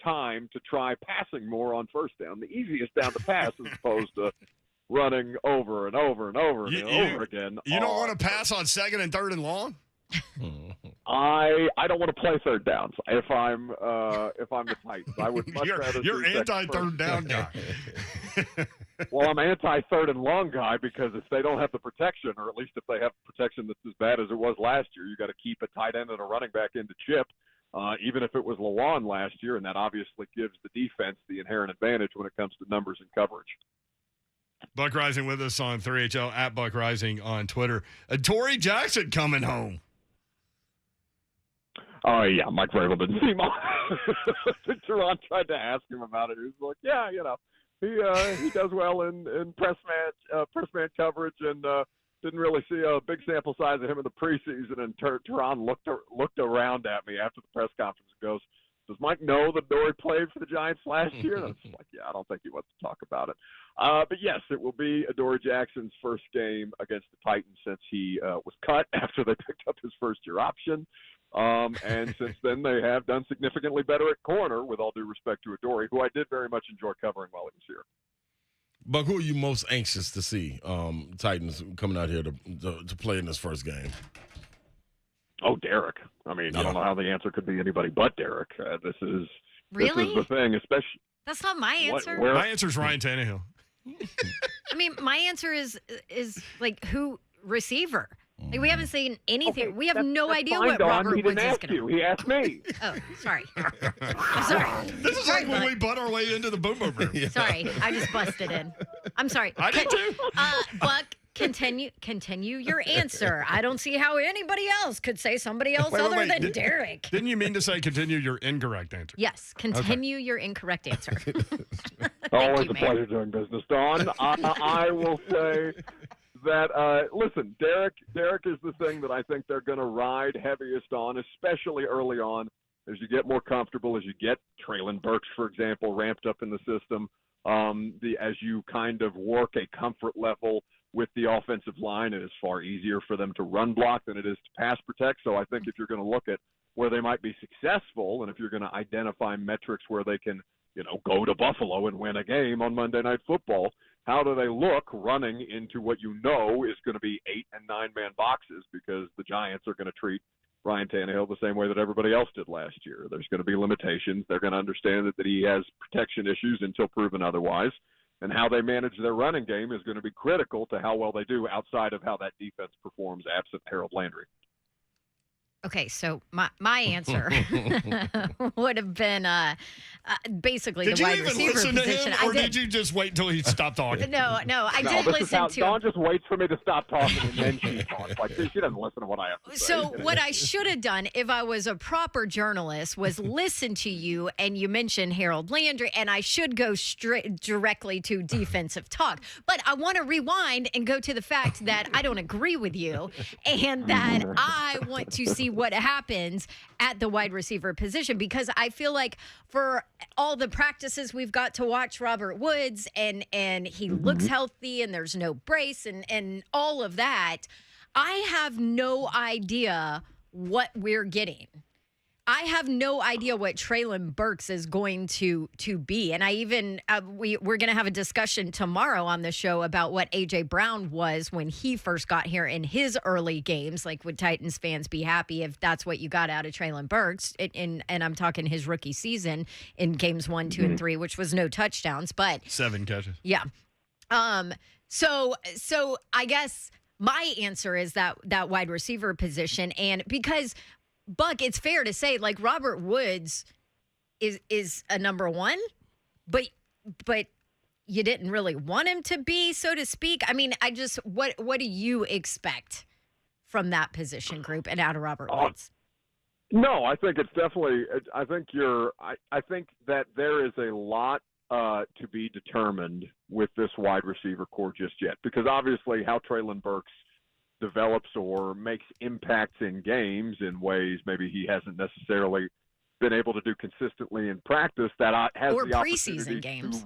time to try passing more on first down. The easiest down to pass as opposed to running over and over and over and over again. You don't want to pass on second and third and long? I don't want to play third downs if I'm the Titans. I would much rather. You're anti-third down guy. Well, I'm anti-third and long guy because if they don't have the protection, or at least if they have protection that's as bad as it was last year, you got to keep a tight end and a running back in to chip. Even if it was Lawan last year, and that obviously gives the defense the inherent advantage when it comes to numbers and coverage. Buck Reising with us on 3HL, at Buck Reising on Twitter. Torrey Jackson coming home. Oh, yeah, Mike Vrabel didn't seem on. Teron tried to ask him about it. He was like, yeah, He does well in press man coverage, and didn't really see a big sample size of him in the preseason. And Teron looked around at me after the press conference and goes, "Does Mike know that Dory played for the Giants last year?" And I was just like, "Yeah, I don't think he wants to talk about it." But yes, it will be Adoree Jackson's first game against the Titans since he was cut after they picked up his first-year option. And since then, they have done significantly better at corner, with all due respect to Adoree, who I did very much enjoy covering while he was here. Buck, who are you most anxious to see Titans coming out here to play in this first game? Oh, Derek. I mean, yeah. I don't know how the answer could be anybody but Derek. This is really the thing, especially. That's not my answer. My answer is Ryan Tannehill. I mean, my answer is like who receiver. Like, we haven't seen anything. Okay, we have no idea fine, what Dawn. Robert He Woods didn't is ask going to you. He asked me. Oh, sorry. I'm sorry. This is like when we butt our way into the boom boom room. Yeah. Sorry, I just busted in. I'm sorry. I did too. Buck, continue your answer. I don't see how anybody else could say somebody else other than Derek. Didn't you mean to say continue your incorrect answer? Yes, continue your incorrect answer. Always a pleasure doing business, Dawn. I will say that, listen, Derek is the thing that I think they're going to ride heaviest on, especially early on, as you get more comfortable, as you get Treylon Burks, for example, ramped up in the system, as you kind of work a comfort level with the offensive line. It is far easier for them to run block than it is to pass protect. So I think if you're going to look at where they might be successful, and if you're going to identify metrics where they can, go to Buffalo and win a game on Monday Night Football, how do they look running into what is going to be 8- and 9-man boxes, because the Giants are going to treat Ryan Tannehill the same way that everybody else did last year. There's going to be limitations. They're going to understand that he has protection issues until proven otherwise. And how they manage their running game is going to be critical to how well they do outside of how that defense performs absent Harold Landry. Okay, so my answer would have been basically the wide receiver position. Did you even listen to him, or did you just wait until he stopped talking? No, I did listen to him. Dawn just waits for me to stop talking, and then she talks. Like, she doesn't listen to what I have to say. So what I should have done, if I was a proper journalist, was listen to you, and you mentioned Harold Landry, and I should go directly to defensive talk. But I want to rewind and go to the fact that I don't agree with you, and that I want to see what happens at the wide receiver position, because I feel like for all the practices we've got to watch Robert Woods, and he looks healthy, and there's no brace and all of that, I have no idea what we're getting. I have no idea what Treylon Burks is going to be. And I even, we're going to have a discussion tomorrow on the show about what A.J. Brown was when he first got here in his early games. Like, would Titans fans be happy if that's what you got out of Treylon Burks? And I'm talking his rookie season in games 1, 2, and 3, which was no touchdowns, but 7 catches. Yeah. So I guess my answer is that wide receiver position. And because, Buck, it's fair to say, like, Robert Woods is a number one, but you didn't really want him to be, so to speak. I mean, what do you expect from that position group and out of Robert Woods? No, I think it's definitely. I think that there is a lot to be determined with this wide receiver core just yet, because obviously how Treylon Burks develops or makes impacts in games in ways maybe he hasn't necessarily been able to do consistently in practice, that has or the preseason games.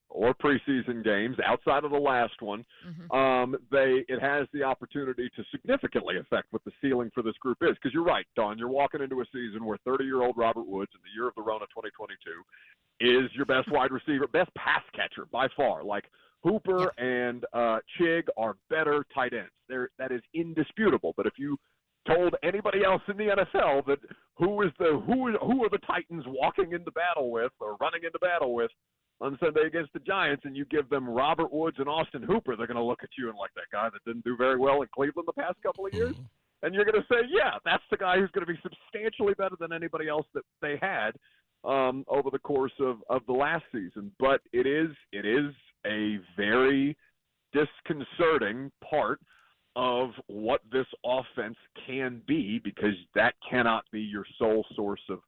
Or preseason games outside of the last one. It has the opportunity to significantly affect what the ceiling for this group is. Because you're right, Don, you're walking into a season where 30-year-old Robert Woods in the year of the Rona 2022 is your best wide receiver, best pass catcher by far. Like, Hooper and Chig are better tight ends. That is indisputable. But if you told anybody else in the NFL that who are the Titans walking into battle with or running into battle with on Sunday against the Giants, and you give them Robert Woods and Austin Hooper, they're going to look at you and like, that guy that didn't do very well in Cleveland the past couple of years. And you're going to say, yeah, that's the guy who's going to be substantially better than anybody else that they had over the course of the last season. But it is a very disconcerting part of what this offense can be, because that cannot be your sole source of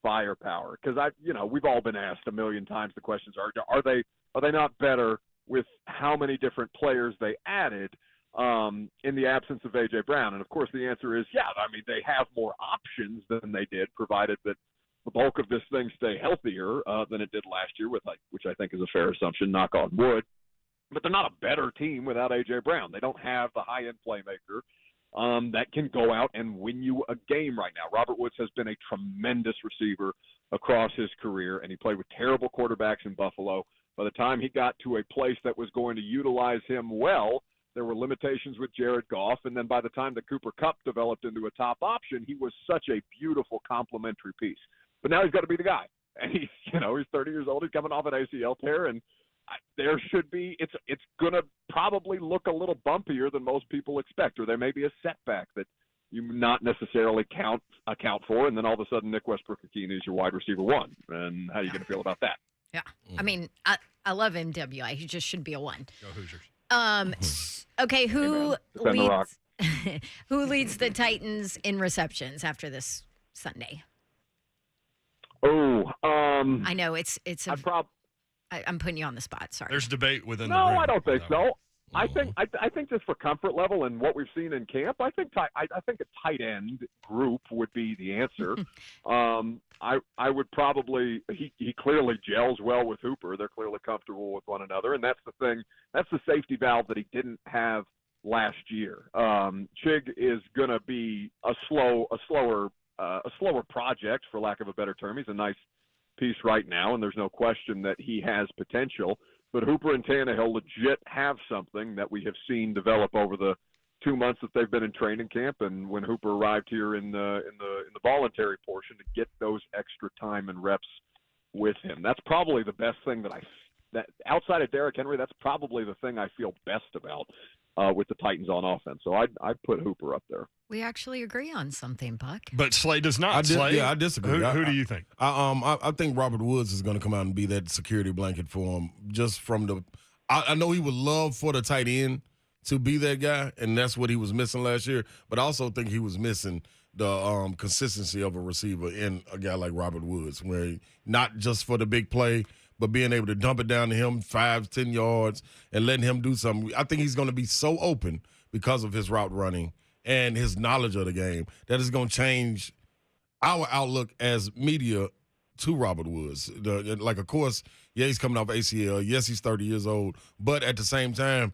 firepower. Because we've all been asked a million times the questions: are they Are they not better with how many different players they added in the absence of A.J. Brown? And, of course, the answer is, yeah, I mean, they have more options than they did, provided that the bulk of this thing stay healthier than it did last year, which I think is a fair assumption, knock on wood. But they're not a better team without A.J. Brown. They don't have the high-end playmaker that can go out and win you a game right now. Robert Woods has been a tremendous receiver across his career, and he played with terrible quarterbacks in Buffalo. By the time he got to a place that was going to utilize him well, there were limitations with Jared Goff, and then by the time the Cooper Kupp developed into a top option, he was such a beautiful complementary piece. But now he's got to be the guy, and he's 30 years old. He's coming off an ACL tear, and there should be it's going to probably look a little bumpier than most people expect, or there may be a setback that you not necessarily account for, and then all of a sudden Nick Westbrook-Ikhine is your wide receiver one, and how are you going to feel about that? Yeah. I mean, I love MWI. He just shouldn't be a one. Go Hoosiers. Okay, who Rock. leads the Titans in receptions after this Sunday? I know it's I'm putting you on the spot. Sorry. There's debate within the No, room. I don't think so. I think just for comfort level and what we've seen in camp, I think a tight end group would be the answer. I would probably he clearly gels well with Hooper. They're clearly comfortable with one another, and that's the thing. That's the safety valve that he didn't have last year. Chig is going to be a slower project, for lack of a better term. He's a nice piece right now, and there's no question that he has potential. But Hooper and Tannehill legit have something that we have seen develop over the 2 months that they've been in training camp, and when Hooper arrived here in the voluntary portion to get those extra time and reps with him. That's probably the best thing that outside of Derrick Henry, that's probably the thing I feel best about with the Titans on offense. So I'd put Hooper up there. We actually agree on something, Buck. But Slay does not. I disagree. Who do you think? I think Robert Woods is going to come out and be that security blanket for him. Just from the, I know he would love for the tight end to be that guy, and that's what he was missing last year. But I also think he was missing the consistency of a receiver in a guy like Robert Woods, where not just for the big play, but being able to dump it down to him 5-10 yards and letting him do something. I think he's going to be so open because of his route running and his knowledge of the game that is going to change our outlook as media to Robert Woods. Of course, yeah, he's coming off ACL. Yes, he's 30 years old. But at the same time,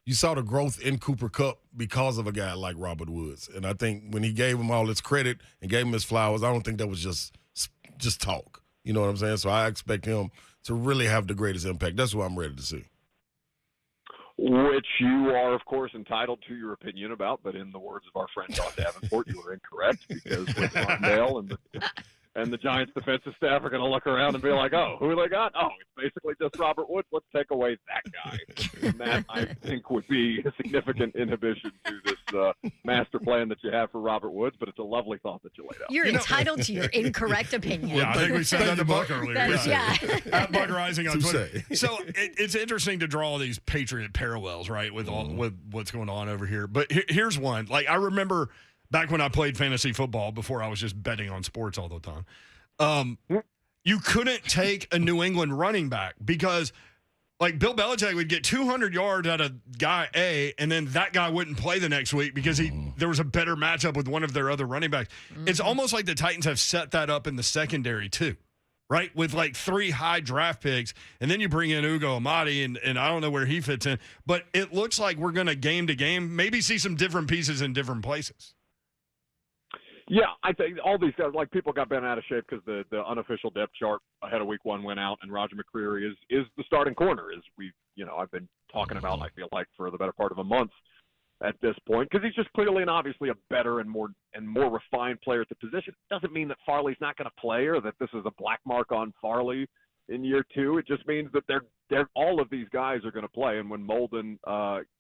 you saw the growth in Cooper Kupp because of a guy like Robert Woods. And I think when he gave him all his credit and gave him his flowers, I don't think that was just talk. You know what I'm saying? So I expect him to really have the greatest impact. That's what I'm ready to see. Which you are, of course, entitled to your opinion about, but in the words of our friend Don Davenport, you are incorrect, because with Rondale and the Giants defensive staff are going to look around and be like, oh, who they got? Oh, it's basically just Robert Woods. Let's take away that guy. And that, I think, would be a significant inhibition to this master plan that you have for Robert Woods, but it's a lovely thought that you laid out. You're entitled to your incorrect opinion. Yeah, I think we said that to Buck earlier. Yeah. At Buck Reising on Twitter. So it's interesting to draw these Patriot parallels, right, with what's going on over here. But here's one. Like, I remember back when I played fantasy football before I was just betting on sports all the time, you couldn't take a New England running back because, like, Bill Belichick would get 200 yards out of guy A, and then that guy wouldn't play the next week because there was a better matchup with one of their other running backs. It's almost like the Titans have set that up in the secondary too, right? With like 3 high draft picks, and then you bring in Ugo Amadi, and I don't know where he fits in, but it looks like we're going to game to game maybe see some different pieces in different places. Yeah, I think all these guys, like, people got bent out of shape because the unofficial depth chart ahead of week 1 went out, and Roger McCreary is the starting corner, as I've been talking about, I feel like, for the better part of a month at this point, because he's just clearly and obviously a better and more refined player at the position. Doesn't mean that Farley's not going to play or that this is a black mark on Farley in year 2. It just means that they're all of these guys are going to play, and when Molden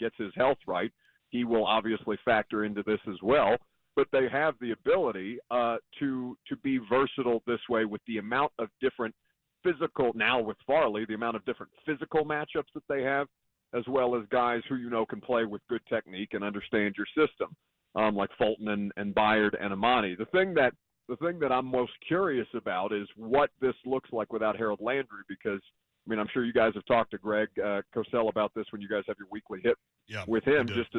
gets his health right, he will obviously factor into this as well. But they have the ability to be versatile this way with the amount of different physical, now with Farley, the amount of different physical matchups that they have, as well as guys who can play with good technique and understand your system, like Fulton and Byard and Amani. The thing that I'm most curious about is what this looks like without Harold Landry, because I mean, I'm sure you guys have talked to Greg Cosell about this when you guys have your weekly hit with him, just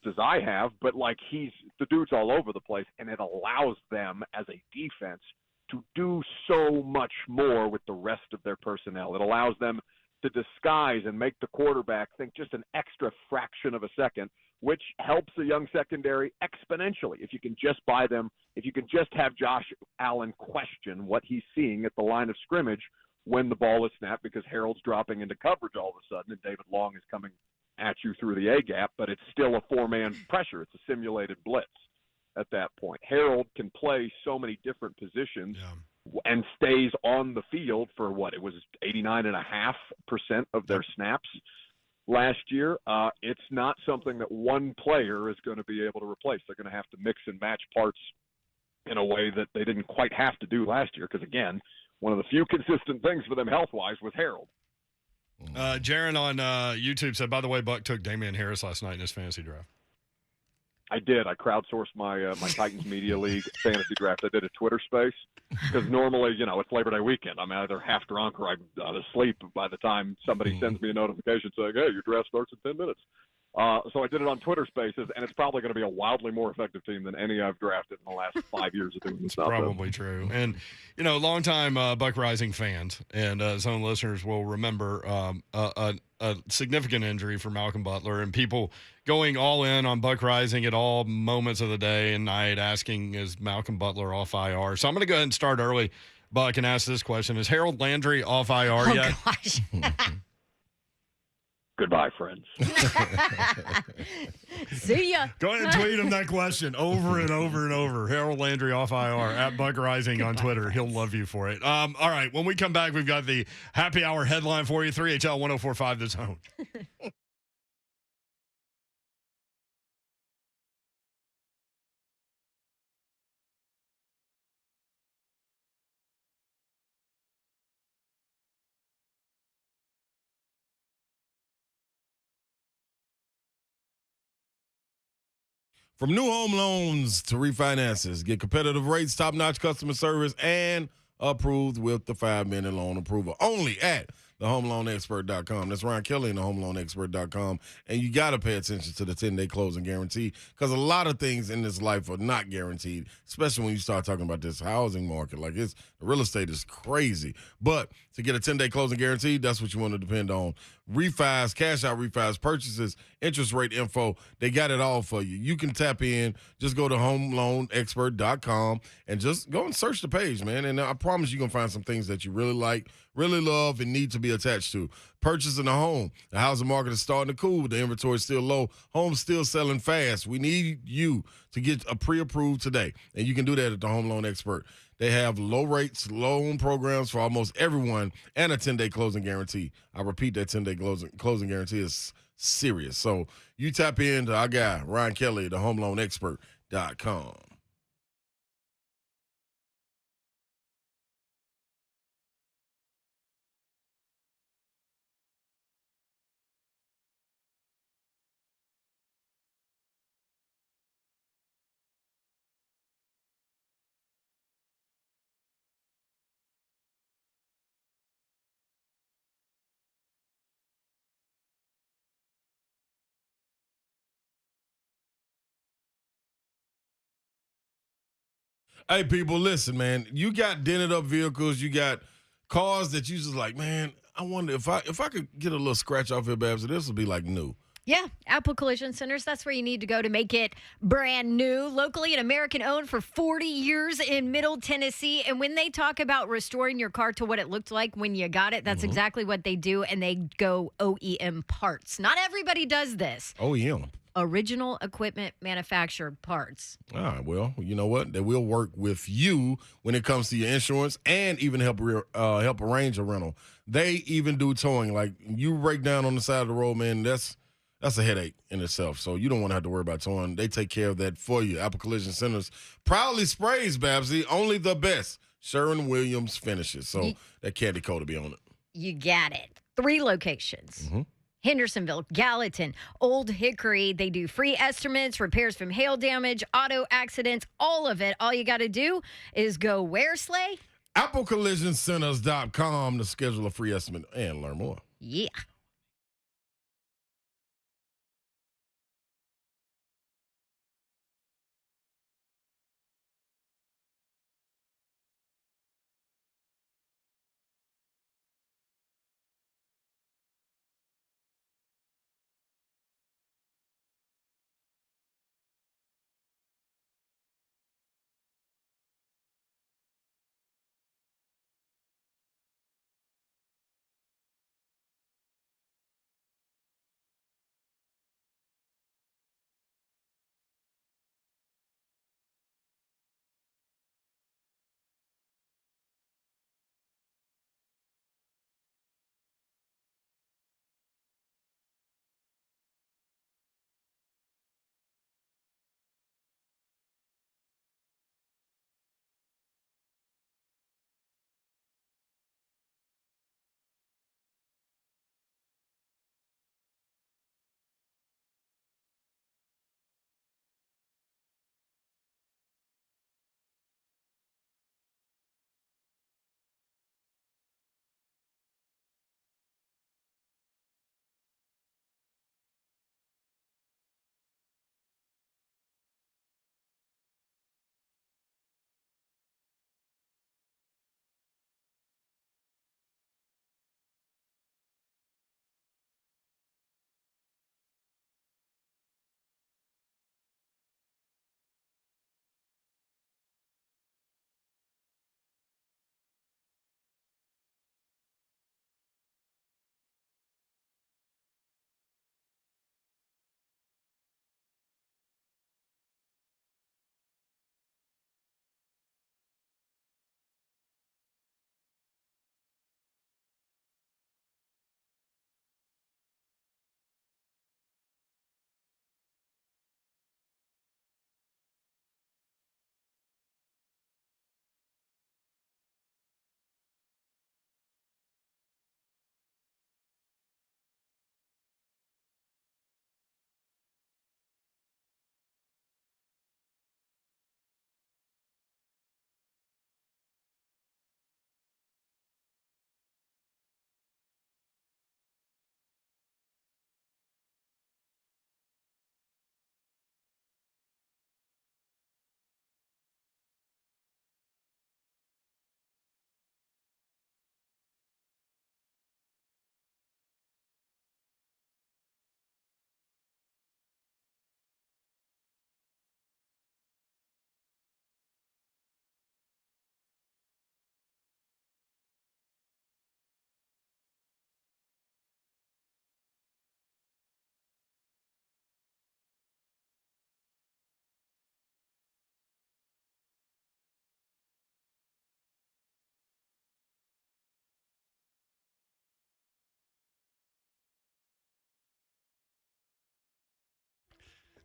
as I have. But like the dude's all over the place, and it allows them as a defense to do so much more with the rest of their personnel. It allows them to disguise and make the quarterback think just an extra fraction of a second, which helps the young secondary exponentially. If you can just buy them, if you can just have Josh Allen question what he's seeing at the line of scrimmage when the ball is snapped, because Harold's dropping into coverage all of a sudden and David Long is coming at you through the A-gap, but it's still a four-man pressure. It's a simulated blitz at that point. Harold can play so many different positions and stays on the field for it was 89.5% of their snaps last year. It's not something that one player is going to be able to replace. They're going to have to mix and match parts in a way that they didn't quite have to do last year, because, again, one of the few consistent things for them health-wise was Harold. Jaron on YouTube said, by the way, Buck took Damian Harris last night in his fantasy draft. I did. I crowdsourced my Titans Media League fantasy draft. I did a Twitter space because normally, it's Labor Day weekend. I'm either half drunk or I'm asleep by the time somebody sends me a notification saying, hey, your draft starts in 10 minutes. So I did it on Twitter Spaces, and it's probably going to be a wildly more effective team than any I've drafted in the last 5 years of doing this stuff. Probably true. And, longtime Buck Reising fans and some listeners will remember a significant injury for Malcolm Butler, and people going all in on Buck Reising at all moments of the day and night, asking, is Malcolm Butler off IR? So I'm going to go ahead and start early, Buck, and ask this question. Is Harold Landry off IR yet? Gosh. Goodbye, friends. See ya. Go ahead and tweet him that question over and over and over. Harold Landry off IR at Buck Reising on Twitter. He'll love you for it. All right. When we come back, we've got the happy hour headline for you. 3HL 1045 The Zone. From new home loans to refinances, get competitive rates, top-notch customer service, and approved with the 5-minute loan approval. Only at thehomeloanexpert.com. That's Ryan Kelly and thehomeloanexpert.com. And you got to pay attention to the 10-day closing guarantee, because a lot of things in this life are not guaranteed, especially when you start talking about this housing market. Like, the real estate is crazy. But to get a 10-day closing guarantee, that's what you want to depend on. Refis, cash out refis, purchases, interest rate info, they got it all for you. You can tap in. Just go to homeloanexpert.com and just go and search the page, man. And I promise you're going to find some things that you really like, really love, and need to be attached to. Purchasing a home. The housing market is starting to cool. The inventory is still low. Homes still selling fast. We need you to get a pre-approved today. And you can do that at the Home Loan Expert. They have low rates, loan programs for almost everyone, and a 10-day closing guarantee. I repeat, that 10-day closing guarantee is serious. So you tap into our guy, Ryan Kelly, the homeloanexpert.com. Hey, people, listen, man. You got dented up vehicles. You got cars that you just like, man, I wonder if I could get a little scratch off here, Babs, this would be like new. Yeah, Apple Collision Centers, that's where you need to go to make it brand new. Locally and American-owned for 40 years in Middle Tennessee. And when they talk about restoring your car to what it looked like when you got it, that's exactly what they do, and they go OEM parts. Not everybody does this. OEM. Original equipment manufactured parts. All right, well, you know what? They will work with you when it comes to your insurance and even help arrange a rental. They even do towing. Like, you break down on the side of the road, man, that's a headache in itself. So you don't want to have to worry about towing. They take care of that for you. Apple Collision Centers proudly sprays, Babsy, only the best Sherwin-Williams finishes. So that candy coat will be on it. You got it. 3 locations. Hendersonville, Gallatin, Old Hickory. They do free estimates, repairs from hail damage, auto accidents, all of it. All you got to do is go where, Slay? AppleCollisionCenters.com to schedule a free estimate and learn more. Yeah.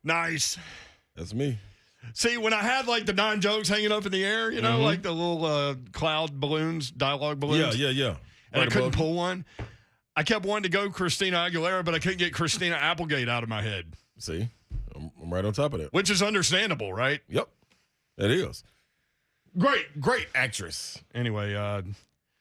Nice. That's me. See, when I had like the 9 jokes hanging up in the air, you know, like the little cloud balloons, dialogue balloons. Yeah. And Right I couldn't above. pull one. I kept wanting to go Christina Aguilera, but I couldn't get Christina Applegate out of my head. See, I'm right on top of that. Which is understandable, right? Yep, it is. Great actress. Anyway,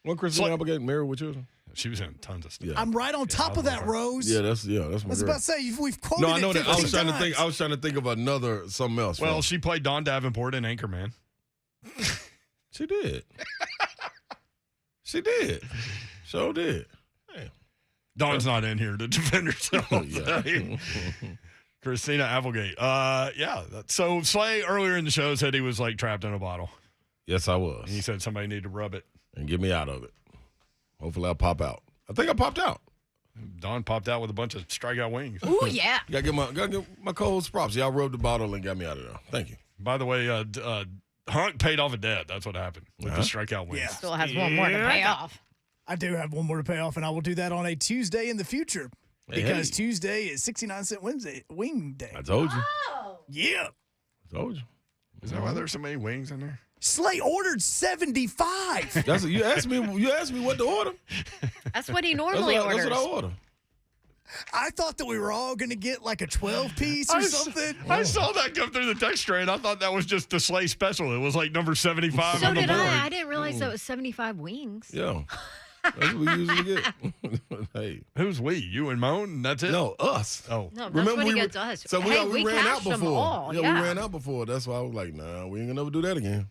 What Christina Applegate married with children? she was in tons of stuff. Yeah. I'm right on top of that, Rose. Yeah, that's my I was girl. about to say, we've quoted No, I know it that. I was 15 trying to times. think. I was trying to think of another something else. Well, she played Dawn Davenport in Anchorman. She did. She did. Sure did. Dawn's not in here to defend herself. Yeah. Christina Applegate. So Slay earlier in the show said he was like trapped in a bottle. Yes, I was. And he said somebody needed to rub it. And get me out of it. Hopefully I'll pop out. I think I popped out. Dawn popped out with a bunch of strikeout wings. Ooh, yeah. Gotta give my co-host props. Y'all rubbed the bottle and got me out of there. Thank you. By the way, Hunk paid off a debt. That's what happened with the strikeout wings. Yeah. Still has one more to pay off. I do have one more to pay off, and I will do that on a Tuesday in the future because Tuesday is 69-cent wing day. I told you. Oh. Yeah. I told you. Is that why there's so many wings in there? Slay ordered 75. You asked me what to order. That's what he normally That's orders. what I order. I thought that we were all going to get like a 12-piece or something. I saw that come through the text train. I thought that was just the Slay special. It was like number 75 So on the did board. I. I didn't realize that was 75 wings. Yeah. That's what we usually get. Hey. Who's we? You and Moan? That's it? No, us. Oh. No, that's what he gets us. So Hey, we ran out cashed them before. all. We ran out before. That's why I was like, nah, we ain't gonna never do that again.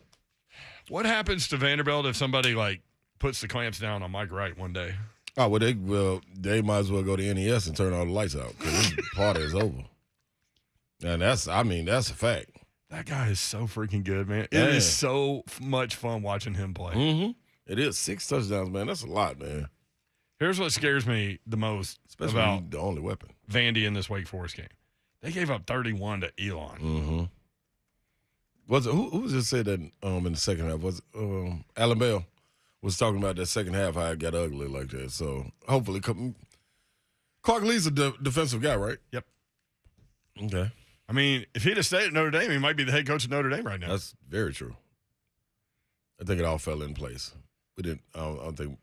What happens to Vanderbilt if somebody like puts the clamps down on Mike Wright one day? Oh, well, they might as well go to NES and turn all the lights out because this party is over. And that's a fact. That guy is so freaking good, man. It is so much fun watching him play. Mm-hmm. It is 6 touchdowns, man. That's a lot, man. Here's what scares me the most Especially about the only weapon. Vandy in this Wake Forest game. They gave up 31 to Elon. Mm-hmm. Who just said that in the second half? Was it, Allan Bell was talking about that second half, how it got ugly like that. So hopefully, Clark Lee's a defensive guy, right? Yep. Okay. I mean, if he'd have stayed at Notre Dame, he might be the head coach of Notre Dame right now. That's very true. I think it all fell in place. We didn't. I don't think.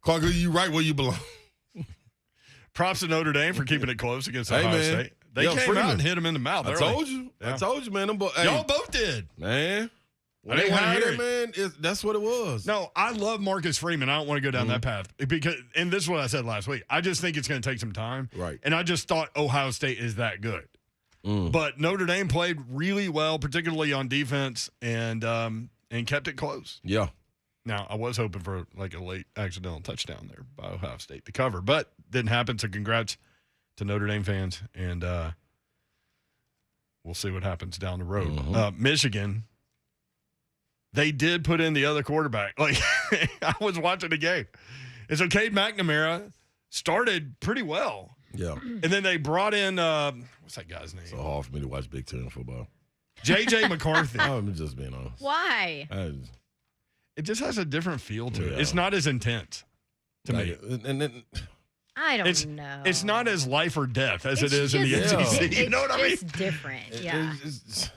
Clark Lee, you right where you belong. Props to Notre Dame for keeping it close against Ohio State. They came out and hit him in the mouth. I told you, man. Y'all both did, man. I didn't want to hear it, man. That's what it was. No, I love Marcus Freeman. I don't want to go down that path because, and this is what I said last week. I just think it's going to take some time, right? And I just thought Ohio State is that good, but Notre Dame played really well, particularly on defense, and kept it close. Yeah. Now I was hoping for like a late accidental touchdown there by Ohio State to cover, but didn't happen. So congrats to Notre Dame fans, and we'll see what happens down the road. Michigan. They did put in the other quarterback. Like, I was watching the game. And so Cade McNamara started pretty well. Yeah. And then they brought in, what's that guy's name? It's so hard for me to watch Big Ten football. J.J. McCarthy. I'm just being honest. Why? It just has a different feel to it. Yeah. It's not as intense to me. And then I don't know. It's not as life or death as it is in the SEC. You know what I mean? It's different. Yeah. It's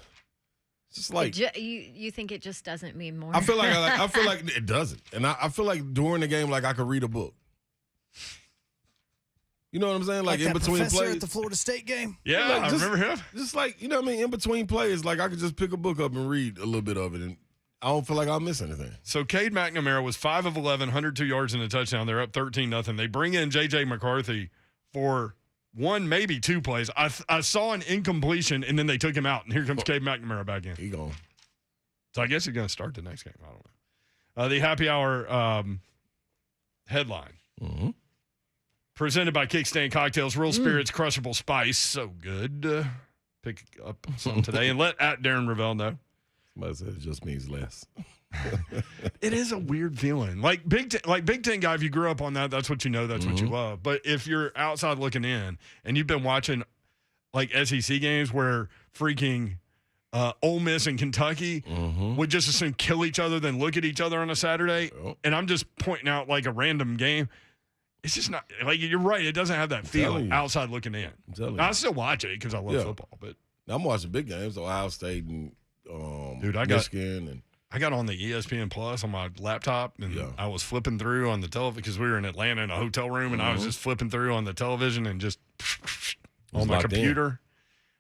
just like you think it just doesn't mean more. I feel like it doesn't, and I feel like during the game, like I could read a book. You know what I'm saying? Like in that between professor plays at the Florida State game. Yeah, like I remember him. Just like, you know what I mean? In between plays, like I could just pick a book up and read a little bit of it, and I don't feel like I'll miss anything. So Cade McNamara was 5 of 11, 102 yards and a touchdown. They're up 13-0. They bring in J.J. McCarthy for one, maybe 2 plays. I saw an incompletion, and then they took him out, and here comes Cade McNamara back in. He gone. So I guess he's going to start the next game. I don't know. The happy hour headline. Presented by Kickstand Cocktails. Real Spirits, Crushable Spice. So good. Pick up some today. And let @Darren Ravel know. Somebody said it just means less. It is a weird feeling. Like Big Ten guy, if you grew up on that, that's what you know, that's what you love. But if you're outside looking in and you've been watching like SEC games where freaking Ole Miss and Kentucky would just as soon kill each other than look at each other on a Saturday, and I'm just pointing out like a random game. It's just not like you're right. It doesn't have that feel outside looking in. I still watch it because I love football, but I'm watching big games, Ohio State and Michigan, I got on the ESPN Plus on my laptop, and I was flipping through on the television because we were in Atlanta in a hotel room, and I was just flipping through on the television and just on my computer.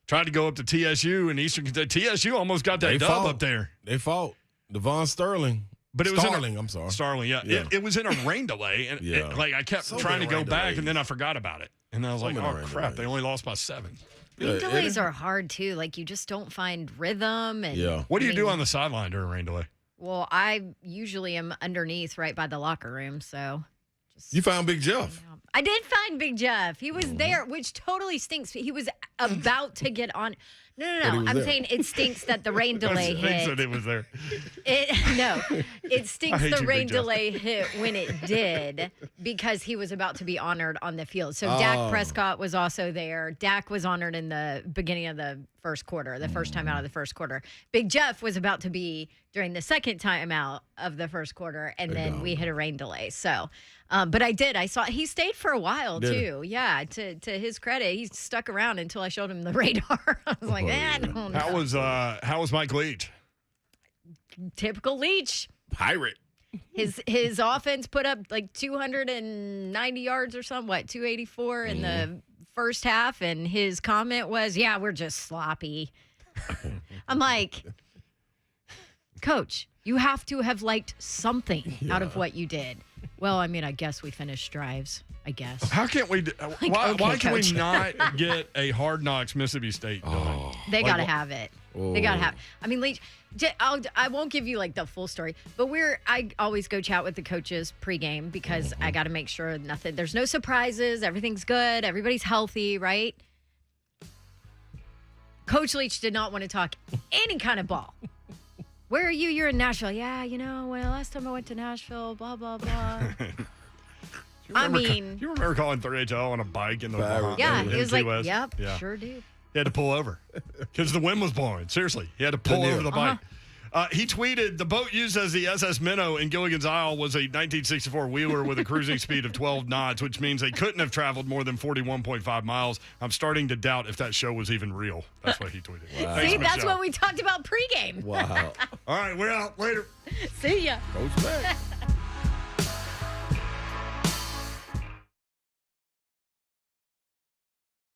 Tried to go up to TSU and Eastern Kentucky. TSU almost got that dub up there. They fought. Devon Sterling. But it was Starling, I'm sorry. Starling, yeah. It was in a rain delay, and I kept trying to go back, and then I forgot about it. And I was like, oh, crap, they only lost by 7. Rain delays are hard, too. Like, you just don't find rhythm. And, What do you do on the sideline during a rain delay? Well, I usually am underneath right by the locker room, so. You found Big Jeff. I did find Big Jeff. He was there, which totally stinks. He was about to get on. No. I'm saying it stinks that the rain delay hit. He said it was there. It stinks the rain delay hit when it did because he was about to be honored on the field. So Dak Prescott was also there. Dak was honored in the beginning of the first quarter, the first time out of the first quarter. Big Jeff was about to be during the second time out of the first quarter, and then we hit a rain delay. So, but I saw he stayed for a while too. Yeah, to his credit, he stuck around until I showed him the radar. I was like, I don't know. How was Mike Leach? Typical Leach. Pirate. His offense put up like 290 yards or something, 284 in the first half, and his comment was, "Yeah, we're just sloppy." I'm like, Coach, you have to have liked something out of what you did. Well, I mean, I guess we finished drives. I guess. How can't we? Why can we not get a Hard Knocks Mississippi State done? They got to have it. They got to have. I mean, Leach, I won't give you like the full story, but I always go chat with the coaches pregame because I got to make sure there's no surprises, everything's good, everybody's healthy, right? Coach Leach did not want to talk any kind of ball. Where are you? You're in Nashville. Yeah, well, last time I went to Nashville, blah blah blah. You remember calling 3HL on a bike in the Bahamas? Yeah, he was like, West? yep, sure do. He had to pull over because the wind was blowing. Seriously, he had to pull over the bike. He tweeted, the boat used as the SS Minnow in Gilligan's Isle was a 1964 wheeler with a cruising speed of 12 knots, which means they couldn't have traveled more than 41.5 miles. I'm starting to doubt if that show was even real. That's what he tweeted. Wow. See, that's what we talked about pregame. Wow. All right, we're out. Later. See ya. Coach Mac.